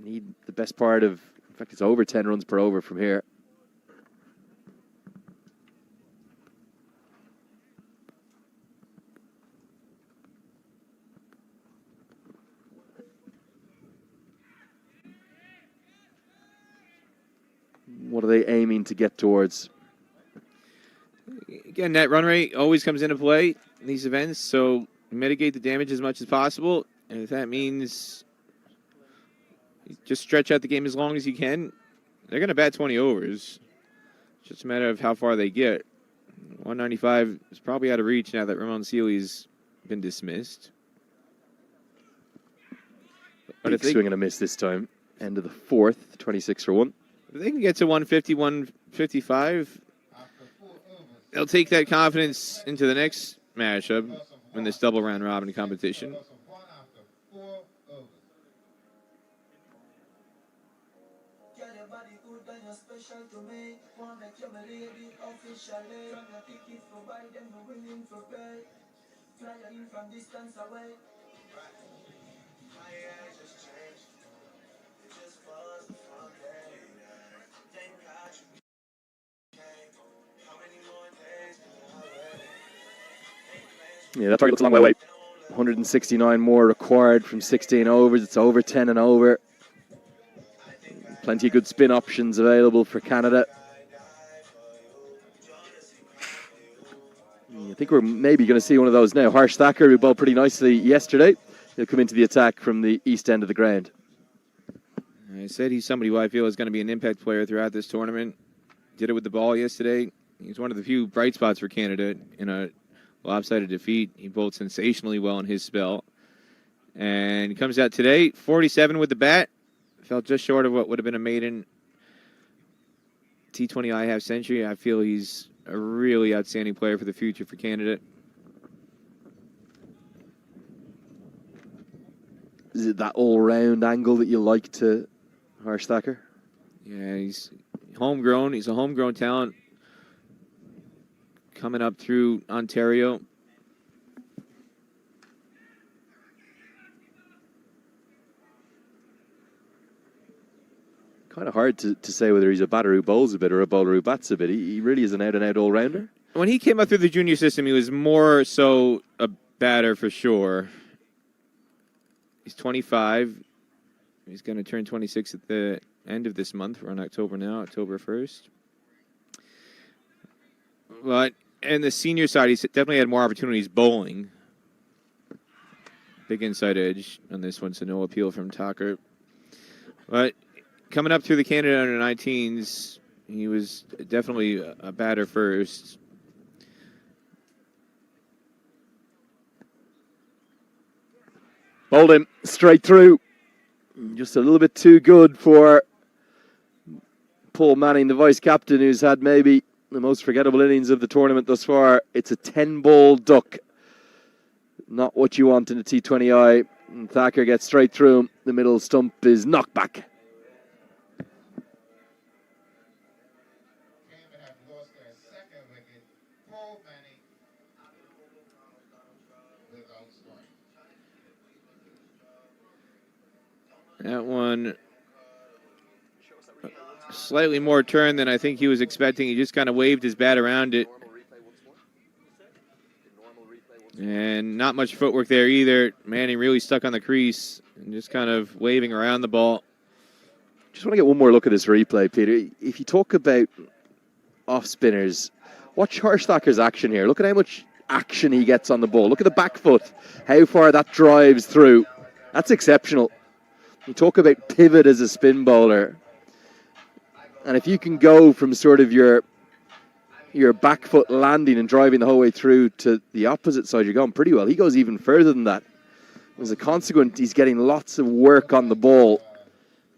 Need the best part of, in fact, it's over 10 runs per over from here. What are they aiming to get towards? Again, net run rate always comes into play in these events, so mitigate the damage as much as possible. And if that means just stretch out the game as long as you can, they're going to bat 20 overs. It's just a matter of how far they get. 195 is probably out of reach now that Ramon Sealy's been dismissed. But if swing and a miss this time. End of the 4th, 26 for 1. If they can get to 150, 155, they'll take that confidence into the next matchup in this double round robin competition. Yeah, that target looks a long way away. 169 more required from 16 overs. It's over 10 and over. Plenty of good spin options available for Canada. I think we're maybe going to see one of those now. Harsh Thacker, who bowled pretty nicely yesterday. He'll come into the attack from the east end of the ground. I said he's somebody who I feel is going to be an impact player throughout this tournament. Did it with the ball yesterday. He's one of the few bright spots for Canada in a lopsided defeat. He bowled sensationally well in his spell. And he comes out today, 47 with the bat. Felt just short of what would have been a maiden T20 I half century. I feel he's a really outstanding player for the future for Canada. Is it that all-round angle that you like to Harsh Thacker? Yeah, he's homegrown. He's a homegrown talent coming up through Ontario. Kind of hard to say whether he's a batter who bowls a bit or a bowler who bats a bit. He really is an out-and-out all-rounder. When he came up through the junior system, he was more so a batter for sure. He's 25. He's going to turn 26 at the end of this month. We're on October now, October 1st. But in the senior side, he's definitely had more opportunities bowling. Big inside edge on this one, so no appeal from Tucker. But coming up through the Canada under-19s, he was definitely a batter first. Bowled him straight through. Just a little bit too good for Paul Manning, the vice-captain, who's had maybe the most forgettable innings of the tournament thus far. It's a 10-ball duck. Not what you want in a T20I. And Thacker gets straight through him. The middle stump is knocked back. Cayman have lost their second wicket. Paul Manning without scoring. That one slightly more turn than I think he was expecting. He just kind of waved his bat around it. And not much footwork there either. Manning really stuck on the crease and just kind of waving around the ball. Just want to get one more look at this replay, Peter. If you talk about off spinners, watch Harsh Thacker's action here. Look at how much action he gets on the ball. Look at the back foot, how far that drives through. That's exceptional. You talk about pivot as a spin bowler. And if you can go from sort of your back foot landing and driving the whole way through to the opposite side, you're going pretty well. He goes even further than that. As a consequence, he's getting lots of work on the ball.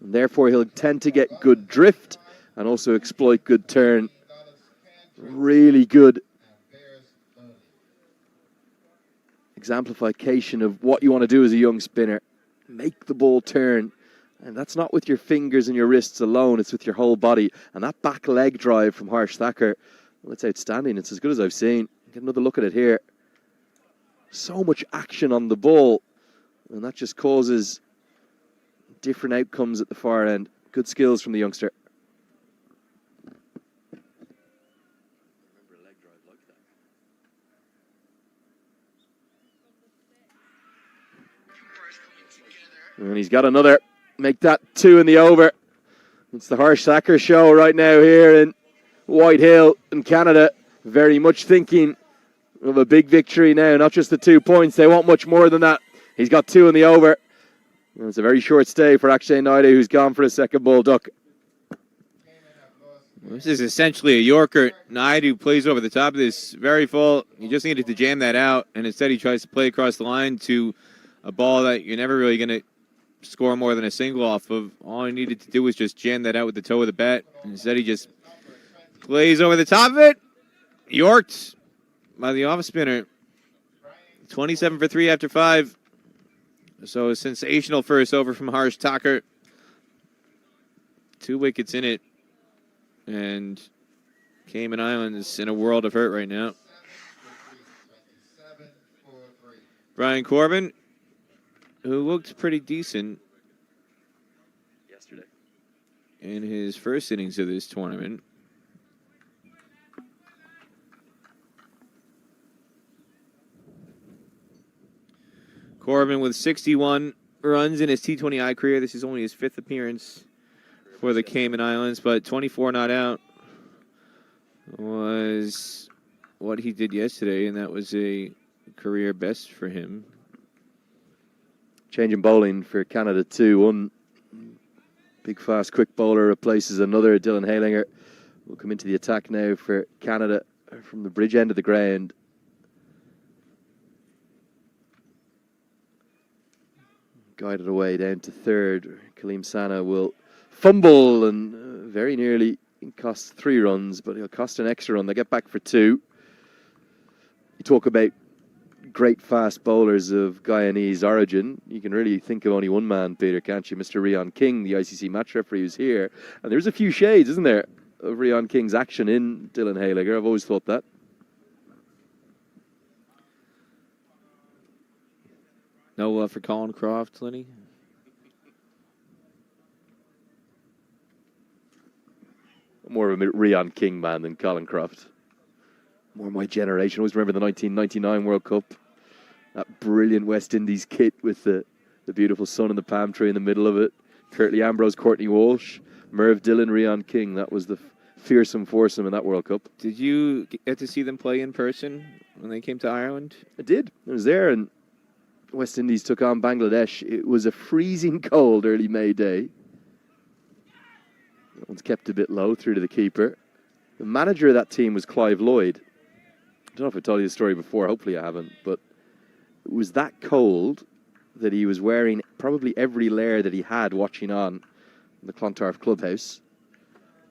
And therefore, he'll tend to get good drift and also exploit good turn. Really good exemplification of what you want to do as a young spinner. Make the ball turn. And that's not with your fingers and your wrists alone, it's with your whole body. And that back leg drive from Harsh Thacker, well, it's outstanding. It's as good as I've seen. Get another look at it here. So much action on the ball. And that just causes different outcomes at the far end. Good skills from the youngster. And he's got another. Make that 2 in the over. It's the Harsh Thacker show right now here in Whitehill in Canada. Very much thinking of a big victory now, not just the 2 points. They want much more than that. He's got 2 in the over. And it's a very short stay for Akshay Naidu, who's gone for a second ball duck. This is essentially a Yorker. Naidu plays over the top of this, very full. He just needed to jam that out, and instead he tries to play across the line to a ball that you're never really going to score more than a single off of. All he needed to do was just jam that out with the toe of the bat. Instead, he just plays over the top of it. Yorked by the off spinner. 27 for 3 after 5. So a sensational first over from Harsh Thacker. 2 wickets in it. And Cayman Islands in a world of hurt right now. Brian Corbin, who looked pretty decent yesterday in his first innings of this tournament. Corbin with 61 runs in his T20I career. This is only his 5th appearance for the Cayman Islands, but 24 not out was what he did yesterday, and that was a career best for him. Change in bowling for Canada too. One big, fast, quick bowler replaces another. Dylan Halinger will come into the attack now for Canada from the bridge end of the ground. Guided away down to third. Kaleem Sana will fumble and very nearly cost 3 runs, but he'll cost an extra run. They get back for 2. You talk about great fast bowlers of Guyanese origin. You can really think of only one man, Peter, can't you? Mr. Rian King, the ICC match referee, who's here. And there's a few shades, isn't there, of Rian King's action in Dylan Halinger. I've always thought that. No love for Colin Croft, Lenny? More of a Rian King man than Colin Croft. More my generation. I always remember the 1999 World Cup. That brilliant West Indies kit with the the beautiful sun and the palm tree in the middle of it. Curtly Ambrose, Courtney Walsh, Merv Dillon, Rion King. That was the fearsome foursome in that World Cup. Did you get to see them play in person when they came to Ireland? I did. I was there, and West Indies took on Bangladesh. It was a freezing cold early May day. That one's kept a bit low through to the keeper. The manager of that team was Clive Lloyd. I don't know if I told you the story before. Hopefully I haven't. But it was that cold that he was wearing probably every layer that he had watching on in the Clontarf clubhouse.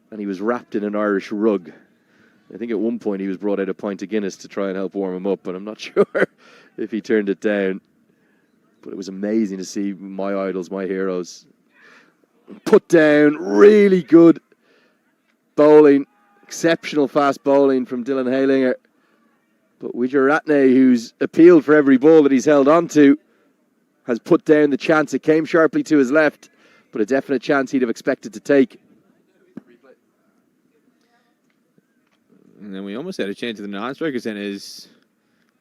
And he was wrapped in an Irish rug. I think at one point he was brought out a pint of Guinness to try and help warm him up, but I'm not sure if he turned it down. But it was amazing to see my idols, my heroes, put down. Really good bowling, exceptional fast bowling from Dylan Haylinger. But Wijeratne, who's appealed for every ball that he's held on to, has put down the chance. It came sharply to his left, but a definite chance he'd have expected to take. And then we almost had a chance to the non-strikers, and as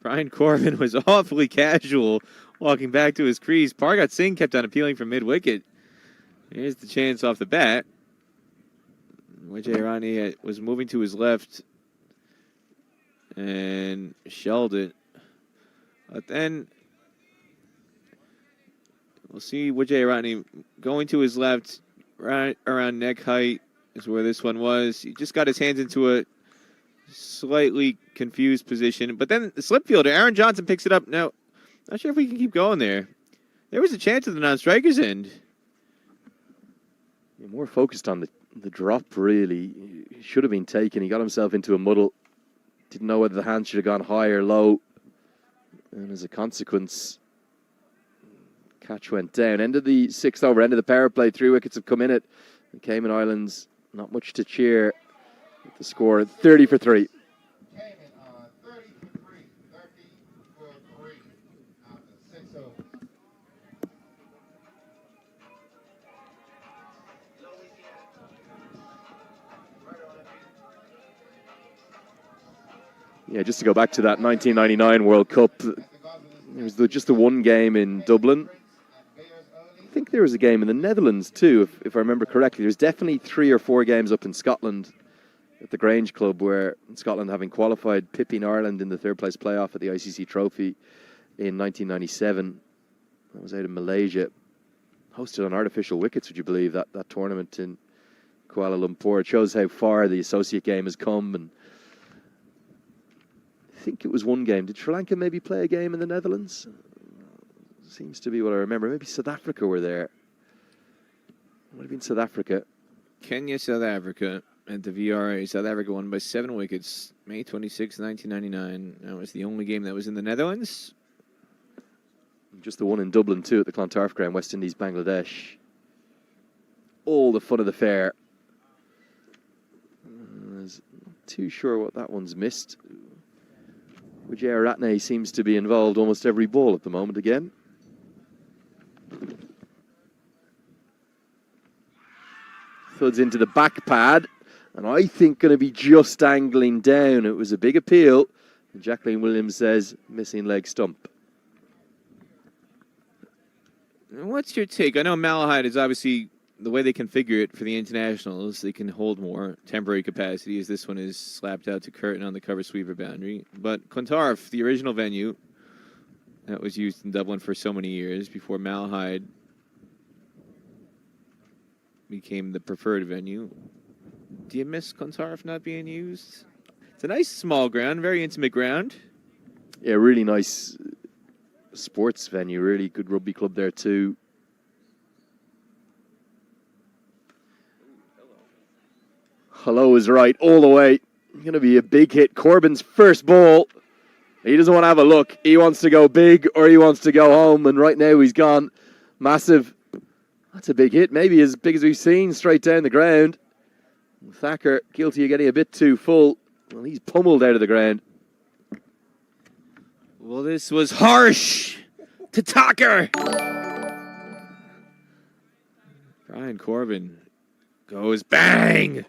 Brian Corbin was awfully casual walking back to his crease. Pargat Singh kept on appealing from mid-wicket. Here's the chance off the bat. Vijay Irani was moving to his left and shelled it. But then we'll see Vijay Irani going to his left, right around neck height is where this one was. He just got his hands into a slightly confused position. But then the slip fielder, Aaron Johnson, picks it up. Now, not sure if we can keep going there. There was a chance at the non-strikers end. You're more focused on the drop, really. He should have been taken. He got himself into a muddle. Didn't know whether the hand should have gone high or low. And as a consequence, catch went down. End of the sixth over, end of the power play. 3 wickets have come in it. The Cayman Islands, not much to cheer. With the score 30 for 3. Cayman on 30 for 3. 30 for 3 out of 6 overs. Yeah, just to go back to that 1999 World Cup, it was just the one game in Dublin. I think there was a game in the Netherlands too, if I remember correctly. There's definitely 3 or 4 games up in Scotland at the Grange Club, where Scotland, having qualified, pipping Ireland in the third place playoff at the ICC Trophy in 1997. That was out in Malaysia. Hosted on artificial wickets, would you believe, that tournament in Kuala Lumpur. It shows how far the associate game has come. And I think it was one game. Did Sri Lanka maybe play a game in the Netherlands? Seems to be what I remember. Maybe South Africa were there. It would have been South Africa. Kenya, South Africa at the VRA. South Africa won by 7 wickets, May 26, 1999. That was the only game that was in the Netherlands. Just the one in Dublin, too, at the Clontarf ground, West Indies, Bangladesh. All the fun of the fair. I'm not too sure what that one's missed. Vijay Ratne seems to be involved almost every ball at the moment again. Thuds into the back pad, and I think going to be just angling down. It was a big appeal, and Jacqueline Williams says missing leg stump. What's your take? I know Malahide is obviously, the way they configure it for the internationals, they can hold more temporary capacity, as this one is slapped out to curtain on the cover sweeper boundary. But Clontarf, the original venue that was used in Dublin for so many years before Malahide became the preferred venue. Do you miss Clontarf not being used? It's a nice small ground, very intimate ground. Yeah, really nice sports venue, really good rugby club there too. Hello is right all the way. Going to be a big hit. Corbin's first ball. He doesn't want to have a look. He wants to go big or he wants to go home, and right now he's gone massive. That's a big hit, maybe as big as we've seen, straight down the ground. Thacker guilty of getting a bit too full. Well, he's pummeled out of the ground. Well, this was harsh to Tucker. Brian Corbin goes bang.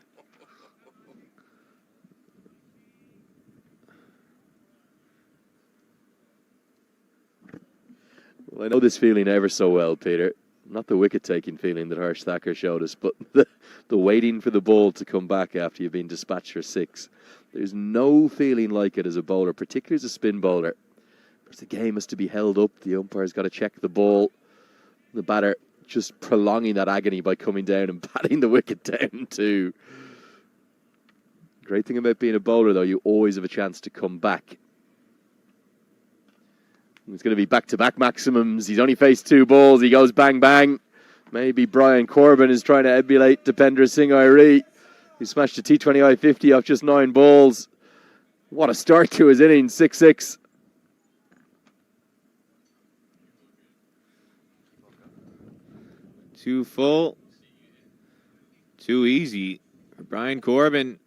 Well, I know this feeling ever so well, Peter. Not the wicket-taking feeling that Harsh Thacker showed us, but the waiting for the ball to come back after you've been dispatched for 6. There's no feeling like it as a bowler, particularly as a spin bowler. Because the game has to be held up. The umpire's got to check the ball. The batter just prolonging that agony by coming down and batting the wicket down too. Great thing about being a bowler, though, you always have a chance to come back. It's going to be back-to-back maximums. He's only faced 2 balls. He goes bang, bang. Maybe Brian Corbin is trying to emulate Dipender Singh Airi, who smashed a T20 I-50 off just 9 balls. What a start to his innings, 6-6. Too full. Too easy for Brian Corbin.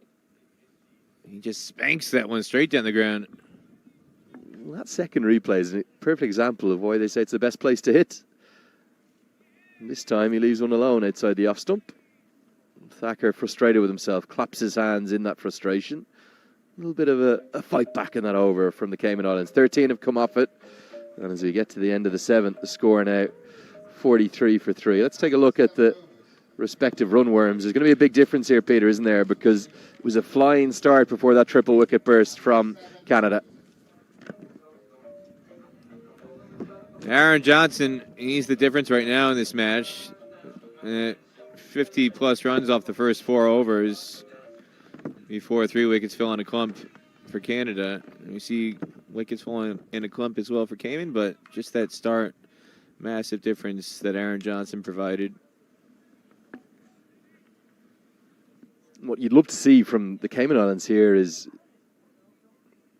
He just spanks that one straight down the ground. Well, that second replay is a perfect example of why they say it's the best place to hit. And this time he leaves one alone outside the off stump. Thacker, frustrated with himself, claps his hands in that frustration. A little bit of a fight back in that over from the Cayman Islands. 13 have come off it. And as we get to the end of the 7th, the score now 43 for 3. Let's take a look at the respective run worms. There's going to be a big difference here, Peter, isn't there? Because it was a flying start before that triple wicket burst from Canada. Aaron Johnson, he's the difference right now in this match. 50-plus runs off the first 4 overs before 3 wickets fell on a clump for Canada. We see wickets falling in a clump as well for Cayman, but just that start, massive difference that Aaron Johnson provided. What you'd love to see from the Cayman Islands here is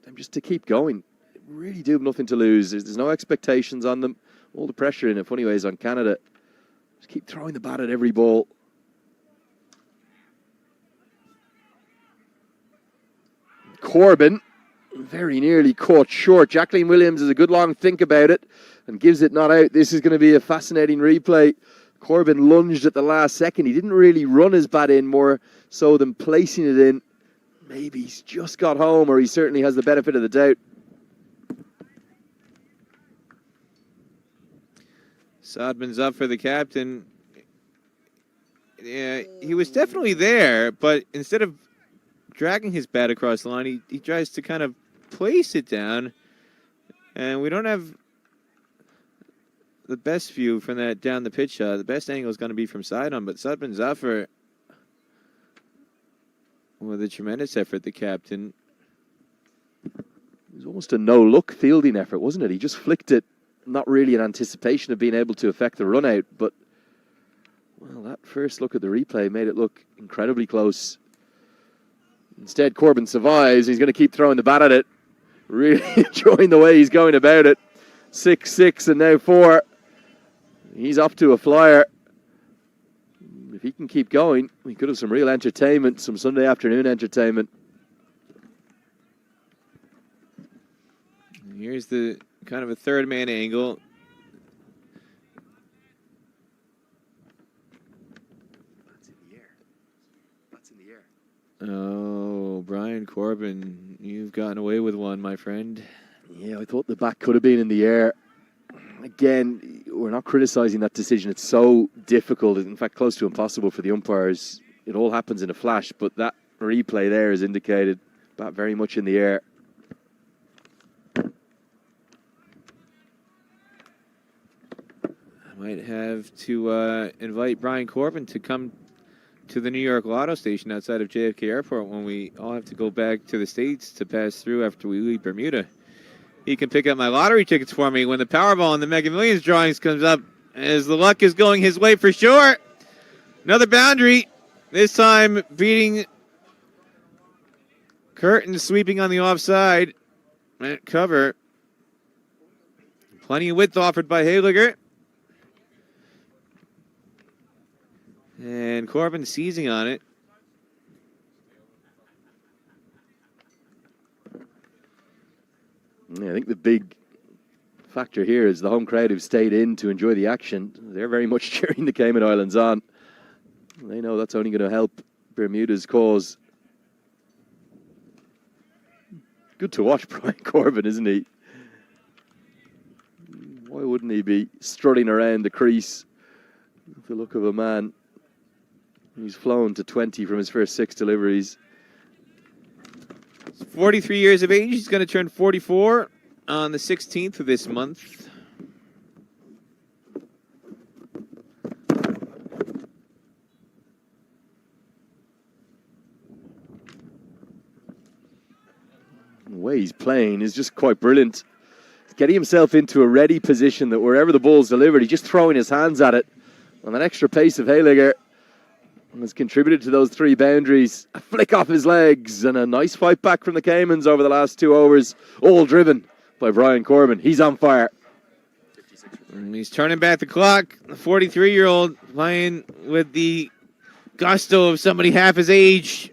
them just to keep going. They really do have nothing to lose. There's no expectations on them. All the pressure in a funny way is on Canada. Just keep throwing the bat at every ball. Corbin very nearly caught short. Jacqueline Williams has a good long think about it and gives it not out. This is going to be a fascinating replay. Corbin lunged at the last second. He didn't really run his bat in more so than placing it in. Maybe he's just got home, or he certainly has the benefit of the doubt. Sodman's up for the captain. Yeah, he was definitely there, but instead of dragging his bat across the line, he tries to kind of place it down. And we don't have the best view from that down the pitch shot. The best angle is going to be from side on, but Sudman Zafar with a tremendous effort, the captain. It was almost a no-look fielding effort, wasn't it? He just flicked it, not really in anticipation of being able to affect the run-out, but, well, that first look at the replay made it look incredibly close. Instead, Corbin survives. He's going to keep throwing the bat at it. Really enjoying the way he's going about it. 6-6 and now 4. He's off to a flyer. If he can keep going, we could have some real entertainment, some Sunday afternoon entertainment. Here's the kind of a third-man angle. That's in the air. That's in the air. Oh, Brian Corbin, you've gotten away with one, my friend. Yeah, I thought the bat could have been in the air. Again, we're not criticizing that decision. It's so difficult, in fact, close to impossible for the umpires. It all happens in a flash, but that replay there has indicated bat very much in the air. I might have to invite Brian Corbin to come to the New York Lotto station outside of JFK Airport when we all have to go back to the States to pass through after we leave Bermuda. He can pick up my lottery tickets for me when the Powerball and the Mega Millions drawings comes up, as the luck is going his way for sure. Another boundary, this time beating Curtin, sweeping on the offside. At cover. Plenty of width offered by Hayliger. And Corbin seizing on it. Yeah, I think the big factor here is the home crowd who've stayed in to enjoy the action. They're very much cheering the Cayman Islands on. They know that's only going to help Bermuda's cause. Good to watch Brian Corbin, isn't he? Why wouldn't he be strutting around the crease with the look of a man who's flown to 20 from his first 6 deliveries? 43 years of age. He's going to turn 44 on the 16th of this month. The way he's playing is just quite brilliant. He's getting himself into a ready position that wherever the ball's delivered, he's just throwing his hands at it. And that extra pace of Hayliger has contributed to those 3 boundaries. A flick off his legs and a nice fight back from the Caymans over the last 2 overs, all driven by Brian Corbin. He's on fire. And he's turning back the clock. The 43-year-old playing with the gusto of somebody half his age.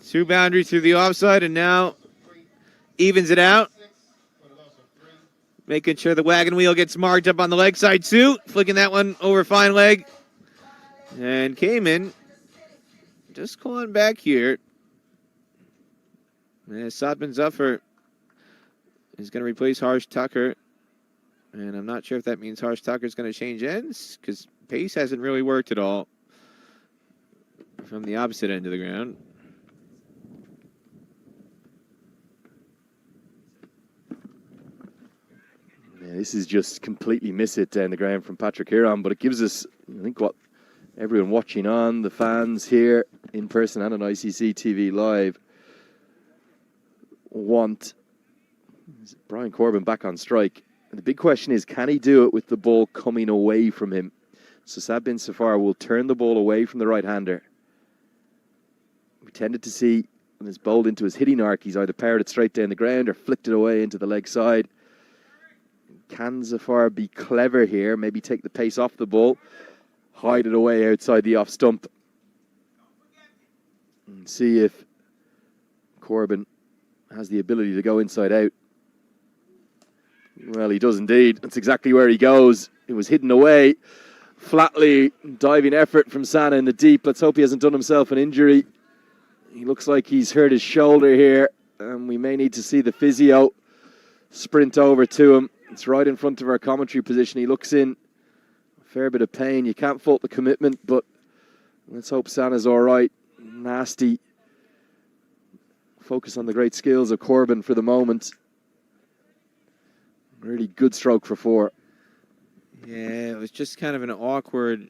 2 boundaries through the offside, and now evens it out. Making sure the wagon wheel gets marked up on the leg side too. Flicking that one over fine leg. And Cayman just calling back here. Sodman Zuffer is going to replace Harsh Tucker. And I'm not sure if that means Harsh Tucker is going to change ends, because pace hasn't really worked at all from the opposite end of the ground. Yeah, this is just completely miss it down the ground from Patrick Huron, but it gives us, I think, what everyone watching on, the fans here in person and on ICC TV Live want. Brian Corbin back on strike. And the big question is, can he do it with the ball coming away from him? So Saad bin Safar will turn the ball away from the right-hander. We tended to see when it's bowled into his hitting arc, he's either powered it straight down the ground or flicked it away into the leg side. Can Zafar be clever here? Maybe take the pace off the ball, hide it away outside the off stump, and see if Corbin has the ability to go inside out. Well, he does indeed. That's exactly where he goes. It was hidden away. Flatly diving effort from Sana in the deep. Let's hope he hasn't done himself an injury. He looks like he's hurt his shoulder here, and we may need to see the physio sprint over to him. It's right in front of our commentary position. He looks in a fair bit of pain. You can't fault the commitment, but let's hope Sana's all right. Nasty. Focus on the great skills of Corbin for the moment. Really good stroke for 4. Yeah, it was just kind of an awkward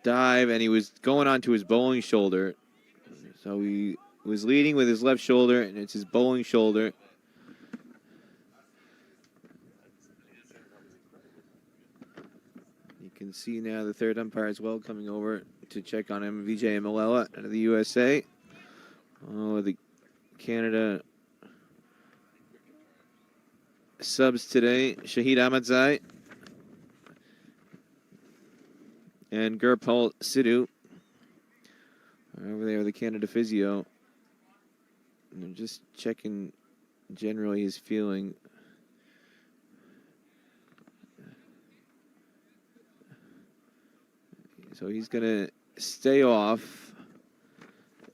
dive, and he was going onto his bowling shoulder. So he was leading with his left shoulder, and it's his bowling shoulder. You can see now the third umpire as well coming over to check on him, Vijay Malella out of the USA. Oh, the Canada subs today, Shahid Ahmadzai and Gurpal Sidhu over there, the Canada physio. And they're just checking generally his feeling. So he's going to stay off,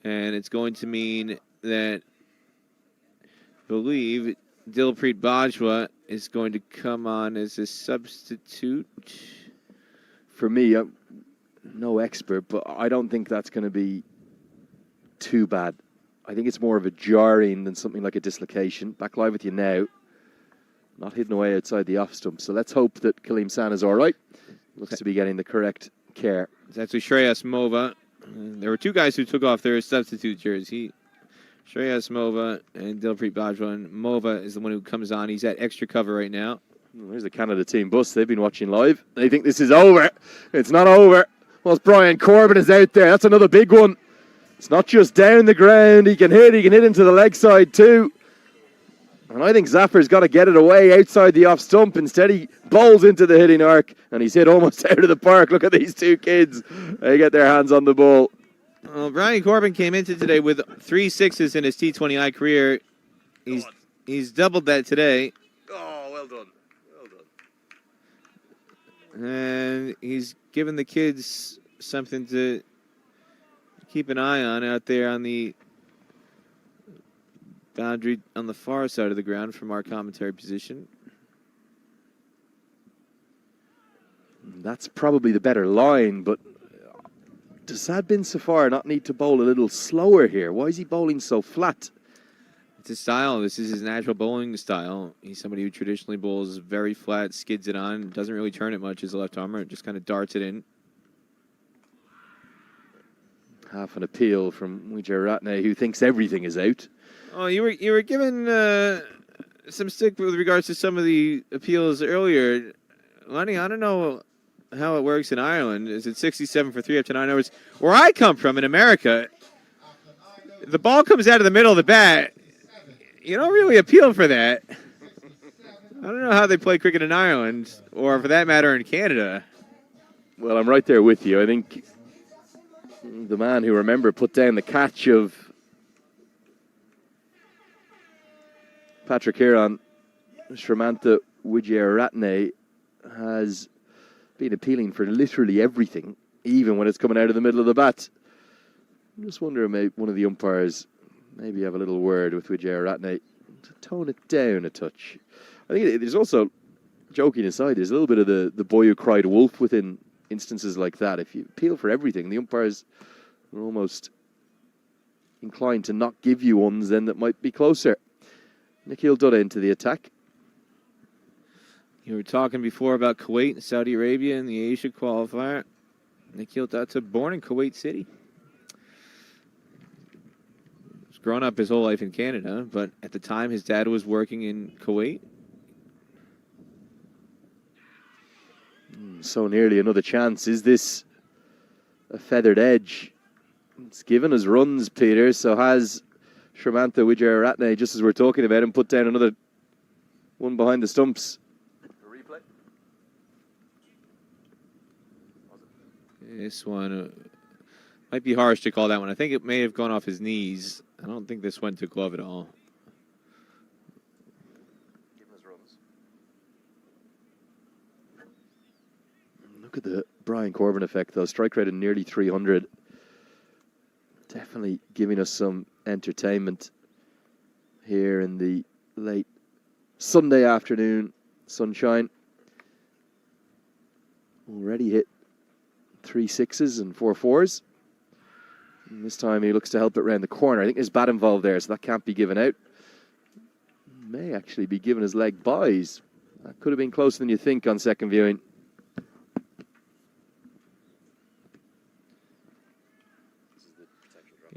and it's going to mean that I believe Dilpreet Bajwa is going to come on as a substitute. For me, I'm no expert, but I don't think that's going to be too bad. I think it's more of a jarring than something like a dislocation. Back live with you now. Not hidden away outside the off stump. So let's hope that Kaleem San is all right. Looks to be getting the correct care. It's actually Shreyas Mova. There were 2 guys who took off their substitute jersey. Shreyas Mova and Dilpreet Bajwa. And Mova is the one who comes on. He's at extra cover right now. Well, there's the Canada team bus. They've been watching live. They think this is over. It's not over. Well, Brian Corbin is out there. That's another big one. It's not just down the ground. He can hit into the leg side too. And I think Zaffar's got to get it away outside the off stump. Instead, he bowls into the hitting arc, and he's hit almost out of the park. Look at these 2 kids. They get their hands on the ball. Well, Brian Corbin came into today with 3 sixes in his T20I career. He's doubled that today. Oh, well done. Well done. And he's given the kids something to keep an eye on out there on the boundary on the far side of the ground from our commentary position. That's probably the better line, but does Saad bin Safar not need to bowl a little slower here? Why is he bowling so flat? It's his style. This is his natural bowling style. He's somebody who traditionally bowls very flat, skids it on, doesn't really turn it much as a left armer, just kind of darts it in. Half an appeal from Wijeratne, who thinks everything is out. Oh, you were given some stick with regards to some of the appeals earlier. Lenny, I don't know how it works in Ireland. Is it 67 for 3 after 9 overs? Where I come from in America, the ball comes out of the middle of the bat. You don't really appeal for that. I don't know how they play cricket in Ireland, or for that matter in Canada. Well, I'm right there with you. I think the man who, remember, put down the catch of Patrick Heron, Shremantha Wijeratne, has been appealing for literally everything, even when it's coming out of the middle of the bat. I just wonder, maybe one of the umpires maybe have a little word with Wijeratne to tone it down a touch. I think there's also, joking aside, there's a little bit of the boy who cried wolf within instances like that. If you appeal for everything, the umpires are almost inclined to not give you ones then that might be closer. Nikhil Dutta into the attack. You were talking before about Kuwait and Saudi Arabia in the Asia qualifier. Nikhil Dutta, born in Kuwait City. He's grown up his whole life in Canada, but at the time his dad was working in Kuwait. So nearly another chance. Is this a feathered edge? It's given us runs, Peter, so has Shremantha Wijeratne, just as we're talking about him, put down another one behind the stumps. This one might be harsh to call that one. I think it may have gone off his knees. I don't think this went to glove at all. Look at the Brian Corbin effect, though. Strike rate of nearly 300. Definitely giving us some entertainment here in the late Sunday afternoon sunshine. Already hit 3 6s and 4 4s. And this time he looks to help it round the corner. I think there's bat involved there, so that can't be given out. May actually be given his leg buys. That could have been closer than you think on second viewing.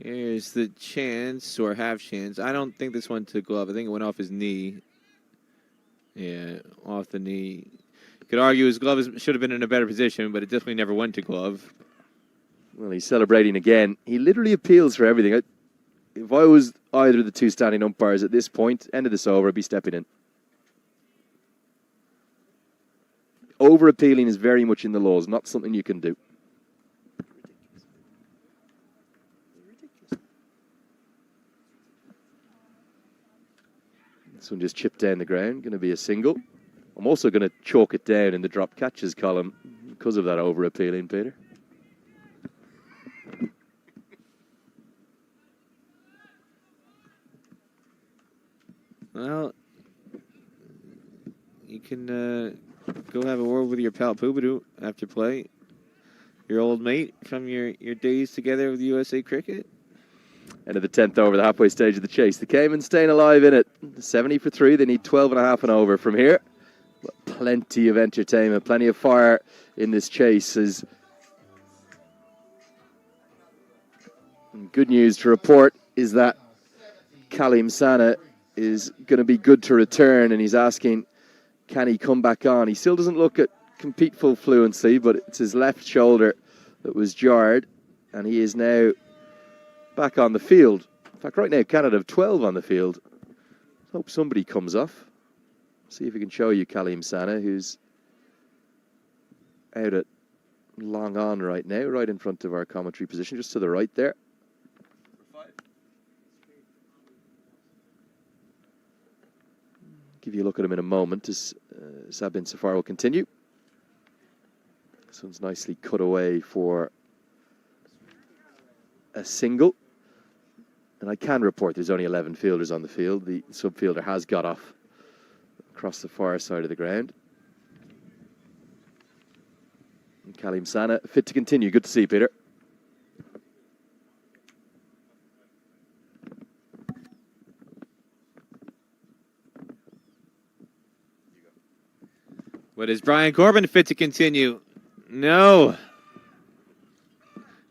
Here's the chance, or half chance. I don't think this went to glove. I think it went off his knee. Yeah, off the knee. Could argue his glove should have been in a better position, but it definitely never went to glove. Well, he's celebrating again. He literally appeals for everything. If I was either of the two standing umpires at this point, end of this over, I'd be stepping in. Over-appealing is very much in the laws, not something you can do. This one just chipped down the ground, going to be a single. I'm also going to chalk it down in the drop catches column because of that over-appealing, Peter. Well, you can go have a word with your pal Poobadoo after play. Your old mate from your days together with USA Cricket. End of the 10th over, the halfway stage of the chase. The Cayman staying alive in it. 70 for 3. They need 12.5 and over from here. But plenty of entertainment, plenty of fire in this chase. Good news to report is that Kaleem Sana is going to be good to return, and he's asking, can he come back on? He still doesn't look at compete full fluency, but it's his left shoulder that was jarred, and he is now back on the field. In fact, right now, Canada have 12 on the field. Hope somebody comes off. See if we can show you Kaleem Sana, who's out at long on right now, right in front of our commentary position, just to the right there. Give you a look at him in a moment as Saad bin Safar will continue. This one's nicely cut away for a single. And I can report there's only 11 fielders on the field. The sub-fielder has got off across the far side of the ground. And Kalim Sana fit to continue. Good to see, Peter. But is Brian Corbin fit to continue? No.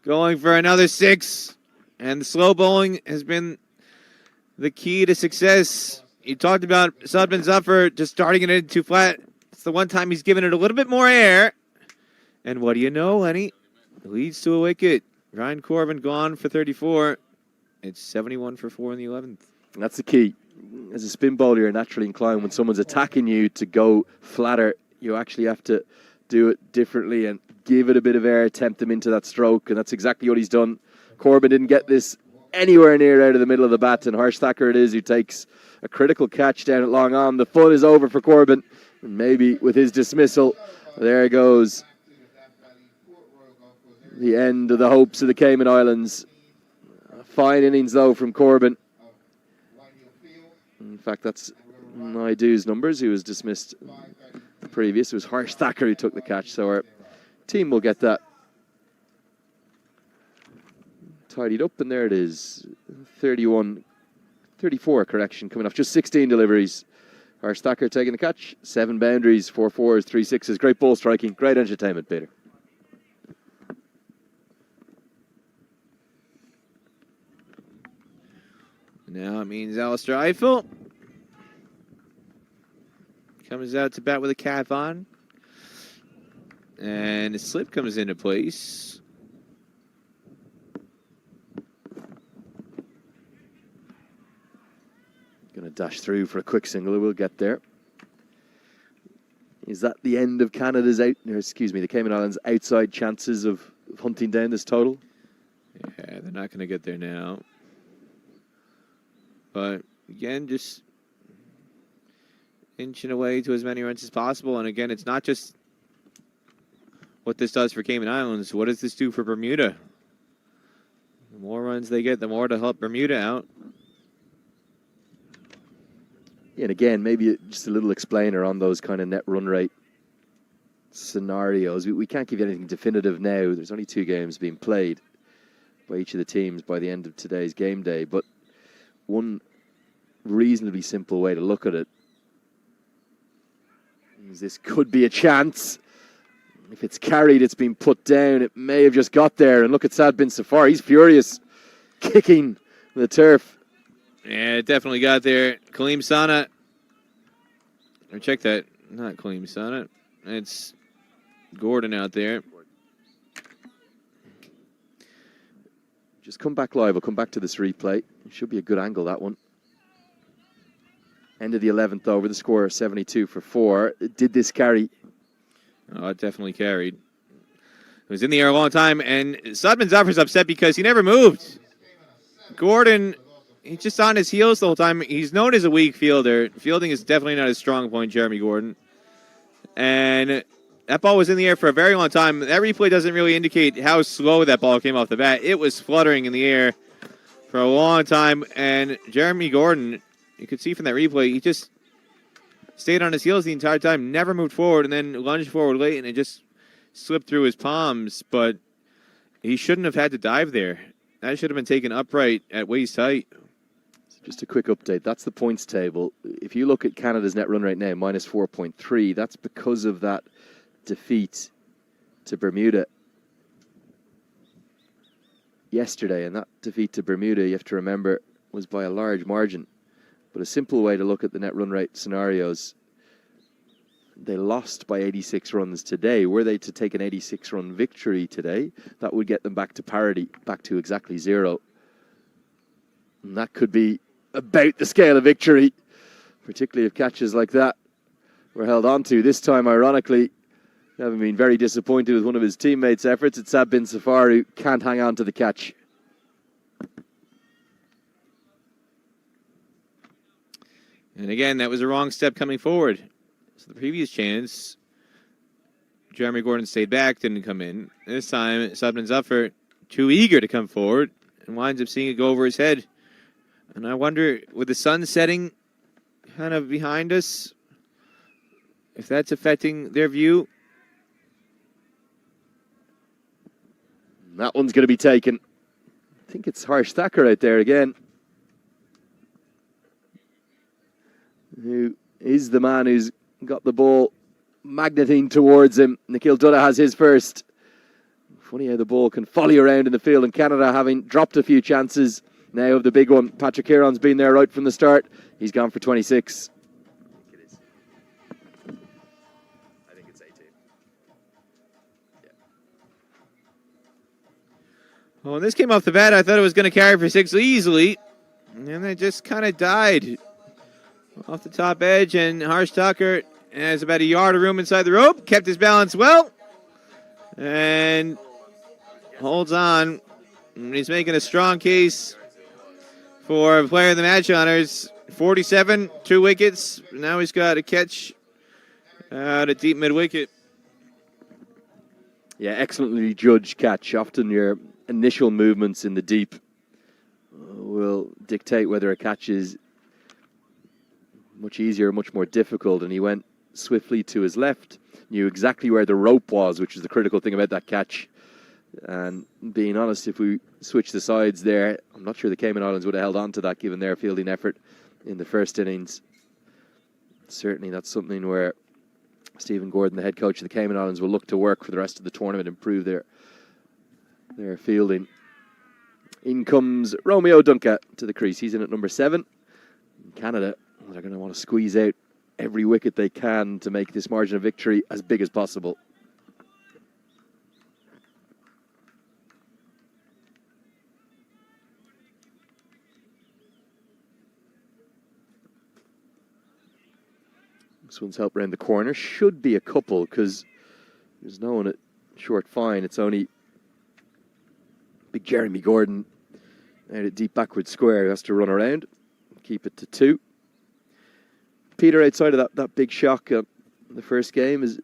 Going for another 6. And the slow bowling has been the key to success. You talked about Sudman Zuffer just starting it in too flat. It's the one time he's given it a little bit more air. And what do you know, Lenny? It leads to a wicket. Brian Corbin gone for 34. It's 71 for 4 in the 11th. And that's the key. As a spin bowler, you're naturally inclined when someone's attacking you to go flatter. You actually have to do it differently and give it a bit of air, tempt them into that stroke, and that's exactly what he's done. Corbin didn't get this anywhere near out of the middle of the bat, and Harsh Thacker it is who takes a critical catch down at long on. The fun is over for Corbin, and maybe with his dismissal, there goes the end of the hopes of the Cayman Islands. Fine innings, though, from Corbin. In fact, that's Naidu's numbers, who was dismissed previous. It was Harsh Thacker who took the catch, so our team will get that tidied up, and there it is. 34 correction coming off just 16 deliveries. Harsh Thacker taking the catch. 7 boundaries, 4 fours, 3 sixes. Great ball striking, great entertainment, Peter. Now it means Alistair Eiffel comes out to bat with a cap on. And the slip comes into place. Going to dash through for a quick single. We'll get there. Is that the end of the Cayman Islands' outside chances of hunting down this total? Yeah, they're not going to get there now. But again, just inching away to as many runs as possible. And again, it's not just what this does for Cayman Islands. What does this do for Bermuda? The more runs they get, the more to help Bermuda out. Yeah, and again, maybe just a little explainer on those kind of net run rate scenarios. We can't give you anything definitive now. There's only 2 games being played by each of the teams by the end of today's game day. But one reasonably simple way to look at it is this could be a chance. If it's carried, it's been put down. It may have just got there. And look at Sad bin Safar. He's furious, kicking the turf. Yeah, it definitely got there. Kalim Sana. Or check that. Not Kalim Sana. It's Gordon out there. Just come back live. I'll come back to this replay. It should be a good angle, that one. End of the 11th over. The score 72 for 4. Did this carry? Oh, it definitely carried. It was in the air a long time, and Sudman Zuffer's upset because he never moved. Gordon, he's just on his heels the whole time. He's known as a weak fielder. Fielding is definitely not his strong point, Jeremy Gordon. And that ball was in the air for a very long time. That replay doesn't really indicate how slow that ball came off the bat. It was fluttering in the air for a long time, and Jeremy Gordon, you could see from that replay, he just stayed on his heels the entire time, never moved forward, and then lunged forward late, and it just slipped through his palms. But he shouldn't have had to dive there. That should have been taken upright at waist height. Just a quick update. That's the points table. If you look at Canada's net run rate now, minus 4.3, that's because of that defeat to Bermuda yesterday. And that defeat to Bermuda, you have to remember, was by a large margin. But a simple way to look at the net run rate scenarios, they lost by 86 runs today. Were they to take an 86-run victory today, that would get them back to parity, back to exactly 0. And that could be about the scale of victory, particularly if catches like that were held on to. This time, ironically, having been very disappointed with one of his teammates' efforts, it's Sad bin Safar who can't hang on to the catch. And again, that was a wrong step coming forward. So the previous chance, Jeremy Gordon stayed back, didn't come in. This time, Sudman Zuffer, too eager to come forward, and winds up seeing it go over his head And I wonder, with the sun setting kind of behind us, if that's affecting their view. That one's going to be taken. I think it's Harsh Thacker out there again, who is the man who's got the ball magneting towards him. Nikhil Dutta has his first. Funny how the ball can follow you around in the field, and Canada having dropped a few chances now of the big one. Patrick Kieran's been there right from the start. He's gone for 26. I think it's 18. Well, when this came off the bat, I thought it was going to carry for 6 easily. And then it just kind of died off the top edge. And Harsh Thacker has about a yard of room inside the rope. Kept his balance well. And holds on. And he's making a strong case for player of the match honors. 47, 2 wickets. Now he's got a catch out at deep mid-wicket. Yeah, excellently judged catch. Often your initial movements in the deep will dictate whether a catch is much easier or much more difficult. And he went swiftly to his left, knew exactly where the rope was, which is the critical thing about that catch. And being honest, if we switch the sides there, I'm not sure the Cayman Islands would have held on to that given their fielding effort in the first innings. Certainly that's something where Stephen Gordon, the head coach of the Cayman Islands, will look to work for the rest of the tournament, improve their fielding. In comes Romeo Dunca to the crease. He's in at number 7. Canada, they're going to want to squeeze out every wicket they can to make this margin of victory as big as possible. This one's helped round the corner. Should be a couple because there's no one at short fine. It's only big Jeremy Gordon out at deep backward square who has to run around. Keep it to 2. Peter, outside of that big shock in the first game, has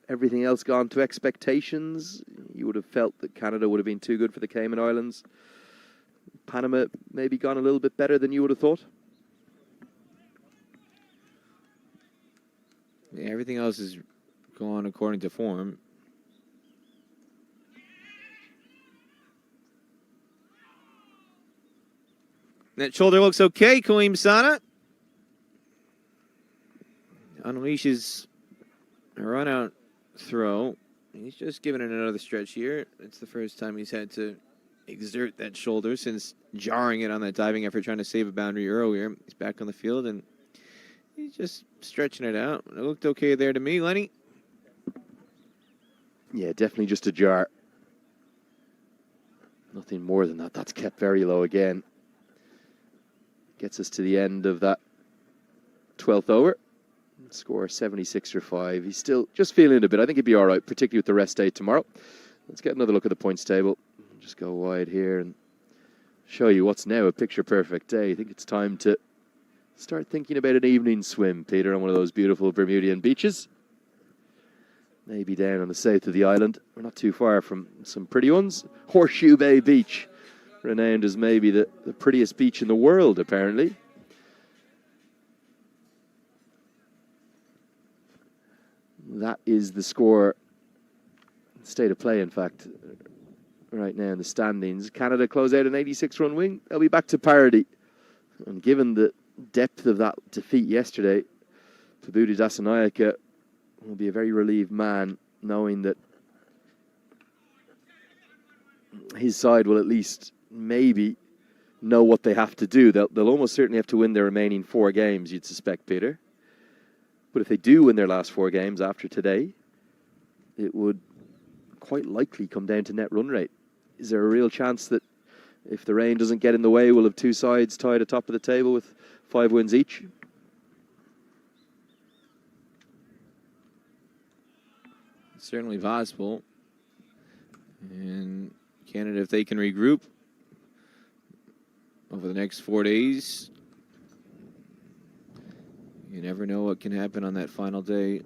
everything else gone to expectations? You would have felt that Canada would have been too good for the Cayman Islands. Panama maybe gone a little bit better than you would have thought? Yeah, everything else is going according to form. That shoulder looks okay, Kaleem Sana. Unleashes a run-out throw. He's just giving it another stretch here. It's the first time he's had to exert that shoulder since jarring it on that diving effort, trying to save a boundary earlier. He's back on the field, and he's just stretching it out. It looked okay there to me, Lenny. Yeah, definitely just a jar. Nothing more than that. That's kept very low again. Gets us to the end of that 12th over. Score 76 for 5. He's still just feeling it a bit. I think he'd be all right, particularly with the rest day tomorrow. Let's get another look at the points table. Just go wide here and show you what's now a picture-perfect day. I think it's time to start thinking about an evening swim, Peter, on one of those beautiful Bermudian beaches. Maybe down on the south of the island. We're not too far from some pretty ones. Horseshoe Bay Beach, renowned as maybe the prettiest beach in the world, apparently. That is the score, state of play, in fact, right now in the standings. Canada close out an 86-run win. They'll be back to parity. And given the depth of that defeat yesterday, Pabudi Dasanayake will be a very relieved man knowing that his side will at least maybe know what they have to do. They'll almost certainly have to win their remaining 4 games, you'd suspect, Peter. But if they do win their last 4 games after today, it would quite likely come down to net run rate. Is there a real chance that if the rain doesn't get in the way, we'll have 2 sides tied atop of the table with 5 wins each? It's certainly possible. And Canada, if they can regroup over the next 4 days, you never know what can happen on that final day.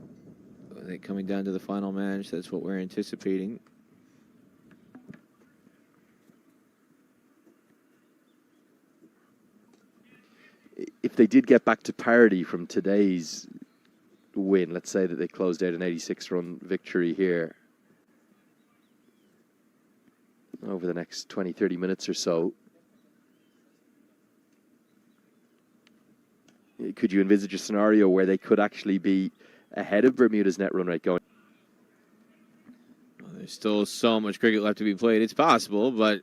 I think coming down to the final match, that's what we're anticipating. they did get back to parity from today's win, let's say that they closed out an 86-run victory here over the next 20, 30 minutes or so, could you envisage a scenario where they could actually be ahead of Bermuda's net run rate going? Well, there's still so much cricket left to be played. It's possible, but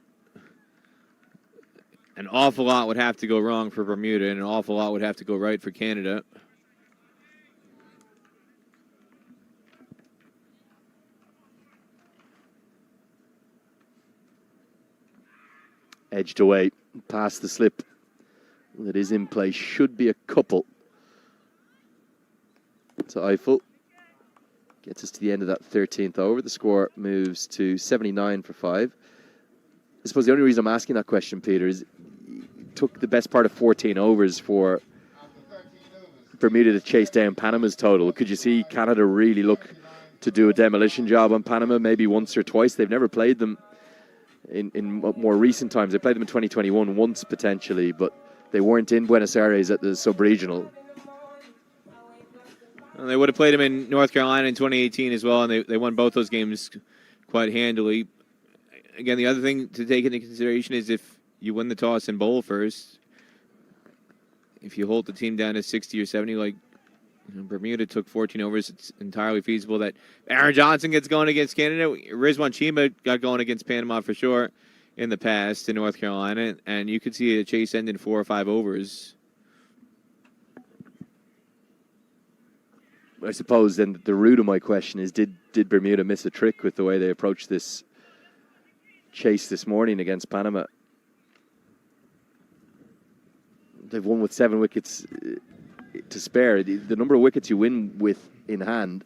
an awful lot would have to go wrong for Bermuda, and an awful lot would have to go right for Canada. Edged away, past the slip that is in place. Should be a couple. To Eiffel. Gets us to the end of that 13th over. The score moves to 79 for 5. I suppose the only reason I'm asking that question, Peter, is it took the best part of 14 overs for Bermuda to chase down Panama's total. Could you see Canada really look to do a demolition job on Panama maybe once or twice? They've never played them in more recent times. They played them in 2021 once potentially, but they weren't in Buenos Aires at the sub-regional. Well, they would have played them in North Carolina in 2018 as well, and they won both those games quite handily. Again, the other thing to take into consideration is if you win the toss and bowl first, if you hold the team down to 60 or 70, like Bermuda took 14 overs, it's entirely feasible that Aaron Johnson gets going against Canada. Rizwan Chima got going against Panama for sure in the past in North Carolina, and you could see a chase end in 4 or 5 overs. I suppose then the root of my question is, did Bermuda miss a trick with the way they approached this chase this morning against Panama? They've won with 7 wickets to spare. The number of wickets you win with in hand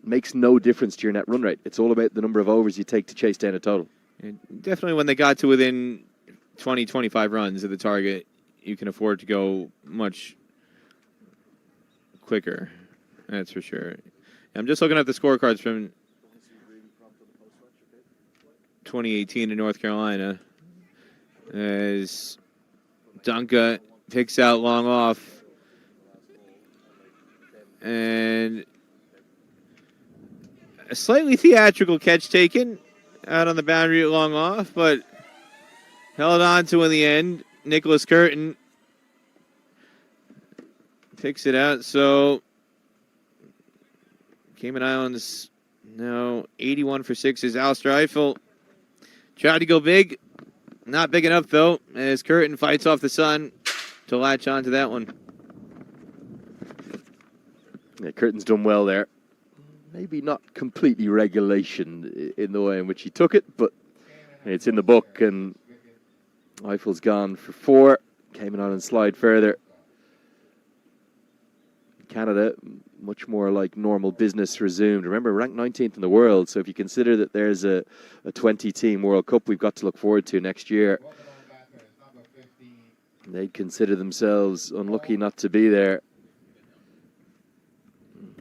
makes no difference to your net run rate. It's all about the number of overs you take to chase down a total. And definitely when they got to within 20, 25 runs of the target, you can afford to go much quicker. That's for sure. I'm just looking at the scorecards from 2018 in North Carolina as Dunca picks out long off. And a slightly theatrical catch taken out on the boundary at long off, but held on to in the end. Nicholas Curtin picks it out. So Cayman Islands now 81 for 6 is Alistair Eiffel. Tried to go big. Not big enough, though, as Curtin fights off the sun to latch on to that one. Yeah, Curtin's done well there. Maybe not completely regulation in the way in which he took it, but it's in the book, and Eiffel's gone for 4. Cayman Islands slide further. Canada, much more like normal business resumed. Remember, ranked 19th in the world, so if you consider that there's a 20-team World Cup we've got to look forward to next year, they'd consider themselves unlucky not to be there.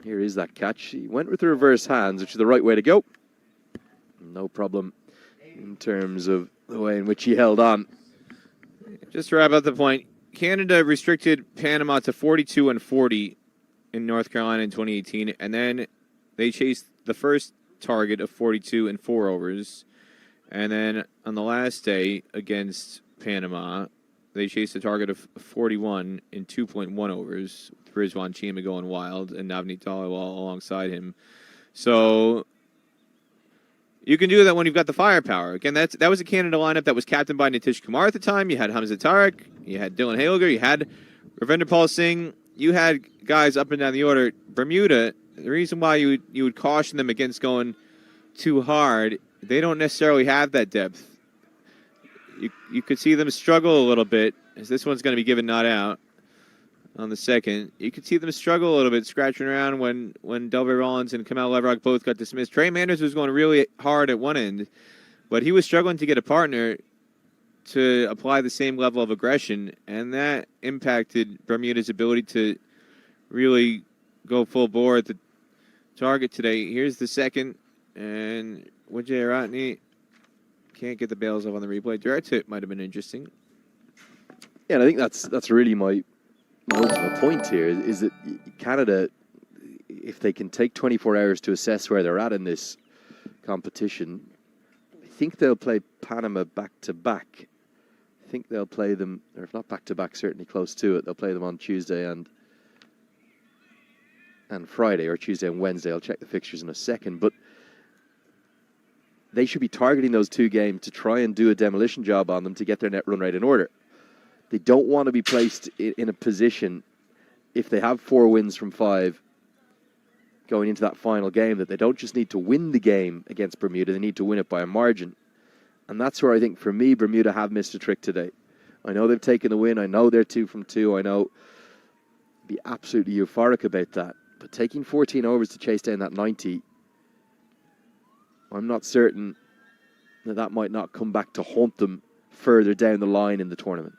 Here is that catch. He went with the reverse hands, which is the right way to go. No problem in terms of the way in which he held on. Just to wrap up the point, Canada restricted Panama to 42 and 40 in North Carolina in 2018, and then they chased the first target of 42 in 4 overs. And then on the last day against Panama, they chased a target of 41 in 2.1 overs, with Rizwan Chima going wild and Navneet Dhaliwal alongside him. So you can do that when you've got the firepower. Again, that was a Canada lineup that was captained by Nitish Kumar at the time. You had Hamza Tariq, you had Dylan Haliger, you had Ravinder Pal Singh. You had guys up and down the order. Bermuda, the reason why you would caution them against going too hard, they don't necessarily have that depth. You could see them struggle a little bit, as this one's going to be given not out on the second. You could see them struggle a little bit, scratching around when Delbert Rollins and Kamal Leverock both got dismissed. Trey Manders was going really hard at one end, but he was struggling to get a partner to apply the same level of aggression, and that impacted Bermuda's ability to really go full bore at the target today. Here's the second, and Vijay Ratney can't get the bails off on the replay. Direct hit might have been interesting. Yeah, and I think that's really my my ultimate point here is that Canada, if they can take 24 hours to assess where they're at in this competition, I think they'll play Panama back-to-back. I think they'll play them, or if not back-to-back, certainly close to it. They'll play them on Tuesday and Friday, or Tuesday and Wednesday. I'll check the fixtures in a second. But they should be targeting those two games to try and do a demolition job on them to get their net run rate in order. They don't want to be placed in a position, if they have 4 wins from 5 going into that final game, that they don't just need to win the game against Bermuda, they need to win it by a margin. And that's where I think, for me, Bermuda have missed a trick today. I know they've taken the win. I know they're 2 from 2. I know be absolutely euphoric about that. But taking 14 overs to chase down that 90, I'm not certain that might not come back to haunt them further down the line in the tournament.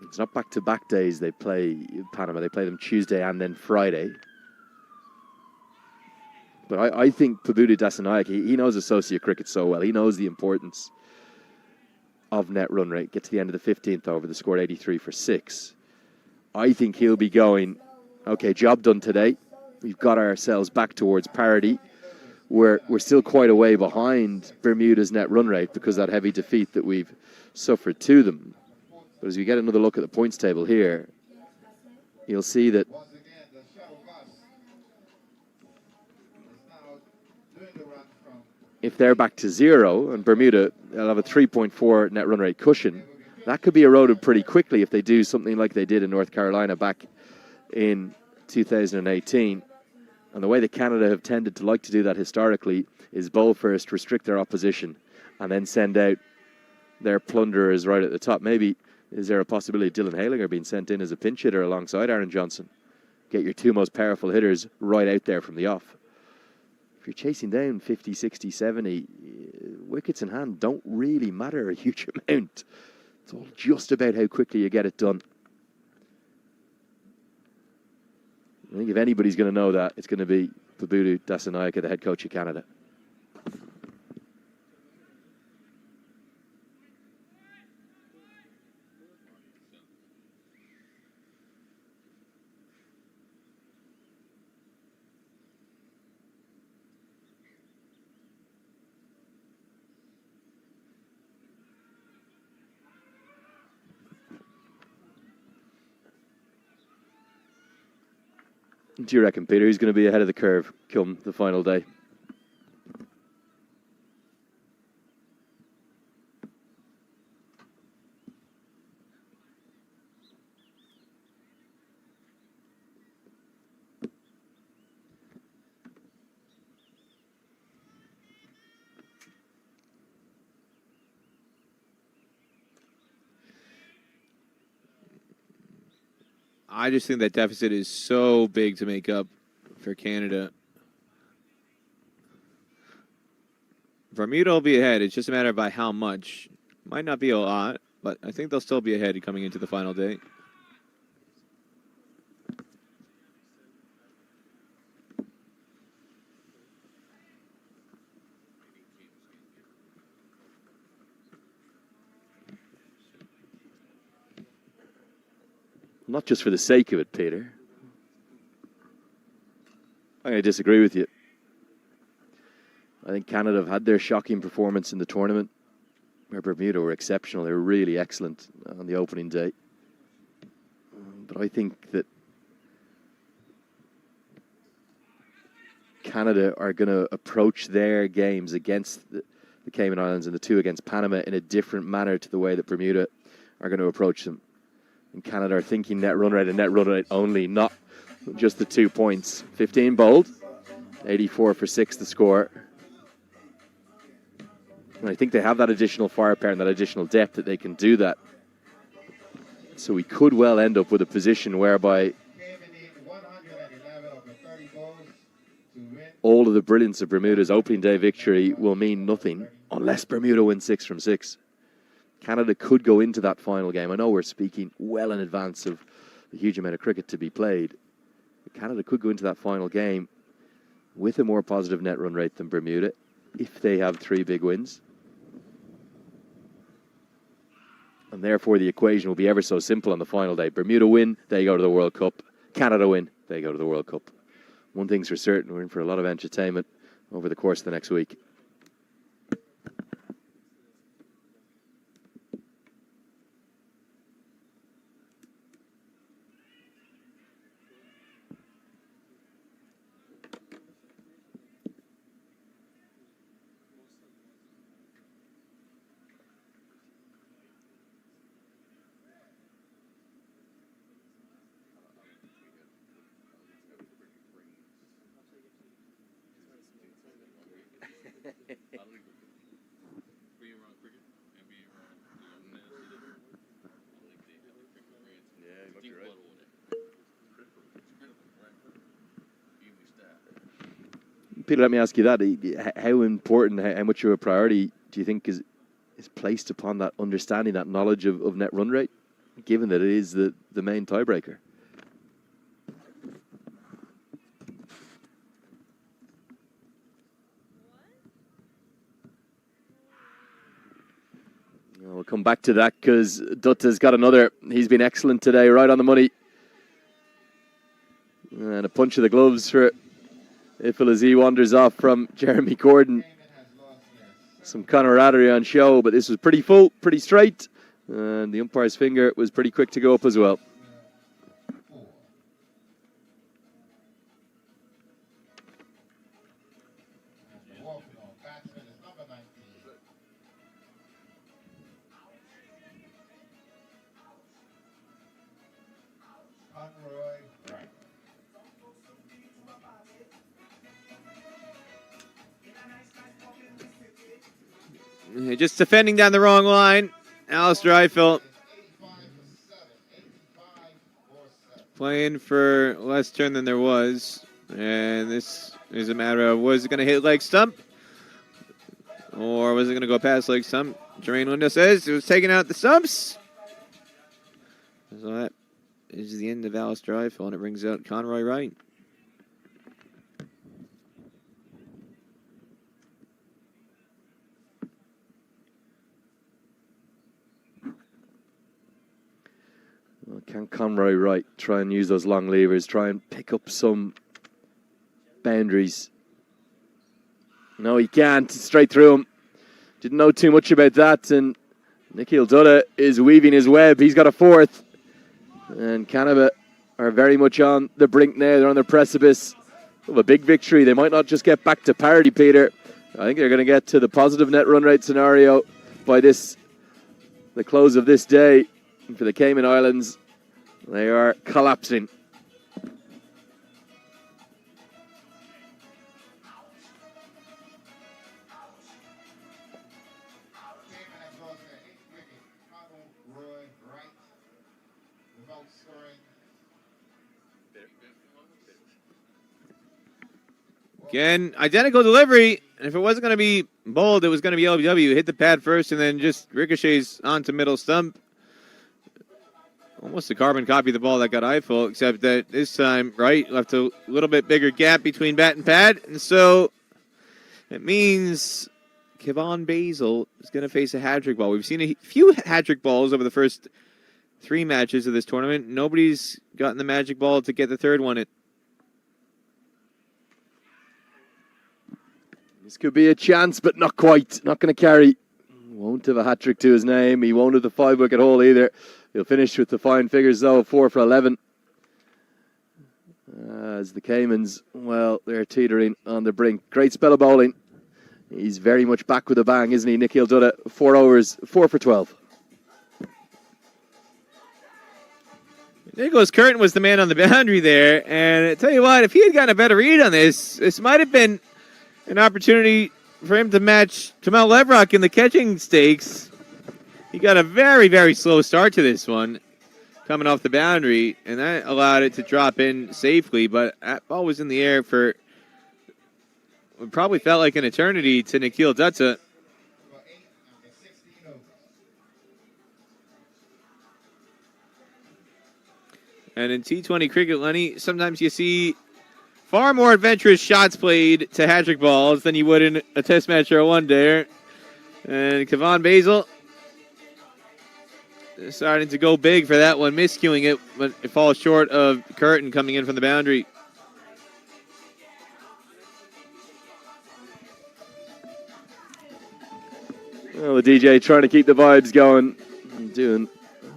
It's not back-to-back days they play Panama. They play them Tuesday and then Friday. But I think Pubudu Dasanayak, he knows associate cricket so well. He knows the importance of net run rate. Get to the end of the 15th over, they scored 83 for 6. I think he'll be going, okay, job done today. We've got ourselves back towards parity. We're still quite a way behind Bermuda's net run rate because of that heavy defeat that we've suffered to them. But as we get another look at the points table here, you'll see that if they're back to 0 and Bermuda, they'll have a 3.4 net run rate cushion, that could be eroded pretty quickly if they do something like they did in North Carolina back in 2018. And the way that Canada have tended to like to do that historically is bowl first, restrict their opposition, and then send out their plunderers right at the top. Maybe is there a possibility of Dylan Halinger being sent in as a pinch hitter alongside Aaron Johnson? Get your 2 most powerful hitters right out there from the off. If you're chasing down 50, 60, 70, wickets in hand don't really matter a huge amount. It's all just about how quickly you get it done. I think if anybody's going to know that, it's going to be Pubudu Dasanayak, the head coach of Canada. Do you reckon, Peter, who's going to be ahead of the curve come the final day? I just think that deficit is so big to make up for Canada. Bermuda will be ahead. It's just a matter of by how much. Might not be a lot, but I think they'll still be ahead coming into the final day. Not just for the sake of it, Peter. I'm going to disagree with you. I think Canada have had their shocking performance in the tournament, where Bermuda were exceptional. They were really excellent on the opening day. But I think that Canada are going to approach their games against the Cayman Islands and the 2 against Panama in a different manner to the way that Bermuda are going to approach them. And Canada are thinking net run rate and net run rate only, not just the 2 points. 15 bowled, 84 for 6 the score. And I think they have that additional firepower and that additional depth that they can do that. So we could well end up with a position whereby all of the brilliance of Bermuda's opening day victory will mean nothing unless Bermuda wins 6 from 6. Canada could go into that final game. I know we're speaking well in advance of the huge amount of cricket to be played. But Canada could go into that final game with a more positive net run rate than Bermuda if they have 3 big wins. And therefore, the equation will be ever so simple on the final day. Bermuda win, they go to the World Cup. Canada win, they go to the World Cup. One thing's for certain, we're in for a lot of entertainment over the course of the next week. Peter, let me ask you that. How important, how much of a priority do you think is placed upon that understanding, that knowledge of net run rate, given that it is the main tiebreaker? We'll come back to that because Dutta's got another. He's been excellent today, right on the money. And a punch of the gloves for Ifil as he wanders off from Jeremy Gordon. Some camaraderie on show, but this was pretty full, pretty straight. And the umpire's finger was pretty quick to go up as well. Just defending down the wrong line. Alistair Eiffel playing for less turn than there was. And this is a matter of, was it going to hit leg stump? Or was it going to go past leg stump? Jermaine Window says it was taking out the stumps. So that is the end of Alistair Eiffel, and it brings out Conroy Wright. Can Conroy Wright try and use those long levers, try and pick up some boundaries? No, he can't. Straight through him. Didn't know too much about that. And Nikhil Dutta is weaving his web. He's got a 4th. And Canada are very much on the brink now. They're on the precipice of a big victory. They might not just get back to parity, Peter. I think they're going to get to the positive net run rate scenario by the close of this day. And for the Cayman Islands, they are collapsing. Again, identical delivery. And if it wasn't going to be bold, it was going to be LBW. Hit the pad first and then just ricochets onto middle stump. Almost a carbon copy of the ball that got Eiffel, except that this time, Wright left a little bit bigger gap between bat and pad. And so it means Kevon Basil is going to face a hat-trick ball. We've seen a few hat-trick balls over the first 3 matches of this tournament. Nobody's gotten the magic ball to get the third one. This could be a chance, but not quite. Not going to carry. Won't have a hat-trick to his name. He won't have the 5-wicket haul either. He'll finish with the fine figures, though, 4 for 11. As the Caymans, well, they're teetering on the brink. Great spell of bowling. He's very much back with a bang, isn't he? Nikhil Dutta, 4 overs, 4 for 12. Nicholas Curtin was the man on the boundary there. And I tell you what, if he had gotten a better read on this might have been an opportunity for him to match Kamal Levrock in the catching stakes. He got a very, very slow start to this one, coming off the boundary, and that allowed it to drop in safely, but that ball was in the air for what probably felt like an eternity to Nikhil Dutta. And in T20 cricket, Lenny, sometimes you see far more adventurous shots played to hat-trick balls than you would in a test match or a one-dayer. And Kevon Basil starting to go big for that one, miscuing it, but it falls short of Curtin coming in from the boundary. Well, the DJ trying to keep the vibes going, doing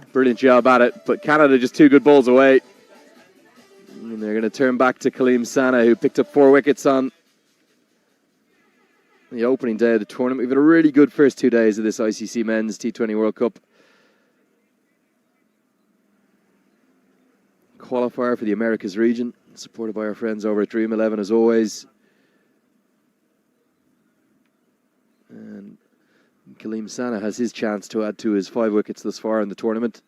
a brilliant job at it, but Canada just 2 good balls away. And they're going to turn back to Kaleem Sana, who picked up 4 wickets on the opening day of the tournament. We've had a really good first 2 days of this ICC Men's T20 World Cup. Qualifier for the Americas region, supported by our friends over at Dream 11 as always. And Kaleem Sana has his chance to add to his 5 wickets thus far in the tournament.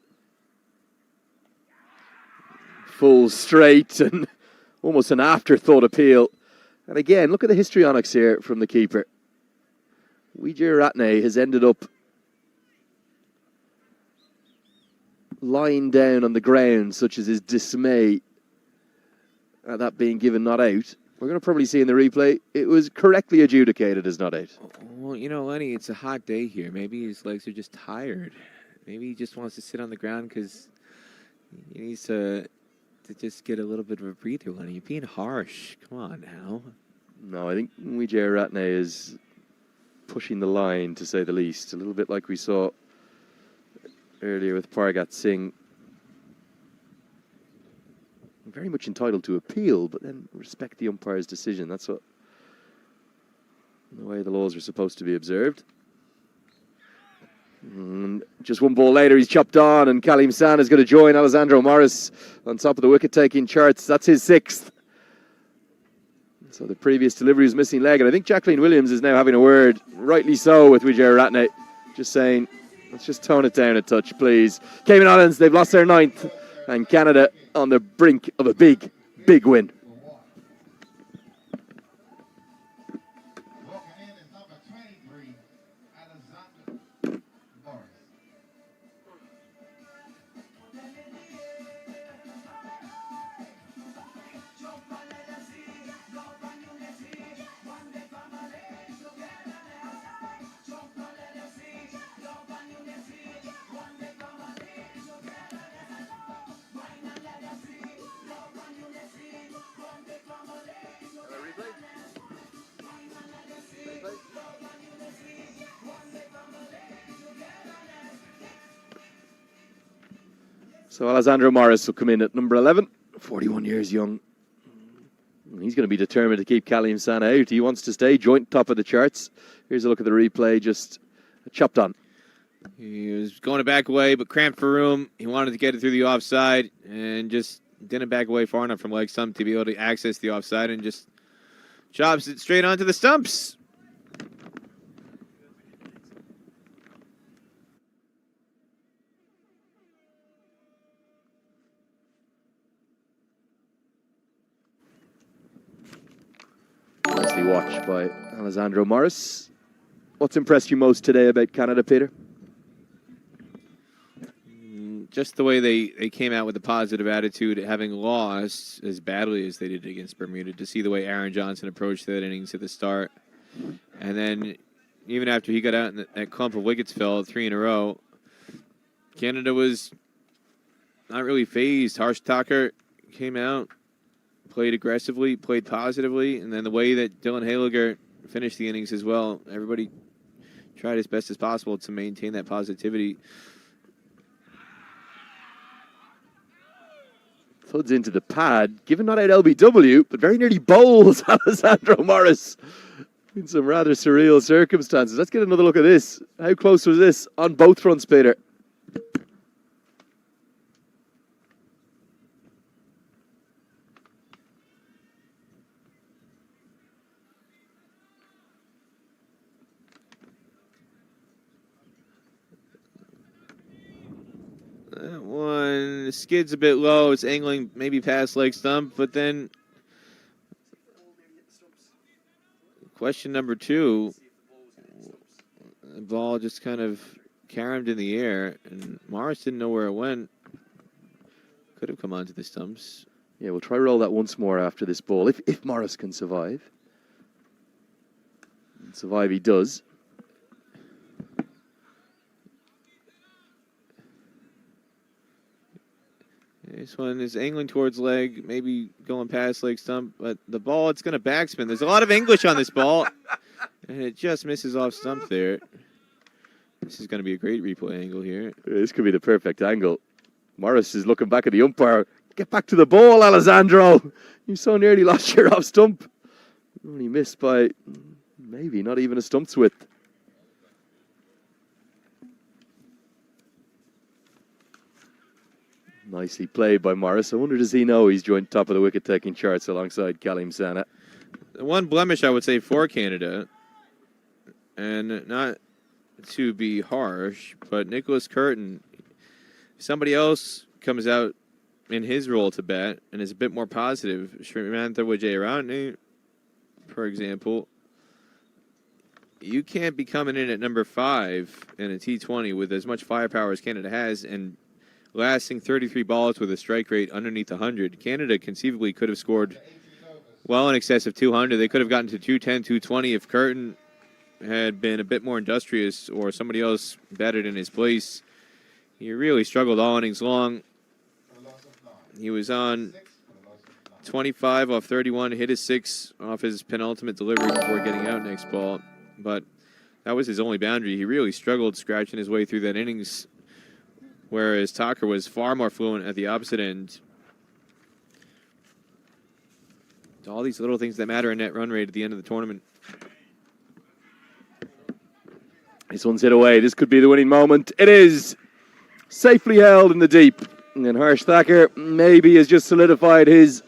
Full straight and almost an afterthought appeal. And again, look at the histrionics here from the keeper. Vijay Ratne has ended up lying down on the ground, such as his dismay at that being given not out. We're going to probably see in the replay, it was correctly adjudicated as not out. Well, you know, Lenny, it's a hot day here. Maybe his legs are just tired. Maybe he just wants to sit on the ground because he needs to just get a little bit of a breather, Lenny. You're being harsh. Come on now. No, I think Vijay Ratne is pushing the line, to say the least. A little bit like we saw earlier with Pargat Singh. Very much entitled to appeal, but then respect the umpire's decision. That's what the way the laws are supposed to be observed. And just 1 ball later, he's chopped on, and Kaleem Sana is going to join Alessandro Morris on top of the wicket-taking charts. That's his 6th. So the previous delivery was missing leg, and I think Jacqueline Williams is now having a word, rightly so, with Vijay Ratne, just saying, let's just tone it down a touch, please. Cayman Islands, they've lost their 9th, and Canada on the brink of a big, big win. Walking in is number 23, Alexander Morris. So Alessandro Morris will come in at number 11, 41 years young. And he's going to be determined to keep Kaleem Sana out. He wants to stay joint top of the charts. Here's a look at the replay, just chopped on. He was going to back away, but cramped for room. He wanted to get it through the offside and just didn't back away far enough from leg stump to be able to access the offside and just chops it straight onto the stumps. Nicely watched by Alessandro Morris. What's impressed you most today about Canada, Peter? Just the way they came out with a positive attitude, having lost as badly as they did against Bermuda, to see the way Aaron Johnson approached that innings at the start. And then even after he got out and that clump of wickets fell 3 in a row, Canada was not really phased. Harsh Thakur came out, played aggressively, played positively, and then the way that Dylan Haliger finished the innings as well, everybody tried as best as possible to maintain that positivity. Floods into the pad, given not out LBW, but very nearly bowls Alessandro Morris in some rather surreal circumstances. Let's get another look at this. How close was this on both fronts, Peter? That one skids a bit low. It's angling maybe past leg stump, but then question number 2, the ball just kind of caromed in the air, and Morris didn't know where it went. Could have come onto the stumps. Yeah, we'll try roll that once more after this ball, if Morris can survive. And survive he does. This one is angling towards leg, maybe going past leg stump, but the ball, it's going to backspin. There's a lot of English on this ball, and it just misses off stump there. This is going to be a great replay angle here. This could be the perfect angle. Morris is looking back at the umpire. Get back to the ball, Alessandro. You so nearly lost your off stump. Only missed by maybe not even a stump's width. Nicely played by Morris. I wonder, does he know he's joined top of the wicket-taking charts alongside Kalim Sana? One blemish, I would say, for Canada, and not to be harsh, but Nicholas Curtin, somebody else comes out in his role to bat and is a bit more positive. Srimantha Wijayaratne, for example, you can't be coming in at number 5 in a T20 with as much firepower as Canada has and lasting 33 balls with a strike rate underneath 100. Canada conceivably could have scored well in excess of 200. They could have gotten to 210, 220 if Curtin had been a bit more industrious or somebody else batted in his place. He really struggled all innings long. He was on 25 off 31, hit his 6 off his penultimate delivery before getting out next ball. But that was his only boundary. He really struggled scratching his way through that innings, whereas Tucker was far more fluent at the opposite end. It's all these little things that matter in net run rate at the end of the tournament. This one's hit away. This could be the winning moment. It is safely held in the deep. And then Harsh Thacker maybe has just solidified his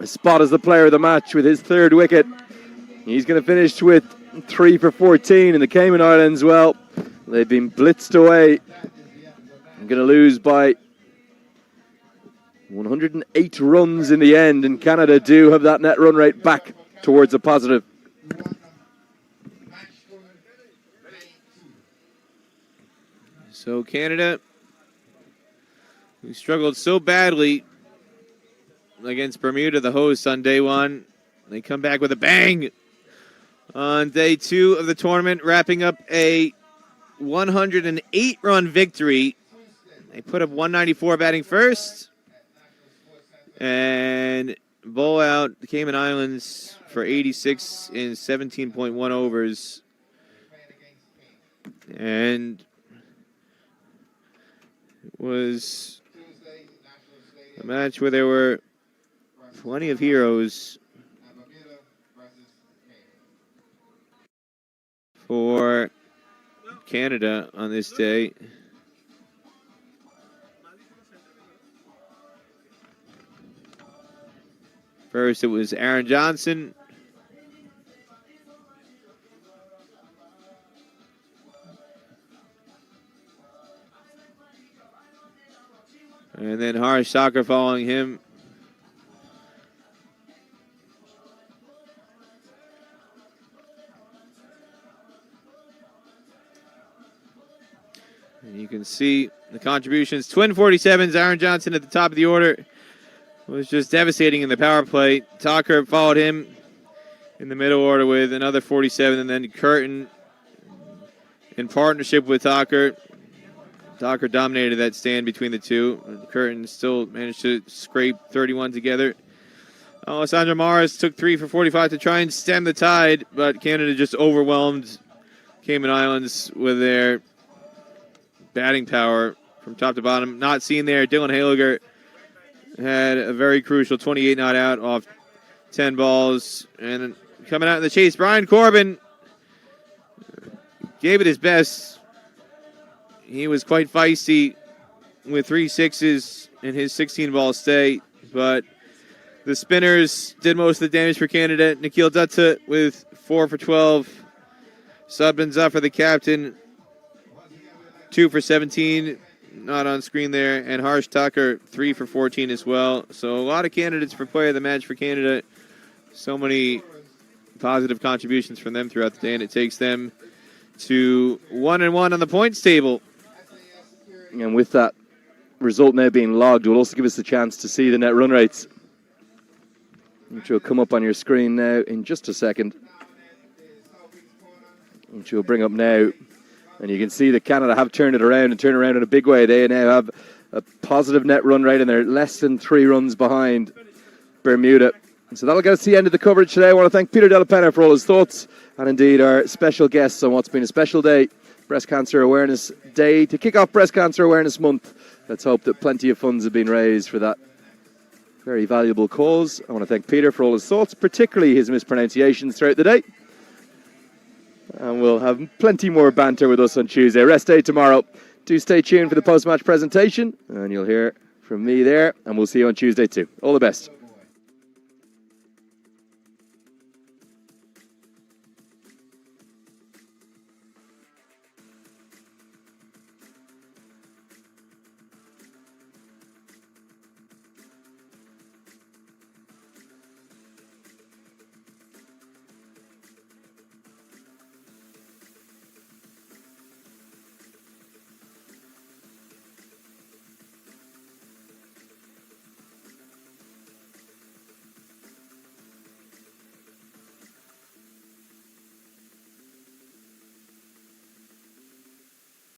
spot as the player of the match with his 3rd wicket. He's going to finish with 3 for 14 in the Cayman Islands. Well, they've been blitzed away. I'm going to lose by 108 runs in the end, and Canada do have that net run rate back towards a positive. So Canada, who struggled so badly against Bermuda, the hosts, on day 1, they come back with a bang on day 2 of the tournament, wrapping up a 108-run victory. They put up 194 batting first and bowl out the Cayman Islands for 86 in 17.1 overs. And it was a match where there were plenty of heroes for Canada on this day. First, it was Aaron Johnson. And then Harsh Thacker following him. And you can see the contributions. Twin 47s, Aaron Johnson at the top of the order. Was just devastating in the power play. Tucker followed him in the middle order with another 47, and then Curtin in partnership with Tucker. Tucker dominated that stand between the two. Curtin still managed to scrape 31 together. Alessandro Morris took 3 for 45 to try and stem the tide, but Canada just overwhelmed Cayman Islands with their batting power from top to bottom. Not seen there, Dylan Haliger had a very crucial 28 not out off 10 balls. And coming out in the chase, Brian Corbin gave it his best. He was quite feisty with 3 sixes in his 16-ball stay. But the spinners did most of the damage for Canada. Nikhil Dutta with 4 for 12. Subbanza for the captain, 2 for 17. Not on screen there. And Harsh Thacker, 3 for 14 as well. So a lot of candidates for player of the match for Canada. So many positive contributions from them throughout the day, and it takes them to 1-1 on the points table. And with that result now being logged will also give us the chance to see the net run rates, which will come up on your screen now in just a second, which we'll bring up now. And you can see that Canada have turned it around and turned around in a big way. They now have a positive net run rate and they're less than 3 runs behind Bermuda. And so that'll get us to the end of the coverage today. I want to thank Peter Della Penna for all his thoughts, and indeed our special guests on what's been a special day, Breast Cancer Awareness Day, to kick off Breast Cancer Awareness Month. Let's hope that plenty of funds have been raised for that very valuable cause. I want to thank Peter for all his thoughts, particularly his mispronunciations throughout the day. And we'll have plenty more banter with us on Tuesday. Rest day tomorrow. Do stay tuned for the post-match presentation, and you'll hear from me there, and we'll see you on Tuesday too. All the best.